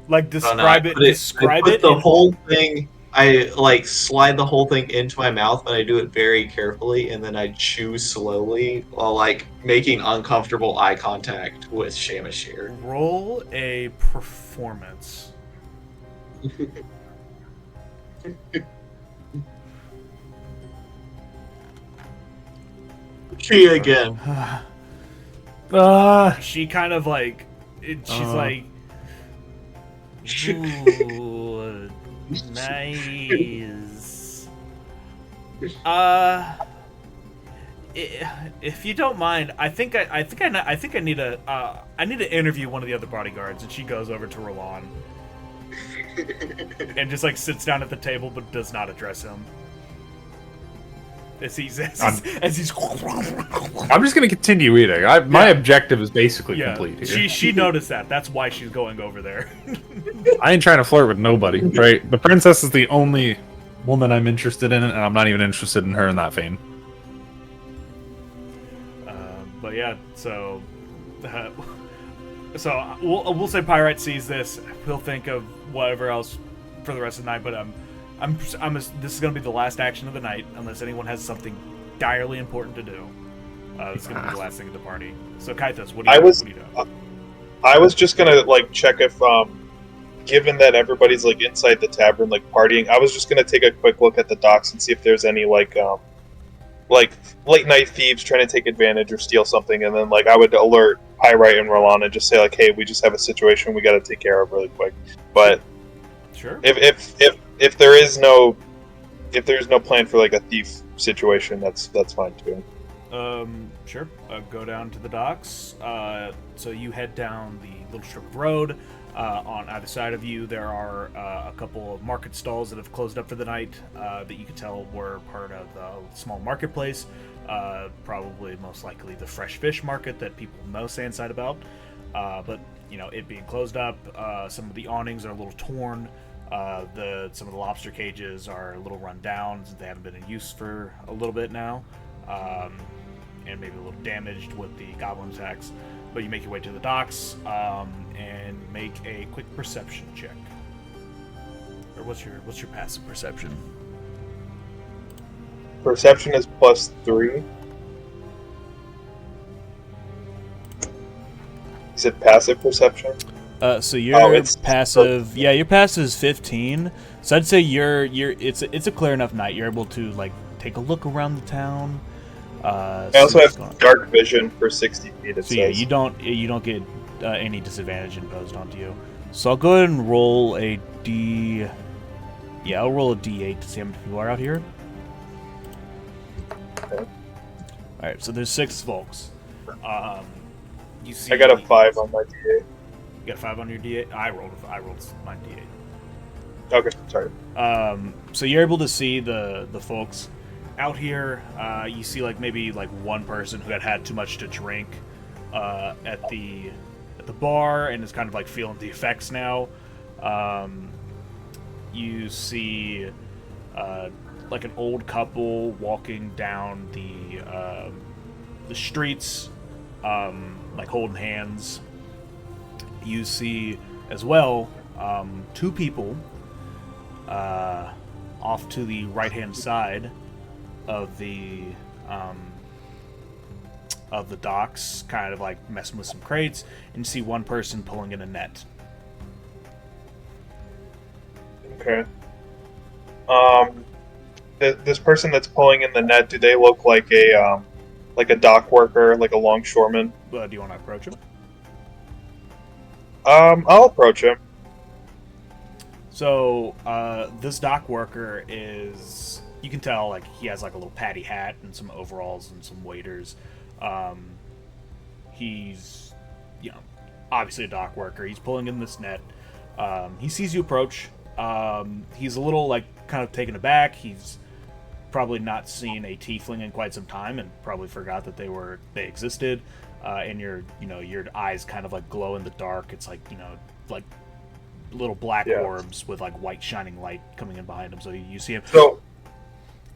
Like describe it. Describe I put it. the whole thing. I like slide the whole thing into my mouth, but I do it very carefully, and then I chew slowly while like making uncomfortable eye contact with Samishir. Roll a performance. She again. She kind of like, she's like, ooh, nice. If you don't mind, I think I need to interview one of the other bodyguards, and she goes over to Roland and just like sits down at the table, but does not address him. As he's I'm just gonna continue eating. My objective is basically complete here. She noticed that. That's why she's going over there. I ain't trying to flirt with nobody, right? The princess is the only woman I'm interested in, and I'm not even interested in her in that vein. But yeah, so we'll say Pyrite sees this. He'll think of whatever else for the rest of the night. But this is gonna be the last action of the night, unless anyone has something direly important to do. This is gonna be the last thing at the party. So Kaitos, what do you do? I was just gonna like check if, given that everybody's like inside the tavern like partying, I was just gonna take a quick look at the docks and see if there's any like late night thieves trying to take advantage or steal something, and then like I would alert Pyrite and Roland and just say like, hey, we just have a situation we got to take care of really quick. But sure, if there is no plan for like a thief situation, that's fine too. Sure. Go down to the docks. So you head down the little strip of road. On either side of you, there are a couple of market stalls that have closed up for the night that you could tell were part of a small marketplace. Probably most likely the fresh fish market that people know Sandside about. But, you know, it being closed up, some of the awnings are a little torn. Some of the lobster cages are a little run down. They haven't been in use for a little bit now. And maybe a little damaged with the goblin attacks. But you make your way to the docks and make a quick perception check. Or what's your passive perception? Perception is +3. Is it passive perception? So your passive, your passive is 15. So I'd say it's a clear enough night. You're able to like take a look around the town. I also have dark vision for 60 feet. So yeah, you don't get any disadvantage imposed onto you. So I'll go ahead and roll a d. Yeah, I'll roll a d8 to see how many people are out here. Okay. All right, so there's 6 folks. You see, I got a 5 on my d8. You got a 5 on your d8. I rolled my d8. Okay, sorry. So you're able to see the folks out here. You see like maybe like one person who had too much to drink at the bar and is kind of like feeling the effects now. You see like an old couple walking down the streets, like holding hands. You see as well 2 people off to the right-hand side of the docks, kind of like messing with some crates, and you see one person pulling in a net. Okay. This person that's pulling in the net, do they look like a dock worker, like a longshoreman? Do you want to approach him? I'll approach him. So this dock worker is, you can tell like he has like a little patty hat and some overalls and some waders. He's, you know, obviously a dock worker. He's pulling in this net. He sees you approach. He's a little like kind of taken aback. He's probably not seen a tiefling in quite some time and probably forgot that they existed. And your eyes kind of like glow in the dark. It's like, you know, like little black orbs with like white shining light coming in behind him. So you see him. So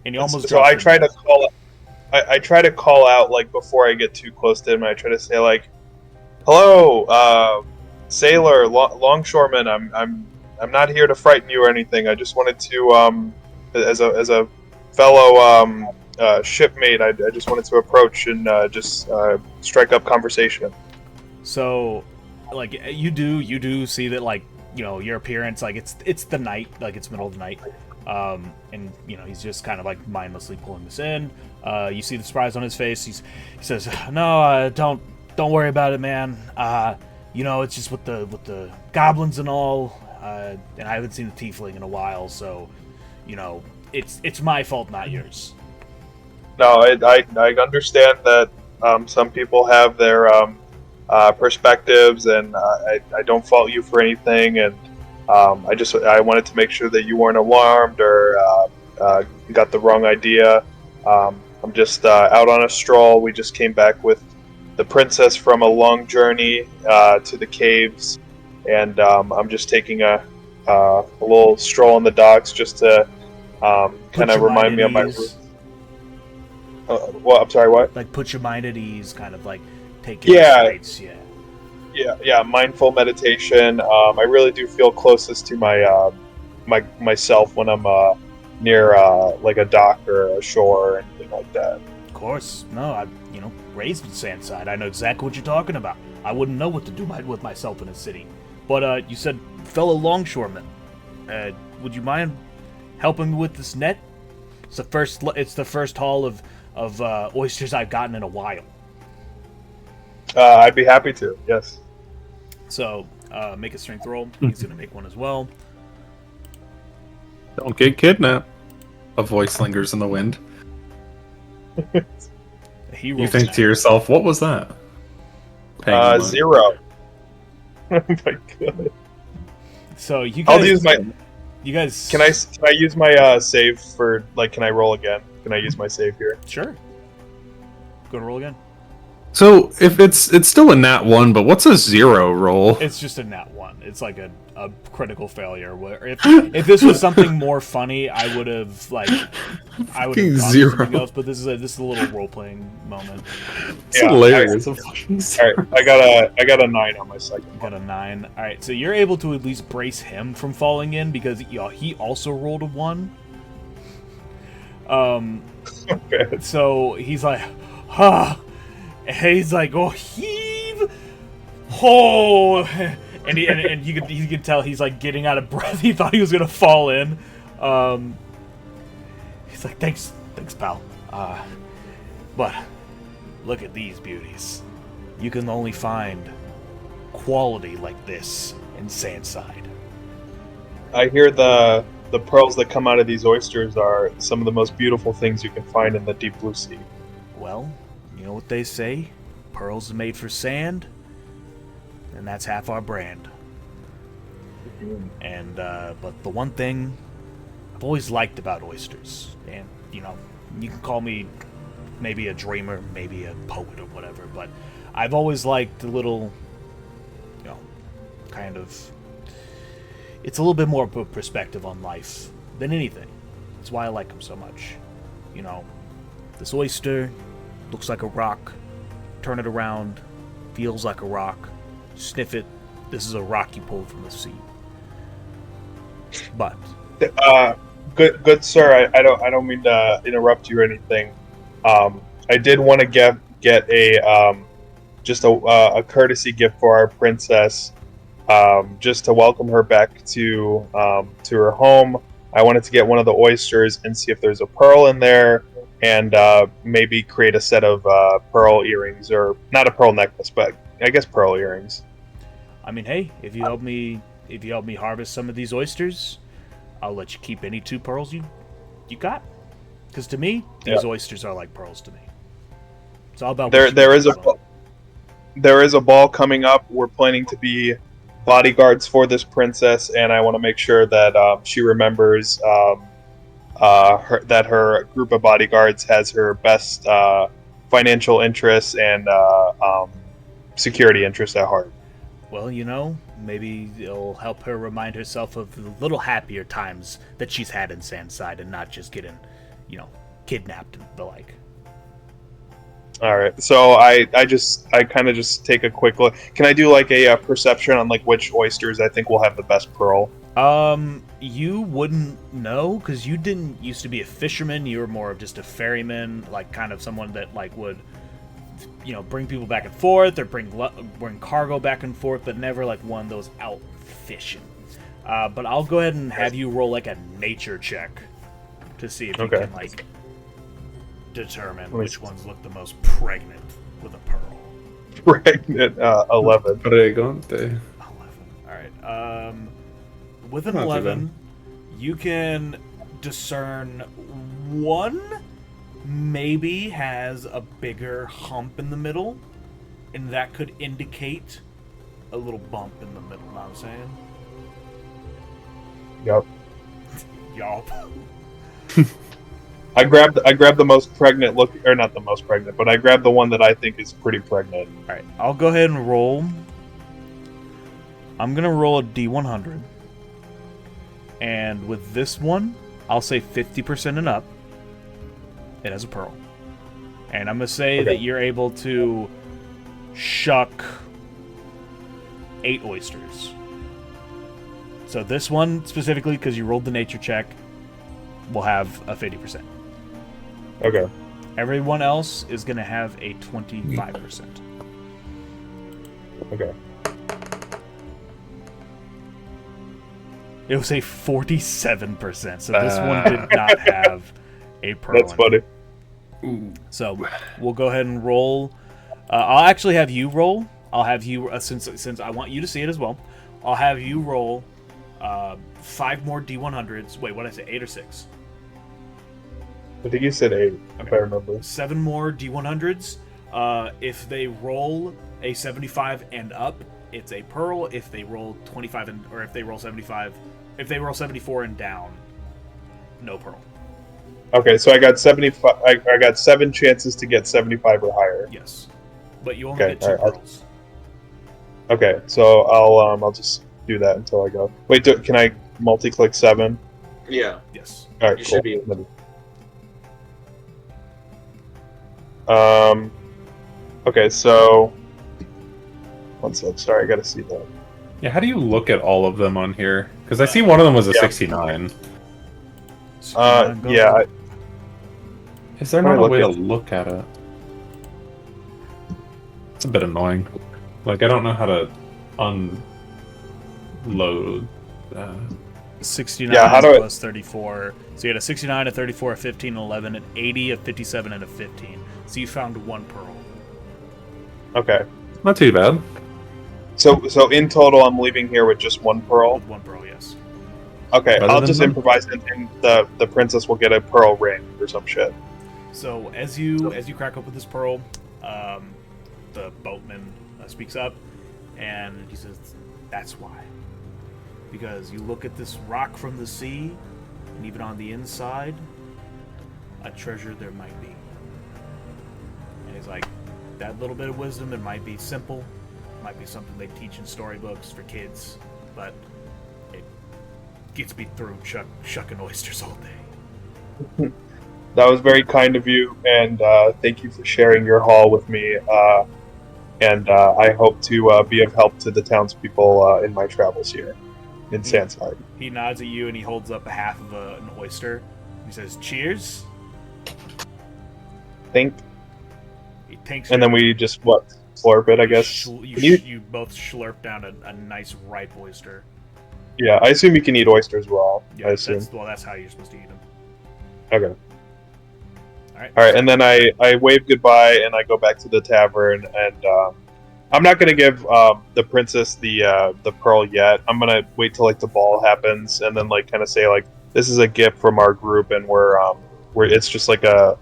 and you almost. So I try to call. I try to call out like before I get too close to him. I try to say like, "Hello, sailor, longshoreman. I'm not here to frighten you or anything. I just wanted to as a fellow shipmate, I just wanted to approach and just strike up conversation." So, like you do see that, like, you know, your appearance, like it's the night, like it's middle of the night, and you know he's just kind of like mindlessly pulling this in. You see the surprise on his face. He says, "No, don't worry about it, man. You know, it's just with the goblins and all, and I haven't seen a tiefling in a while, so you know it's my fault, not yours." No, I understand that some people have their perspectives, and I don't fault you for anything. And I wanted to make sure that you weren't alarmed or got the wrong idea. I'm just out on a stroll. We just came back with the princess from a long journey to the caves, and I'm just taking a little stroll on the docks just to kind of remind me of my roots. Well, I'm sorry, what? Like, put your mind at ease, kind of like take it straight. Yeah, mindful meditation. I really do feel closest to myself when I'm near like a dock or a shore or anything like that. Of course, no, I raised in Sandside. I know exactly what you're talking about. I wouldn't know what to do with myself in a city. But you said fellow longshoreman. Would you mind helping me with this net? It's the first haul of oysters I've gotten in a while. I'd be happy to. Yes. So make a strength roll. He's gonna make one as well. Don't get kidnapped. A voice lingers in the wind. You think to yourself, what was that? 0. Oh my god. So you guys. I'll use my. You guys. Can I use my save for, like, can I roll again? Can I use my save here? Sure. Go to roll again. So if it's still a nat 1, but what's a 0 roll? It's just a nat 1. It's like a critical failure. Where if this was something more funny, I would have gone 0. something else. But this is a little role playing moment. It's hilarious. All right, I got a 9 on my second. You got a 9. All right, so you're able to at least brace him from falling in because he also rolled a 1. Okay. So he's like, and he's like, oh, heave, oh, and you can tell he's like getting out of breath. He thought he was gonna fall in. He's like, thanks, pal. But look at these beauties. You can only find quality like this in Sandside. I hear the pearls that come out of these oysters are some of the most beautiful things you can find in the deep blue sea. Well, you know what they say? Pearls are made for sand, and that's half our brand. And but the one thing I've always liked about oysters, and you know, you can call me maybe a dreamer, maybe a poet or whatever, but I've always liked the little, you know, kind of, it's a little bit more of a perspective on life than anything. That's why I like them so much. You know, this oyster looks like a rock. Turn it around, feels like a rock. Sniff it. This is a rock you pulled from the sea. But good sir, I don't mean to interrupt you or anything. I did want to get a just a courtesy gift for our princess, just to welcome her back to her home. I wanted to get one of the oysters and see if there's a pearl in there, and maybe create a set of pearl earrings, or not a pearl necklace, but I guess pearl earrings. I mean, hey, if you help me harvest some of these oysters, I'll let you keep any 2 pearls you got. Because to me, these oysters are like pearls to me. It's all about there is a ball coming up. We're planning to be bodyguards for this princess, and I want to make sure that she remembers that her group of bodyguards has her best financial interests and security interests at heart. Well, you know, maybe it'll help her remind herself of the little happier times that she's had in Sandside and not just getting, you know, kidnapped and the like. All right. So I kind of just take a quick look. Can I do like a perception on like which oysters I think will have the best pearl? You wouldn't know because you didn't used to be a fisherman. You were more of just a ferryman, like kind of someone that like would, bring people back and forth or bring cargo back and forth, but never like one that was out fishing. But I'll go ahead and have you roll like a nature check to see if you can like determine which ones look the most pregnant with a pearl. Pregnant, 11. Pregante. 11. All right. With an 11, you can discern one maybe has a bigger hump in the middle, and that could indicate a little bump in the middle. Know what I'm saying? Yup. Yup. I grabbed the most pregnant look, or not the most pregnant, but I grabbed the one that I think is pretty pregnant. All right. I'll go ahead and roll. I'm gonna roll a D100. And with this one, I'll say 50% and up. It has a pearl. And I'm going to say that you're able to shuck 8 oysters. So this one specifically, because you rolled the nature check, will have a 50%. Okay. Everyone else is going to have a 25%. Okay. It was a 47%, so this one did not have a pearl. That's funny. So we'll go ahead and roll. I'll actually have you roll. I'll have you, since I want you to see it as well, I'll have you roll 5 more D100s. Wait, what did I say, 8 or 6? I think you said 8, if I remember. 7 more D100s. If they roll a 75 and up, it's a pearl. If they roll 25 or if they roll 75, if they roll 74 and down, no pearl. Okay, so I got 75. I got 7 chances to get 75 or higher. Yes, but you only get 2 pearls. Okay, so I'll just do that until I go. Wait, can I multi-click 7? Yeah. Yes. All right, You cool. should be. Okay, so one sec. Sorry, I gotta see that. Yeah, how do you look at all of them on here? Because I see one of them was a 69. Yeah. Is there not a way to look at it? It's a bit annoying. Like, I don't know how to unload. 69 plus 34. So you had a 69, a 34, a 15, an 11, an 80, a 57, and a 15. So you found 1 pearl. Okay. Not too bad. So in total, I'm leaving here with just 1 pearl? With 1 pearl, yes. Okay, Rather I'll than just none. improvise, and the princess will get a pearl ring or some shit. So as you crack open this pearl, the boatman speaks up, and he says, "That's why. Because you look at this rock from the sea, and even on the inside, a treasure there might be." And he's like, "That little bit of wisdom, it might be simple, might be something they teach in storybooks for kids, but it gets me through shucking oysters all day." That was very kind of you, and thank you for sharing your haul with me. And I hope to be of help to the townspeople in my travels here in Sandside. He nods at you and he holds up a half of an oyster. He says, "Cheers." Think, He takes and then we just slurp it, I guess. You both slurp down a nice ripe oyster. Yeah, I assume you can eat oysters raw. Yeah, I assume. that's how you're supposed to eat them. Okay. All right, and then I wave goodbye and I go back to the tavern, and I'm not gonna give the princess the pearl yet. I'm gonna wait till like the ball happens and then like kind of say like, this is a gift from our group, and we're it's just like a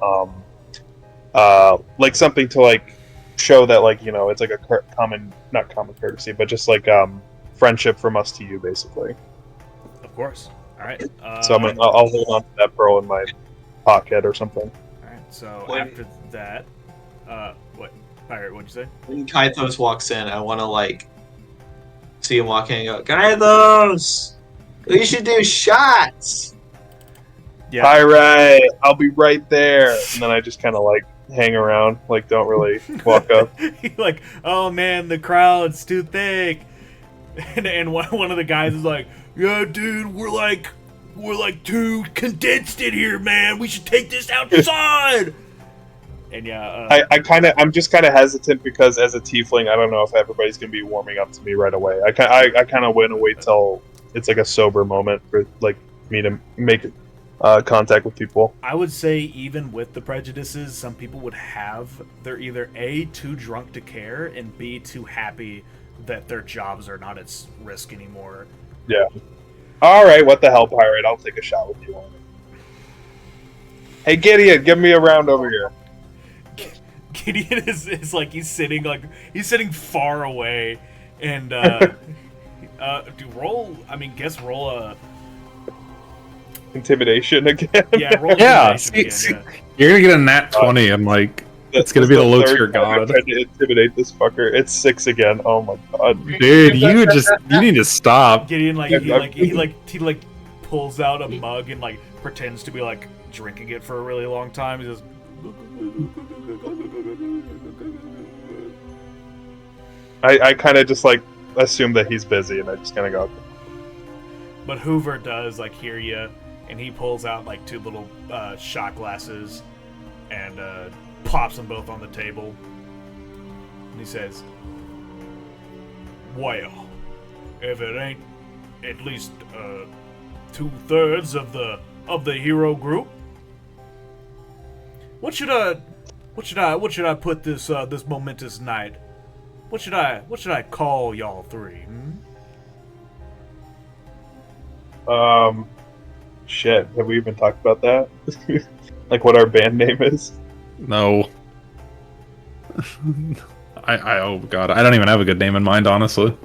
like something to like show that like, you know, it's like a not common courtesy, but just like friendship from us to you, basically. Of course. All right. So I'll hold on to that pearl in my pocket or something. All right. So after that, what? Pirate, what'd you say? When Kythos walks in, I want to like see him walk in and go, "Kythos, we should do shots." Yeah. Pirate, I'll be right there. And then I just kind of like hang around, like don't really walk up. Like, oh man, the crowd's too thick. And one of the guys is like, yeah, dude, we're like too condensed in here, man. We should take this outside. And yeah, I'm just kind of hesitant because as a tiefling, I don't know if everybody's gonna be warming up to me right away. I kind of want to wait till it's like a sober moment for like me to make contact with people. I would say even with the prejudices, some people would they're either A, too drunk to care, and B, too happy that their jobs are not at risk anymore. Yeah. All right, what the hell, pirate? I'll take a shot with you on it. Hey, Gideon, give me a round over here. Gideon is like he's sitting far away, and roll a intimidation again. Yeah, roll Yeah, intimidation again, yeah. You're gonna get a nat 20. I'm like, it's gonna be the low tier god. I'm trying to intimidate this fucker. It's 6 again. Oh my god, dude, you need to stop. Gideon he pulls out a mug and like pretends to be like drinking it for a really long time. He says, I kind of just like assume that he's busy, and I just kind of go. But Hoover does like hear you, and he pulls out like 2 little shot glasses and pops them both on the table. And he says, "Well, if it ain't at least 2/3 of the hero group, what should I put this this momentous night? What should I call y'all 3? Shit. Have we even talked about that? Like what our band name is? No. Oh god, I don't even have a good name in mind, honestly.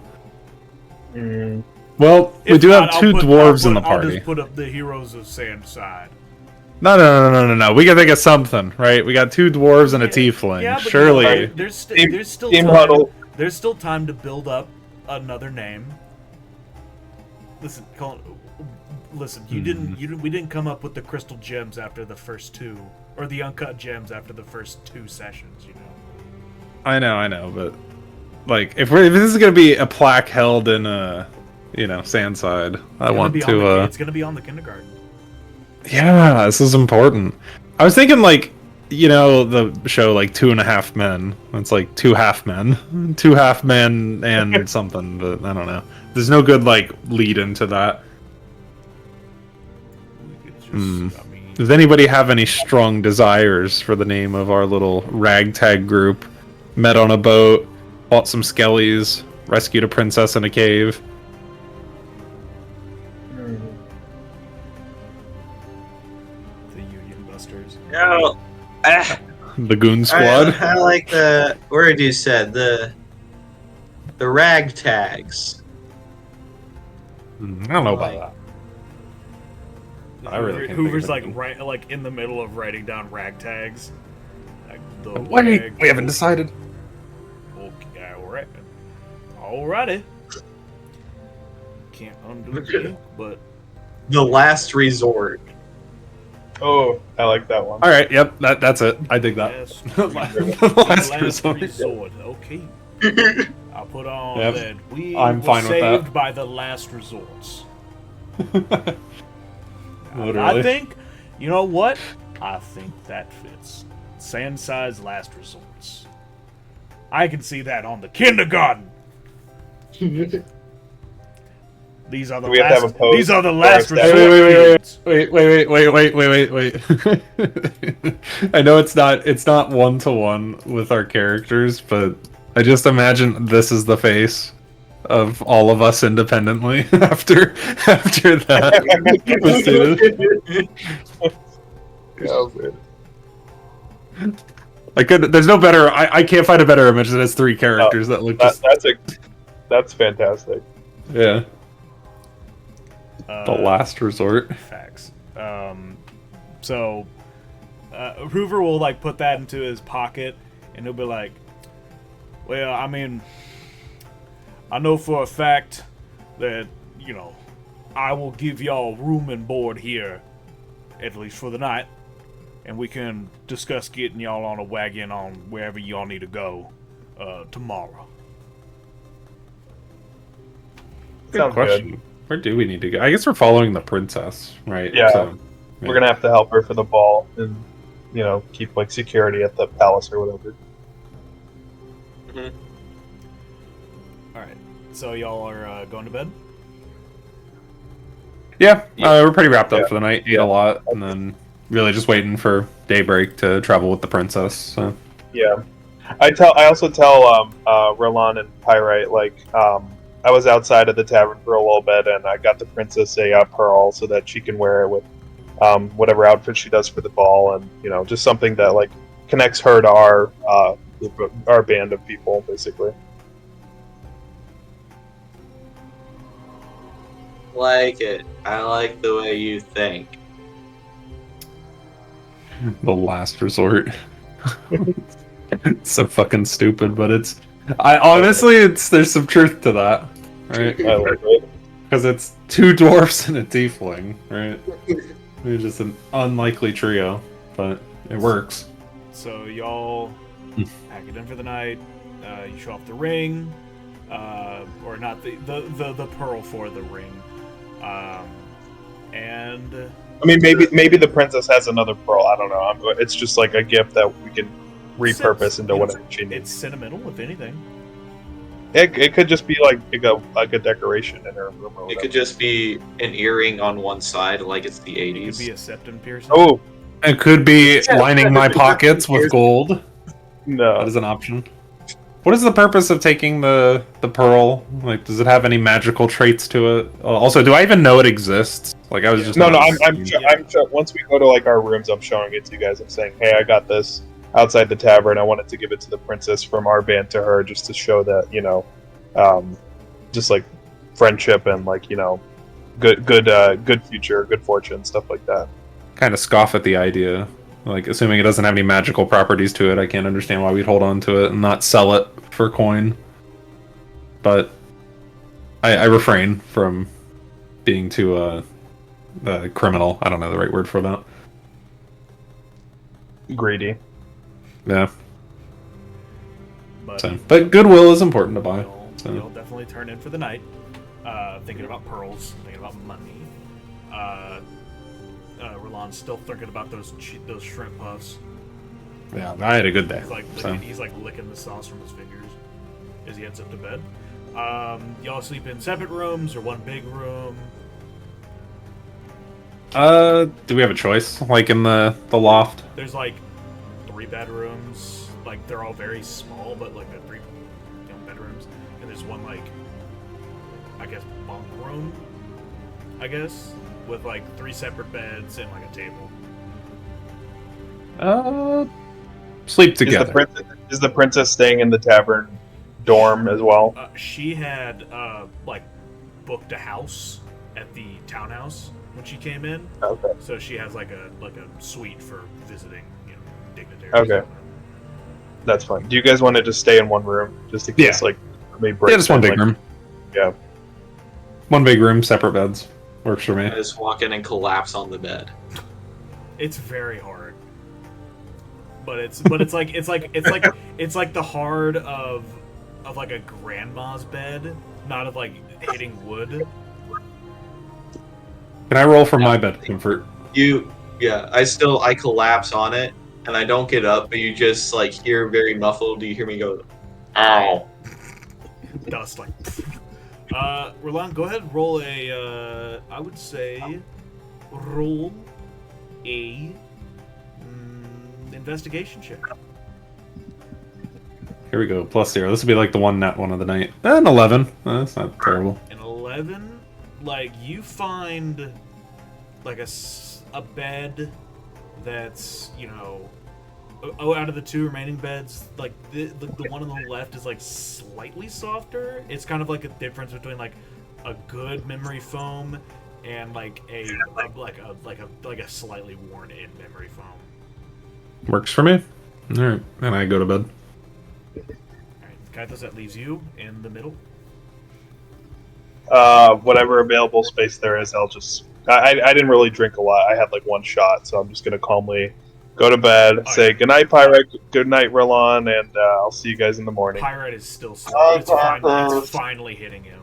Well, we do have 2 dwarves in the party. I'll just put up the Heroes of Sandside. No. We gotta think of something, right? We got 2 dwarves and a tiefling. Yeah, but surely. you know, there's still time to build up another name. Listen, Colin, we didn't come up with the crystal gems after the first 2, or the uncut gems after the first 2 sessions, you know. I know, but like if this is gonna be a plaque held in Sandside, I want to. It's gonna be on the kindergarten. Yeah, this is important. I was thinking the show like 2.5 Men. It's like 2 half men, 2 half men and something, but I don't know. There's no good like lead into that. Does anybody have any strong desires for the name of our little ragtag group? Met on a boat, fought some skellies, rescued a princess in a cave. The Union Busters. No. The Goon Squad. I like the word you said. The ragtags. I don't know about that. I really can't Hoover's think of like in the middle of writing down ragtags. Wait, we haven't decided. Okay, alrighty. Can't undo it, but The last resort. Oh, I like that one. All right, yep, that's it. I dig that. Last resort. Okay. I'll put on that we were saved by the last resorts. Literally. I think, you know what? I think that fits. Sandside's last resorts. I can see that on the kindergarten. These are the last resorts. Wait. I know it's not 1-to-1 with our characters, but I just imagine this is the face of all of us independently after that. I could. There's no better. I can't find a better image than it's 3 characters that look. That's fantastic. Yeah. The last resort. Facts. So Hoover will like put that into his pocket, and he'll be like, "Well, I mean, I know for a fact that I will give y'all room and board here, at least for the night. and we can discuss getting y'all on a wagon on wherever y'all need to go tomorrow. Good Sounds question. good. Where do we need to go? I guess we're following the princess, right? Yeah. So, We're gonna have to help her for the ball, and keep like security at the palace or whatever. All right. So y'all are going to bed? Yeah, we're pretty wrapped up Yeah. for the night. Ate a lot, and then really just waiting for daybreak to travel with the princess. So. Yeah, I also tell Roland and Pyrite I was outside of the tavern for a little bit, and I got the princess a pearl so that she can wear it with whatever outfit she does for the ball, and just something that like connects her to our band of people, basically. Like it. I like the way you think. The last resort. It's so fucking stupid, but there's some truth to that, right? I like it. Because it's two dwarfs and a tiefling, right? They're just an unlikely trio, but it works. So y'all pack it in for the night. You show off the ring, or not the pearl for the ring, and I mean, maybe the princess has another pearl. I don't know. It's just like a gift that we can repurpose into whatever she it's needs. sentimental, if anything. It could just be like a decoration in her room. Or It whatever. could just be an earring on one side, like it's the It could 80s. be a septum piercing. Oh It could be lining my pockets with gold. That no! is an option. What is the purpose of taking the pearl? Like, does it have any magical traits to it? Also, do I even know it exists? Like, I was just No. not- I'm sure. Once we go to like our rooms, I'm showing it to you guys. I'm saying, hey, I got this outside the tavern. I wanted to give it to the princess from our band to her, just to show that just like friendship and like good future, good fortune, stuff like that. kind of scoff at the idea. Like, assuming it doesn't have any magical properties to it, I can't understand why we'd hold on to it and not sell it for coin. But I refrain from being too criminal. I don't know the right word for that. Greedy. Yeah. But But goodwill is important to buy. you'll definitely turn in for the night, thinking about pearls, thinking about money. Roland's still thinking about those shrimp puffs. Yeah, I had a good day. He's like licking the sauce from his fingers as he heads up to bed. Y'all sleep in separate rooms or one big room? Do we have a choice? Like in the loft? There's like 3 bedrooms. Like they're all very small, but like they're 3 bedrooms. And there's one like, I guess, bunk room. I guess with like 3 separate beds and like a table. Sleep together. Is the princess staying in the tavern dorm as well? She had like booked a house at the townhouse when she came in. Okay. So she has like a suite for visiting, dignitaries. Okay. That's fine. Do you guys want to just stay in one room just in case Yeah, just one big room. Yeah. One big room, separate beds. Works for me. I just walk in and collapse on the bed. It's very hard. But it's like the hard of like a grandma's bed, not of like hitting wood. Can I roll for my bed comfort? I collapse on it and I don't get up, but you just like hear very muffled. You hear me go, ow. Dust like. Roland, go ahead and roll a. I would say, roll a investigation check. Here we go. +0. This would be like the one net one of the night. An 11. That's not terrible. An 11, like you find like a bed that's out of the 2 remaining beds, like the one on the left is like slightly softer. It's kind of like a difference between like a good memory foam and like a slightly worn in memory foam. Works for me. Alright, and I go to bed. Alright, Kaitos, that leaves you in the middle. Whatever available space there is, I'll just. I didn't really drink a lot. I had like 1 shot, so I'm just gonna calmly go to bed, say goodnight, Pirate, good night, Roland, and I'll see you guys in the morning. Pirate is still sleeping. It's finally hitting him.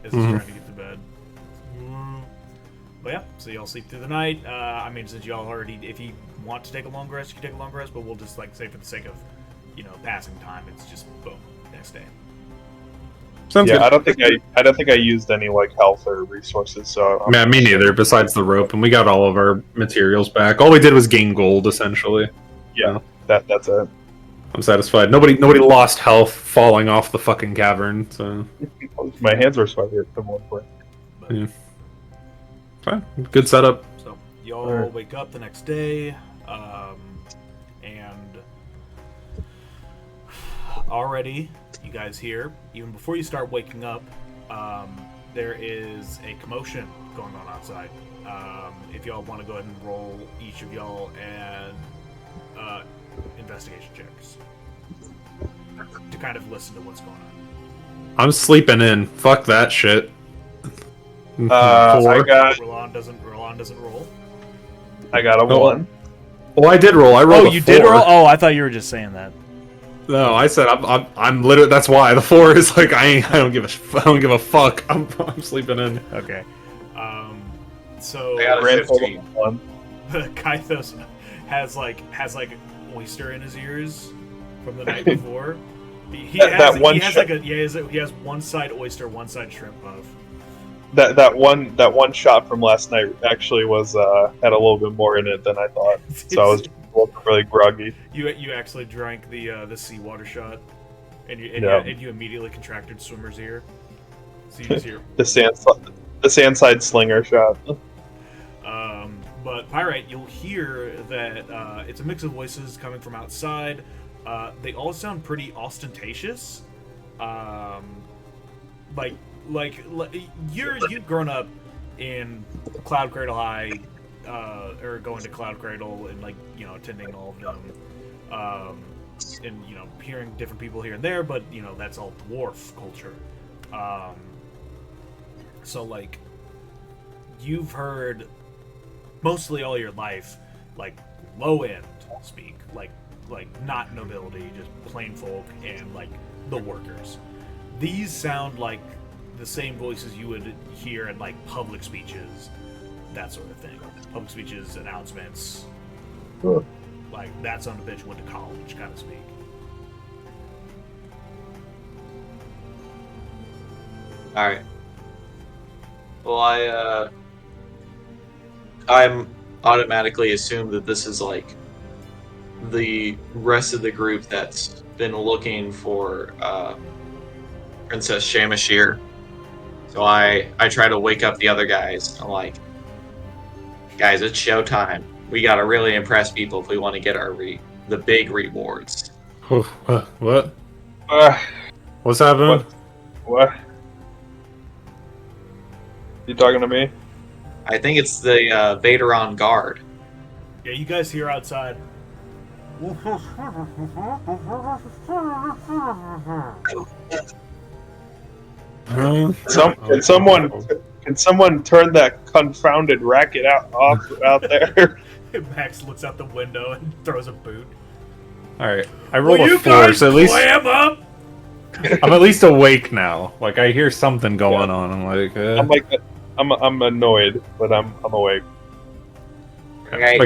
As he's trying to get to bed. But yeah, so y'all sleep through the night. I mean, since y'all already, if you want to take a long rest, you can take a long rest, but we'll just, like, say for the sake of, passing time, it's just, boom, next day. Sounds good. I don't think I used any, like, health or resources, so... Man, me neither, besides the rope, and we got all of our materials back. All we did was gain gold, essentially. Yeah, that's it. I'm satisfied. Nobody lost health falling off the fucking cavern, so... My hands were sweaty at one point. Yeah. Fine. Good setup. So, y'all wake up the next day, and already, you guys hear, even before you start waking up, there is a commotion going on outside. If y'all want to go ahead and roll, each of y'all, and investigation checks to kind of listen to what's going on. I'm sleeping in. Fuck that shit. I got... Roland doesn't roll. I got a 1. Oh, I did roll. I rolled. Oh, you did roll? Oh, I thought you were just saying that. No, I said I'm literally. That's why the 4 is like I don't give a fuck. I'm sleeping in. Okay. So I got a 15. Kythos has like oyster in his ears from the night before. He has one side oyster, one side shrimp puff. That one shot from last night actually was had a little bit more in it than I thought, so I was just a little really groggy. You actually drank the seawater shot, and you immediately contracted swimmer's ear. So you just hear the sandside slinger shot. But Pyrite, you'll hear that it's a mix of voices coming from outside. They all sound pretty ostentatious. You've grown up in Cloud Cradle High, or going to Cloud Cradle and attending all of them, and hearing different people here and there. But that's all dwarf culture. So you've heard mostly all your life low end speak, like not nobility, just plain folk and the workers. These sound like the same voices you would hear in public speeches, that sort of thing. Public speeches, announcements, that son of a bitch went to college kind of speak. All right. Well, I'm automatically assume that this is the rest of the group that's been looking for Princess Samishir. So I try to wake up the other guys. I'm like, guys, it's showtime. We gotta really impress people if we want to get the big rewards. What? What's happening? What? You talking to me? I think it's the Vader on guard. Yeah, you guys hear outside. Can someone turn that confounded racket off out there? Max looks out the window and throws a boot. All right, I rolled a 4, so at least clam up. I'm at least awake now. I hear something going on. I'm like, I'm annoyed, but I'm awake. Okay.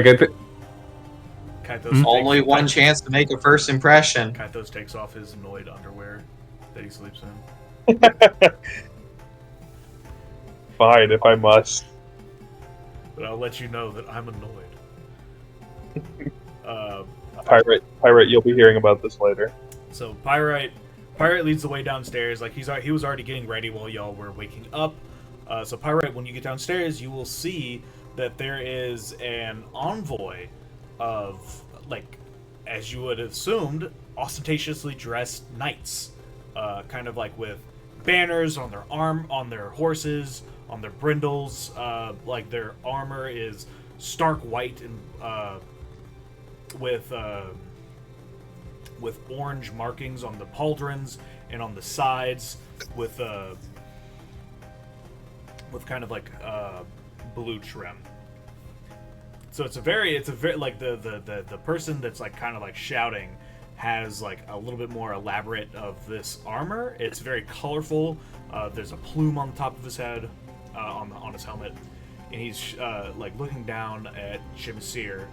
Only one chance to make a first impression. Kythos takes off his annoyed underwear that he sleeps in. Fine, if I must. But I'll let you know that I'm annoyed. Pirate, you'll be hearing about this later. So Pirate leads the way downstairs. He was already getting ready while y'all were waking up. So Pirate, when you get downstairs, you will see that there is an envoy of, as you would have assumed, ostentatiously dressed knights, kind of with banners on their horses, on their brindles. Their armor is stark white and with orange markings on the pauldrons and on the sides, with kind of blue trim. So it's a very like the person that's like kind of like shouting has like a little bit more elaborate of this armor. It's very colorful. There's a plume on the top of his head, on his helmet, and he's like looking down at Samishir,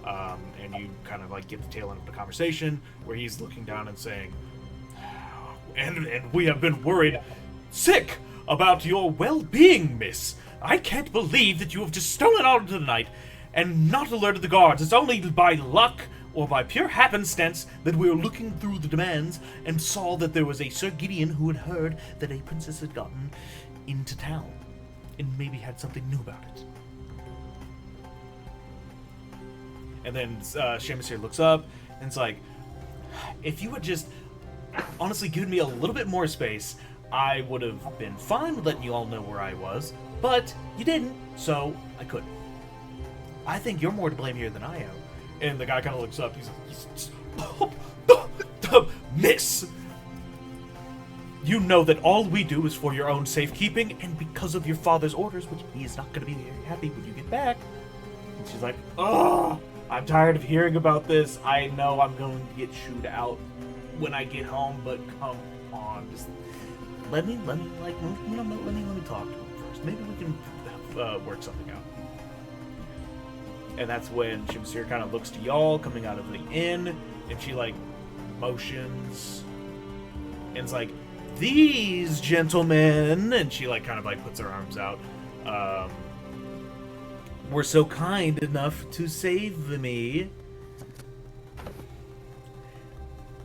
and you kind of like get the tail end of the conversation where he's looking down and saying, and we have been worried sick about your well-being, miss. I can't believe that you have just stolen out into the night and not alerted the guards. It's only by luck or by pure happenstance that we were looking through the demands and saw that there was a Sir Gideon who had heard that a princess had gotten into town and maybe had something new about it. And then Samishir looks up and it's like, if you had just honestly given me a little bit more space, I would have been fine with letting you all know where I was, but you didn't, so I couldn't. I think you're more to blame here than I am. And the guy kind of looks up. He's Miss! You know that all we do is for your own safekeeping, and because of your father's orders, which he is not going to be very happy when you get back. And she's like, oh, I'm tired of hearing about this. I know I'm going to get chewed out when I get home, but come on, just let me talk to him first. Maybe we can work something out. And that's when Samishir kind of looks to y'all coming out of the inn, and she like motions, and it's like, these gentlemen, and she like kind of like puts her arms out, were so kind enough to save me.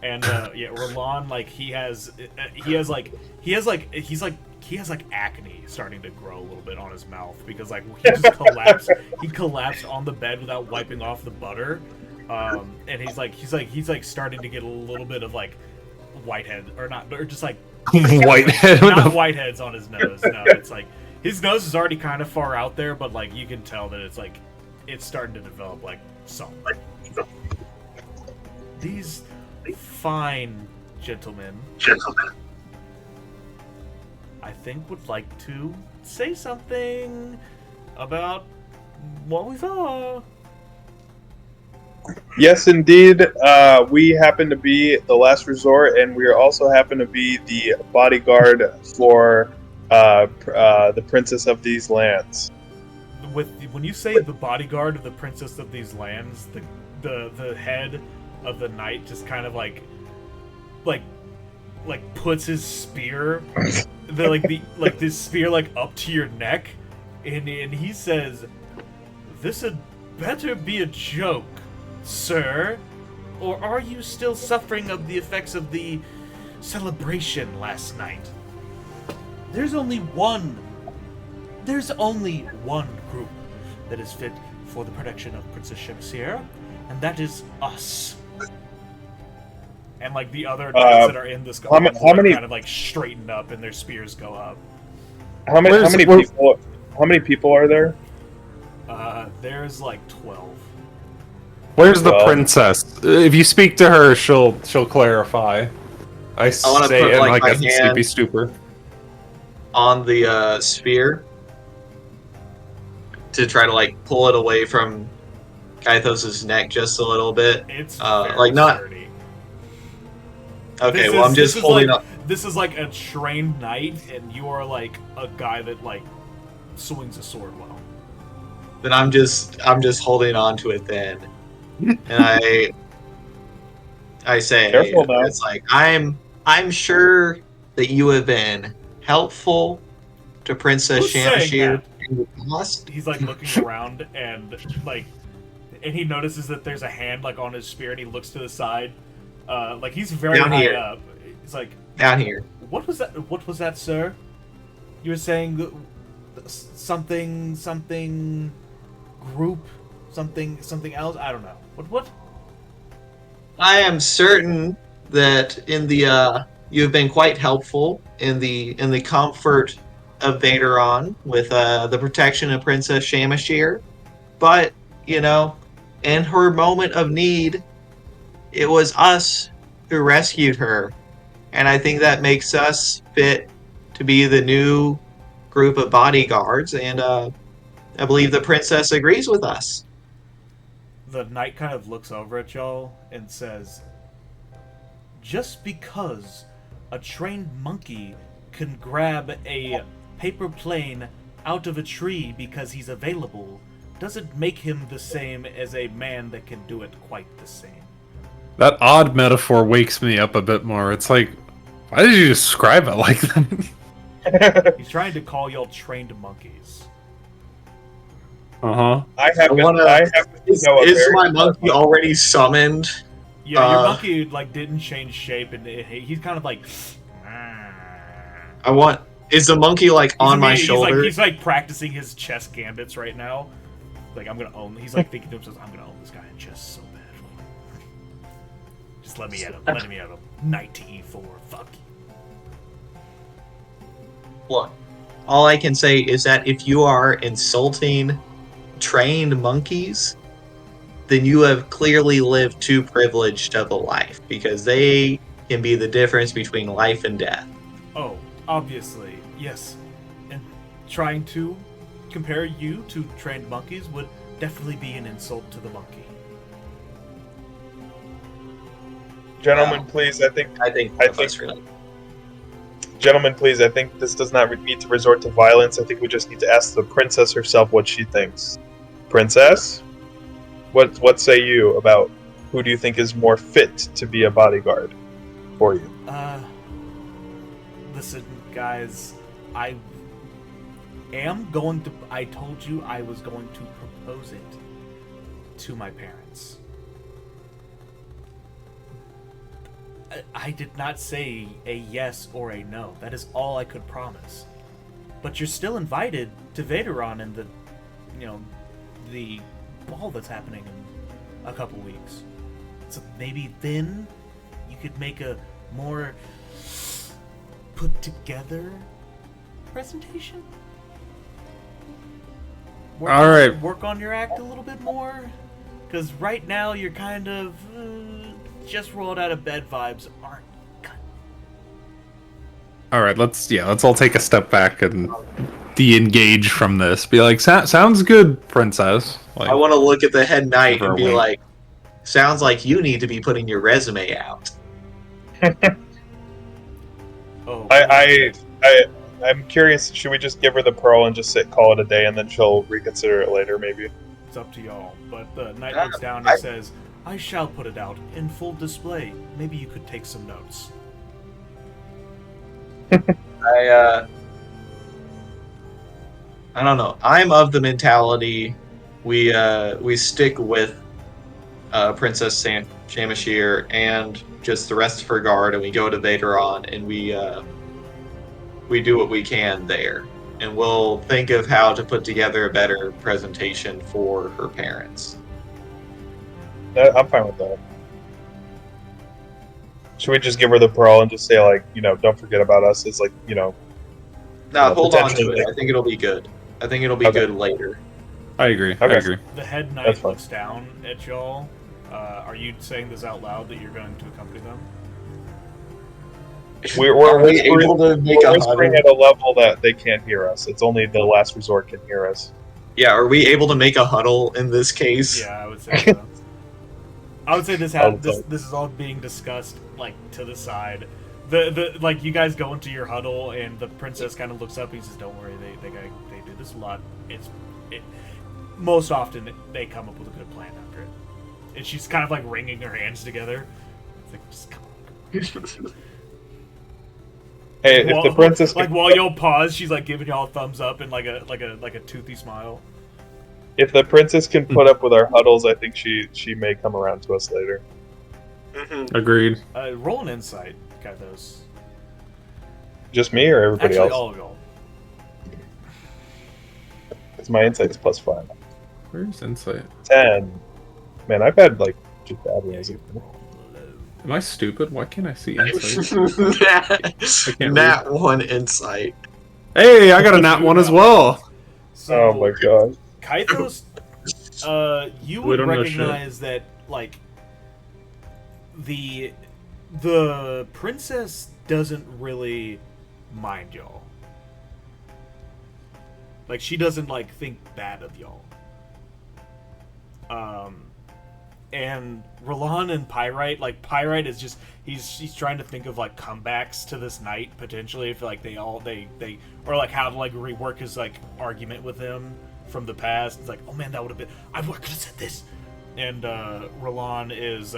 And yeah, Roland, like he has acne starting to grow a little bit on his mouth because like he just collapsed. He collapsed on the bed without wiping off the butter, and he's like starting to get a little bit of like whitehead or just like whitehead, not whiteheads on his nose. No, it's like his nose is already kind of far out there, but like you can tell that it's like it's starting to develop like something. These fine gentlemen, I think would like to say something about what we saw. Yes, indeed. We happen to be the last resort, and we also happen to be the bodyguard for the princess of these lands. When you say the bodyguard of the princess of these lands, the head of the knight just kind of like puts his spear, this spear like up to your neck, and he says, "This had better be a joke, sir, or are you still suffering of the effects of the celebration last night? There's only one group that is fit for the protection of Princess Samishir, and that is us." And like the other knights that are in this how many kind of like straighten up and their spears go up. How many people are there? There's like 12. Where's the princess? If you speak to her, she'll clarify. I wanna say put, in like, like my a sleepy hand stupor. On the sphere to try to like pull it away from Kaithos' neck just a little bit. It's like not sturdy. Okay, well, I'm just holding up. This is like a trained knight, and you are like a guy that like swings a sword well. Then I'm just holding on to it then, and I say, Careful now. it's like I'm sure that you have been helpful to Princess Who's saying Samishir that? in the past. He's like looking around and he notices that there's a hand like on his spear, and he looks to the side. Like he's very Down high here. up. It's like, Down here. what was that? What was that, sir? You were saying something group, something else. I don't know. What? I am certain that in the you have been quite helpful in the comfort of Vaderon with the protection of Princess Samishir, but you know, in her moment of need, it was us who rescued her, and I think that makes us fit to be the new group of bodyguards, and I believe the princess agrees with us. The knight kind of looks over at y'all and says, just because a trained monkey can grab a paper plane out of a tree because he's available doesn't make him the same as a man that can do it quite the same. That odd metaphor wakes me up a bit more. It's like, why did you describe it like that? He's trying to call y'all trained monkeys. Uh-huh. I happen Is my monkey already summoned? Yeah, your monkey like didn't change shape, and he's kind of like. Is the monkey like on my shoulder? He's like practicing his chess gambits right now. Like, I'm gonna own. He's like thinking to himself, I'm gonna own this guy in chess so bad. Just let me at him. Let me at him. Knight to e4. Fuck you. Look, all I can say is that if you are insulting trained monkeys, then you have clearly lived too privileged of a life, because they can be the difference between life and death. Oh, obviously, yes. And trying to compare you to trained monkeys would definitely be an insult to the monkey. Gentlemen, please, Gentlemen, please, I think this does not need to resort to violence. I think we just need to ask the princess herself what she thinks. Princess? What say you about who do you think is more fit to be a bodyguard for you? Listen, guys, I told you I was going to propose it to my parents. I did not say a yes or a no. That is all I could promise. But you're still invited to Vaderon and the ball that's happening in a couple weeks. So maybe then you could make a more put together presentation? Work on your act a little bit more? Because right now you're kind of just rolled out of bed vibes aren't good. All right, let's all take a step back and de-engage from this. Be like, sounds good, princess. Like, I want to look at the head knight Never and be wait. like, sounds like you need to be putting your resume out. Oh, I'm curious, should we just give her the pearl and just call it a day, and then she'll reconsider it later, maybe? it's up to y'all. But the knight looks down and says, I shall put it out in full display. Maybe you could take some notes. I don't know. I'm of the mentality we stick with Princess Samishir and just the rest of her guard, and we go to Vaderon, and we do what we can there, and we'll think of how to put together a better presentation for her parents. I'm fine with that. Should we just give her the pearl and just say, like, don't forget about us? It's like, Now hold on to potentially, it. I think it'll be good. I think it'll be good later. I agree. I Okay. agree. The head That's knight fine. looks down at y'all. Are you saying this out loud that you're going to accompany them? We're able to make a whispering huddle? at a level that they can't hear us. It's only the last resort can hear us. Yeah, are we able to make a huddle in this case? Yeah, I would say so. I would say this I'll is all being discussed like to the side. The like you guys go into your huddle and the princess kind of looks up and says, "Don't worry, they do this a lot. Most often they come up with a good plan after it." And she's kind of like wringing her hands together. It's like, just come on. Hey, if the princess while y'all pause, she's like giving y'all a thumbs up and like a toothy smile. if the princess can put up with our huddles, I think she may come around to us later. Agreed. Roll an insight, Kathos. Just me or everybody Actually, else? all of y'all. Because my insight's +5. Where's insight? 10. Man, I've had like just bad ones. Am I stupid? Why can't I see insight? Nat 1 insight. Hey, I got a nat one as well. So, Oh my god. Kythos, you We would don't know recognize that, like, the princess doesn't really mind y'all. Like, she doesn't, like, think bad of y'all. and Roland and Pyrite, like Pyrite is just he's trying to think of like comebacks to this night potentially if like they or like how to like rework his like argument with him from the past. It's like, oh man, that would have been I could have said this. And Roland is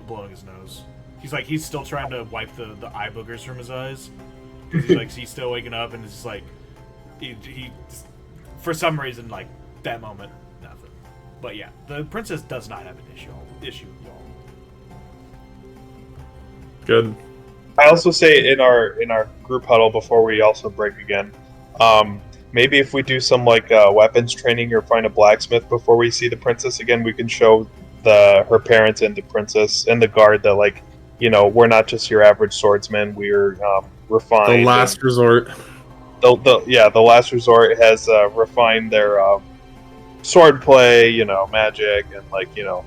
blowing his nose. He's still trying to wipe the eye boogers from his eyes because he's still waking up and it's just like he for some reason like that moment nothing. But yeah, the princess does not have an issue with y'all. Good. I also say in our group huddle before we also break again, maybe if we do some like weapons training or find a blacksmith before we see the princess again, we can show her parents and the princess and the guard that like, you know, we're not just your average swordsmen. We're refined. The last resort. The last resort has refined their sword play, you know, magic, and like, you know,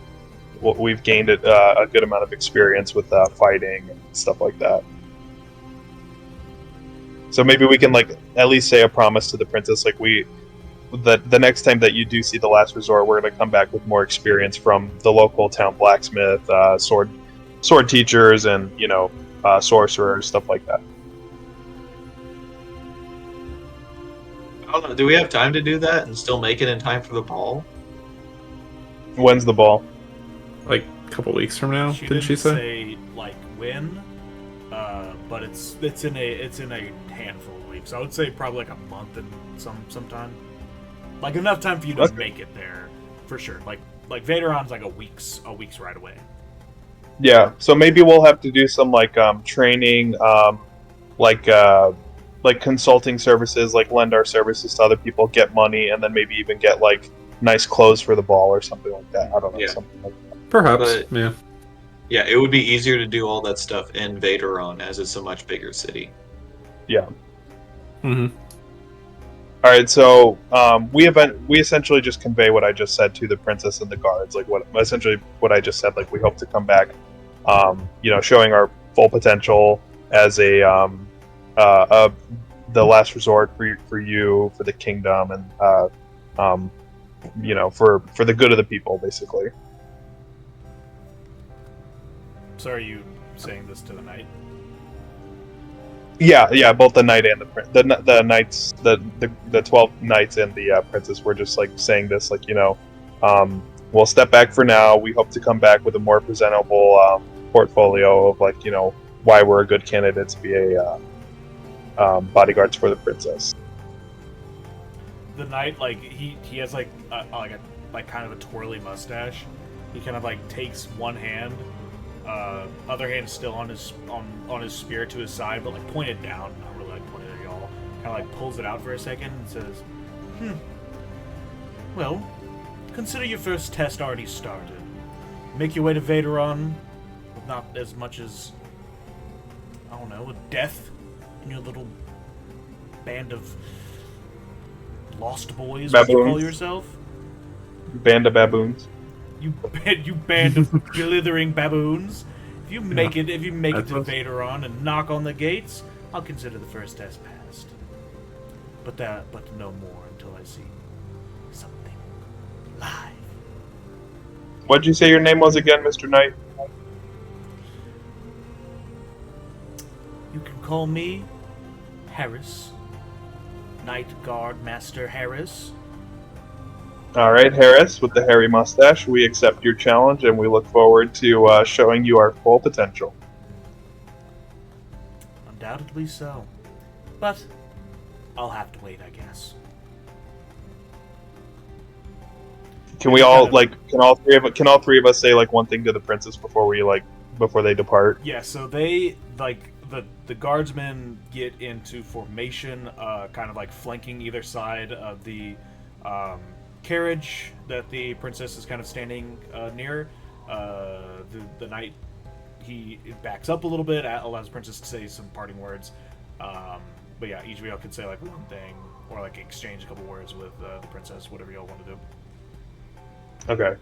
we've gained a good amount of experience with fighting and stuff like that. So maybe we can like at least say a promise to the princess, like the next time that you do see the last resort, we're going to come back with more experience from the local town blacksmith, sword teachers, and you know, sorcerers, stuff like that. I don't know. Do we have time to do that and still make it in time for the ball? When's the ball? Like a couple weeks from now, didn't she didn't say? like when, but it's in a handful of weeks. I would say probably like a month and sometime. Like enough time for you to make it there for sure. Like Vaderon's like a week's right away. Yeah, so maybe we'll have to do some like training, like consulting services, like lend our services to other people, get money, and then maybe even get like nice clothes for the ball or something like that. I don't know, Yeah. something like that. Perhaps. But- Yeah. Yeah, it would be easier to do all that stuff in Vaderon as it's a much bigger city. Yeah. Mm-hmm. All right, so we essentially just convey what I just said to the princess and the guards, like what I just said. Like we hope to come back, you know, showing our full potential as the last resort for you, for the kingdom, and you know, for the good of the people, basically. So are you saying this to the knight? Yeah, both the knight and the knights, the 12 knights and the princess were just like saying this, like, you know, we'll step back for now. We hope to come back with a more presentable portfolio of like, you know, why we're a good candidate to be a bodyguards for the princess. The knight, like he has like a kind of a twirly mustache. He kind of like takes one hand, other hand still on his spear to his side, but like pointed down, not really like pointed at y'all. Kind of like pulls it out for a second and says, well, consider your first test already started. Make your way to Vaderon with not as much as, I don't know, a death in your little band of lost boys, what you call Baboons. yourself? Band of baboons. You band of blithering baboons. If you make it to Vaderon and knock on the gates, I'll consider the first test passed. But no more until I see something live. What'd you say your name was again, Mr. Knight? You can call me Harris. Knight Guard Master Harris. All right, Harris, with the hairy mustache, we accept your challenge and we look forward to showing you our full potential. Undoubtedly so. But I'll have to wait, I guess. Can we all can all three of us say like one thing to the princess before they depart? Yeah, so they the guardsmen get into formation, kind of like flanking either side of the carriage that the princess is kind of standing near. The knight, he backs up a little bit, allows the princess to say some parting words. But yeah, each of y'all can say like one thing or like exchange a couple words with the princess, whatever y'all want to do. Okay.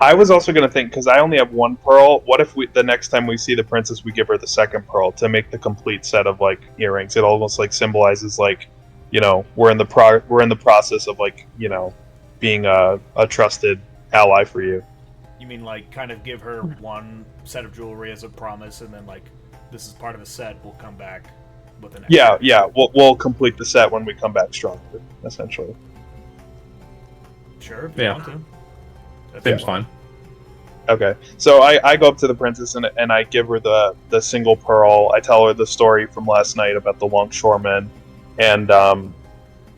I was also going to think, because I only have one pearl, what if the next time we see the princess, we give her the second pearl to make the complete set of like earrings? It almost like symbolizes like, you know, we're in the process of like, you know, being a trusted ally for you. You mean like kind of give her one set of jewelry as a promise, and then like this is part of the set. We'll come back with an extra. Yeah. We'll complete the set when we come back stronger, essentially. Sure, if you Yeah. want to. That Seems fine. Okay, so I go up to the princess and I give her the single pearl. I tell her the story from last night about the longshoremen, and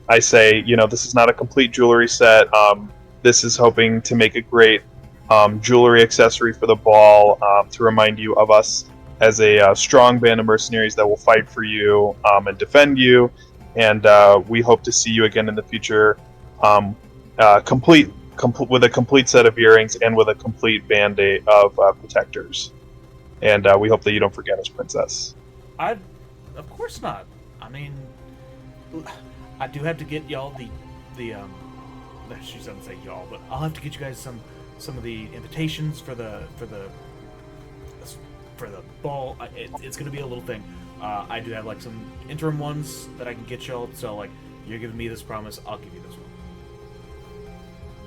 I say, this is not a complete jewelry set. This is hoping to make a great jewelry accessory for the ball, to remind you of us as a strong band of mercenaries that will fight for you and defend you. And we hope to see you again in the future, complete with a complete set of earrings and with a complete band-aid of protectors. And we hope that you don't forget us, princess. Of course not. I mean, I do have to get y'all the she doesn't say y'all, but I'll have to get you guys some of the invitations for the ball. It's gonna be a little thing. I do have like some interim ones that I can get y'all. So like, you're giving me this promise, I'll give you this one.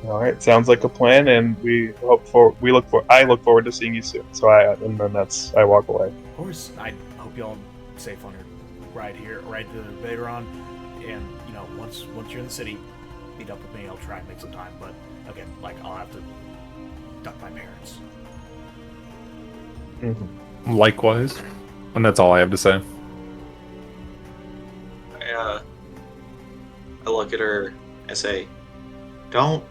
All right, sounds like a plan, and I look forward to seeing you soon. So I walk away. Of course, I hope y'all safe on your ride to Vaderon, and once you're in the city, meet up with me. I'll try and make some time, but again, like I'll have to duck my parents. Mm-hmm. Likewise, and that's all I have to say. I look at her and say, "Don't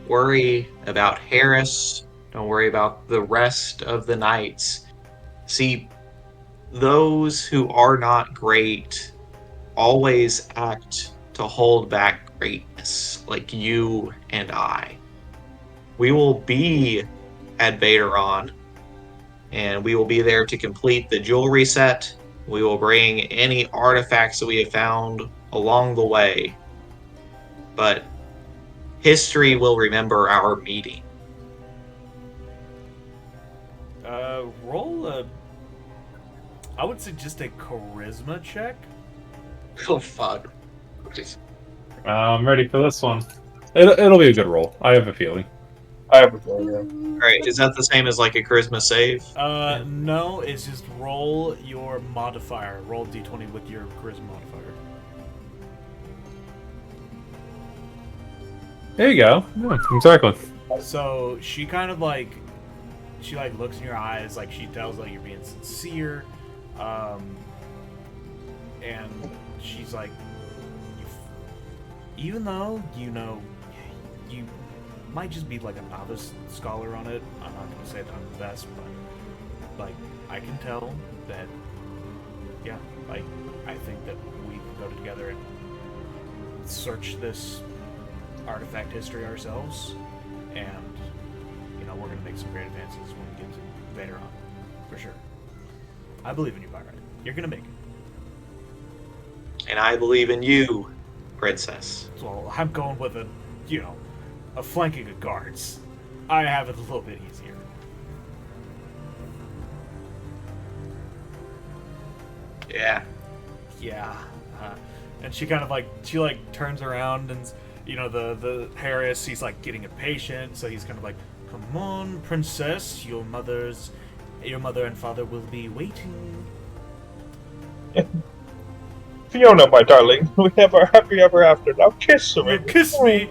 worry about Harris. Don't worry about the rest of the knights. See, those who are not great always act to hold back greatness, like you and I. We will be at Vaderon, and we will be there to complete the jewelry set. We will bring any artifacts that we have found along the way. But history will remember our meeting." Roll I would say just a charisma check. Oh, fuck. I'm ready for this one. It'll be a good roll. I have a feeling. I have a feeling. Alright, is that the same as like a charisma save? No, it's just roll your modifier. Roll d20 with your charisma modifier. There you go. Yeah, exactly. So she kind of like looks in your eyes, like she tells like you're being sincere, and she's like, even though you might just be like a novice scholar on it, I'm not gonna say that I'm the best, but like I can tell that, yeah, like I think that we can go together and search this artifact history ourselves, and we're gonna make some great advances when we get to Vaderon, for sure. I believe in you, Byron. You're gonna make it. And I believe in you, Princess. Well, I'm going with a flanking of guards. I have it a little bit easier. Yeah. Yeah. And she kind of turns around, and the Harris, he's like getting impatient, so he's kind of like, "Come on, princess, your mother and father will be waiting." Fiona, my darling, we have our happy ever after. Now kiss me. Kiss me.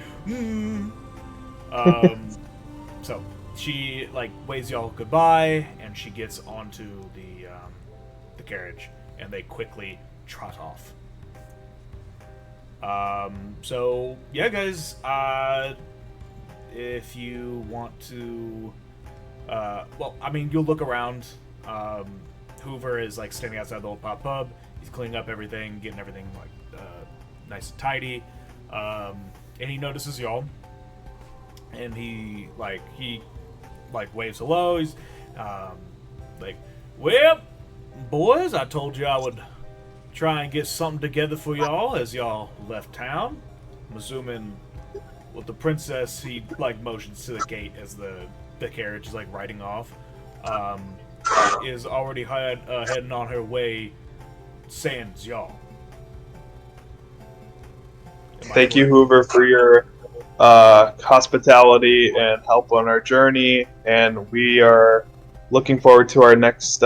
So she waves y'all goodbye, and she gets onto the carriage, and they quickly trot off. So yeah, guys, if you want to, you'll look around. Hoover is standing outside the old pub. He's cleaning up everything, getting everything nice and tidy. And he notices y'all, and he waves hello. He's "Well, boys, I told you I would try and get something together for y'all as y'all left town." I'm assuming with the princess, he motions to the gate as the carriage is riding off. Is already heading on her way, sans y'all. Thank you, Hoover, for your hospitality and help on our journey, and we are looking forward to our next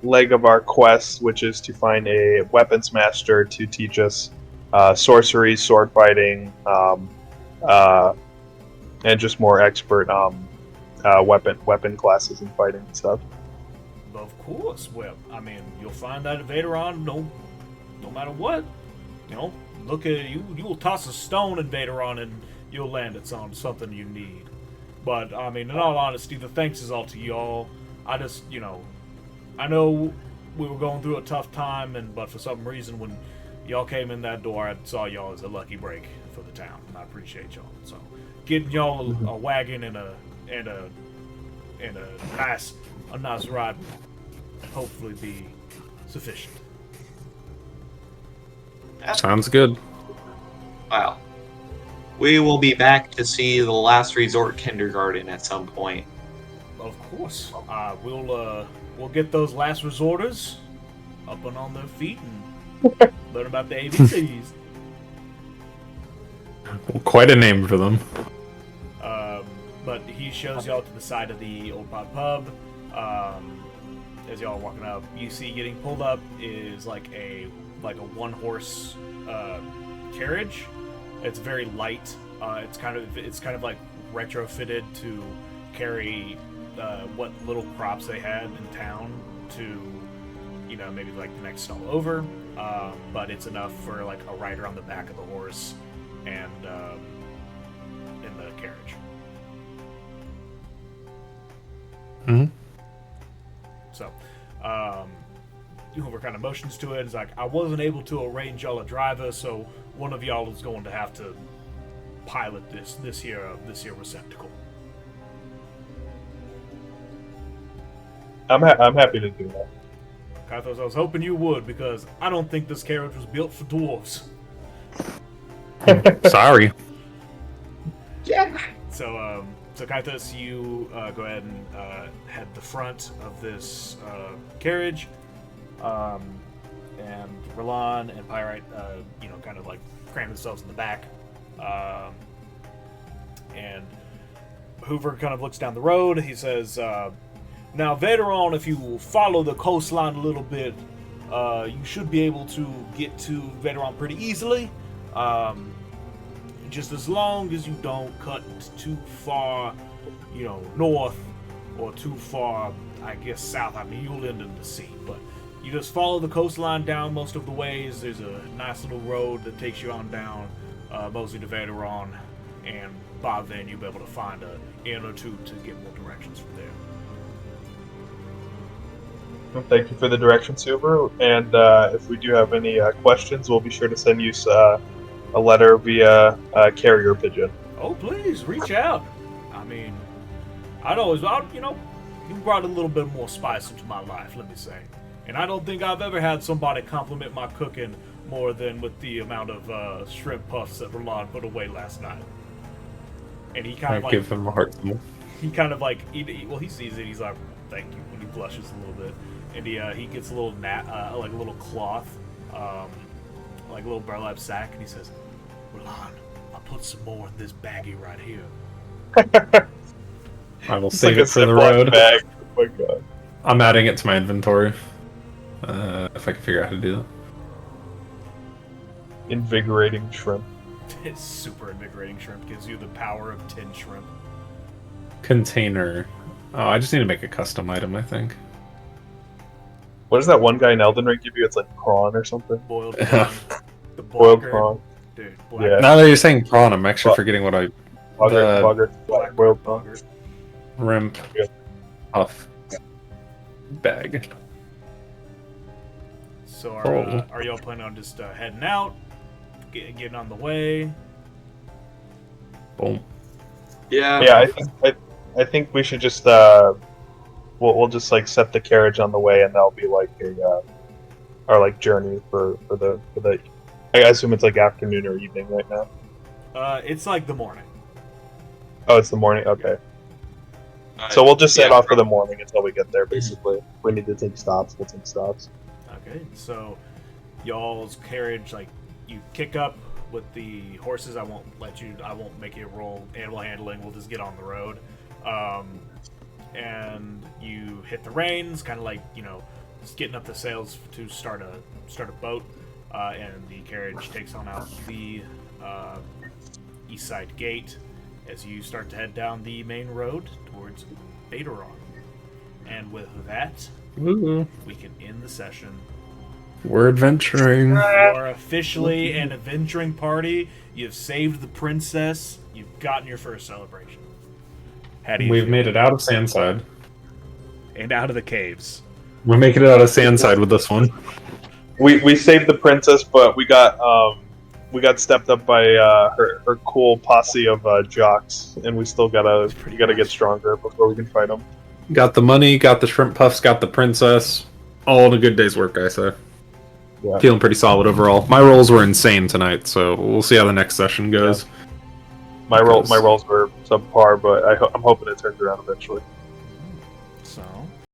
leg of our quest, which is to find a weapons master to teach us sorcery, sword fighting, and just more expert weapon classes and fighting and stuff. Of course. Well, I mean, you'll find that at Vaderon, no matter what. You know, look at you. You will toss a stone in Vaderon and you'll land it on something you need. But I mean, in all honesty, the thanks is all to y'all. I just, I know we were going through a tough time, but for some reason, when y'all came in that door, I saw y'all as a lucky break for the town, and I appreciate y'all. So, getting y'all a wagon and a nice ride, hopefully be sufficient. Sounds good. Wow. We will be back to see the Last Resort Kindergarten at some point. Of course. We'll get those last resorters up and on their feet and learn about the ABCs. Quite a name for them. But he shows y'all to the side of the Old Pot Pub. As y'all are walking up, you see getting pulled up is like a one-horse carriage. It's very light. It's kind of like retrofitted to carry what little crops they had in town to, maybe like the next stall over. But it's enough for like a rider on the back of the horse and in the carriage. Mm-hmm. So, Hoover kind of motions to it. It's like, I wasn't able to arrange y'all a driver, so one of y'all is going to have to pilot this here receptacle. I'm happy to do that. Kathos, I was hoping you would, because I don't think this carriage was built for dwarves. Sorry. Yeah. So Kaithos, you go ahead and head the front of this carriage, and Verlon and Pyrite, kind of like cram themselves in the back, and Hoover kind of looks down the road. He says, "Now, Vaderon, if you follow the coastline a little bit, you should be able to get to Vaderon pretty easily. Just as long as you don't cut too far, north, or too far, I guess, south. I mean, you'll end in the sea, but you just follow the coastline down most of the ways. There's a nice little road that takes you on down, mostly to Vaderon, and by then you'll be able to find an inn or two to get more directions from there." Well, thank you for the directions, Hoover. And if we do have any questions, we'll be sure to send you a letter via carrier pigeon. Oh, please reach out. I mean, you brought a little bit more spice into my life, let me say. And I don't think I've ever had somebody compliment my cooking more than with the amount of shrimp puffs that Roland put away last night. And he kind of give him a heart. He kind of like, he sees it. He's like, "Thank you," when he blushes a little bit, and he gets a little like a little cloth, like a little burlap sack, and he says, "Roland, I'll put some more in this baggie right here." I will save it for the road. Bag. Oh my god. I'm adding it to my inventory. If I can figure out how to do that. Invigorating shrimp. It's super invigorating shrimp. Gives you the power of 10 shrimp. Container. Oh, I just need to make a custom item, I think. What does that one guy in Elden Ring give you? It's like prawn or something? Boiled prawn. The Boiled prawn. Dude, Yeah. Now that you're saying prawn, I'm actually forgetting what I... Black boiled prawn. Rimp. Yeah. Puff. Bag. So are y'all planning on just heading out? Getting on the way? Boom. Yeah. Yeah, I think we should just we'll just like set the carriage on the way, and that'll be like our like journey for the I assume it's like afternoon or evening right now. It's like the morning. Oh, it's the morning. Okay. So we'll just set off for the morning until we get there. Basically, if we need to take stops, we'll take stops. Okay, so y'all's carriage, like, you kick up with the horses, I won't make you roll animal handling. We'll just get on the road. And you hit the reins, kind of like, just getting up the sails to start a boat. And the carriage takes on out the east side gate as you start to head down the main road towards Betaron. And with that, Ooh. we can end the session. We're adventuring. You are officially an adventuring party. You've saved the princess. You've gotten your first celebration. How do you We've feel? made it out of Sandside. And out of the caves. We're making it out of Sandside with this one. We saved the princess, but we got stepped up by her cool posse of jocks, and we still gotta get stronger before we can fight them. Got the money, got the shrimp puffs, got the princess. All in a good day's work, I say. Yeah. Feeling pretty solid overall. My rolls were insane tonight, so we'll see how the next session goes. My rolls were subpar, but I'm hoping it turns around eventually.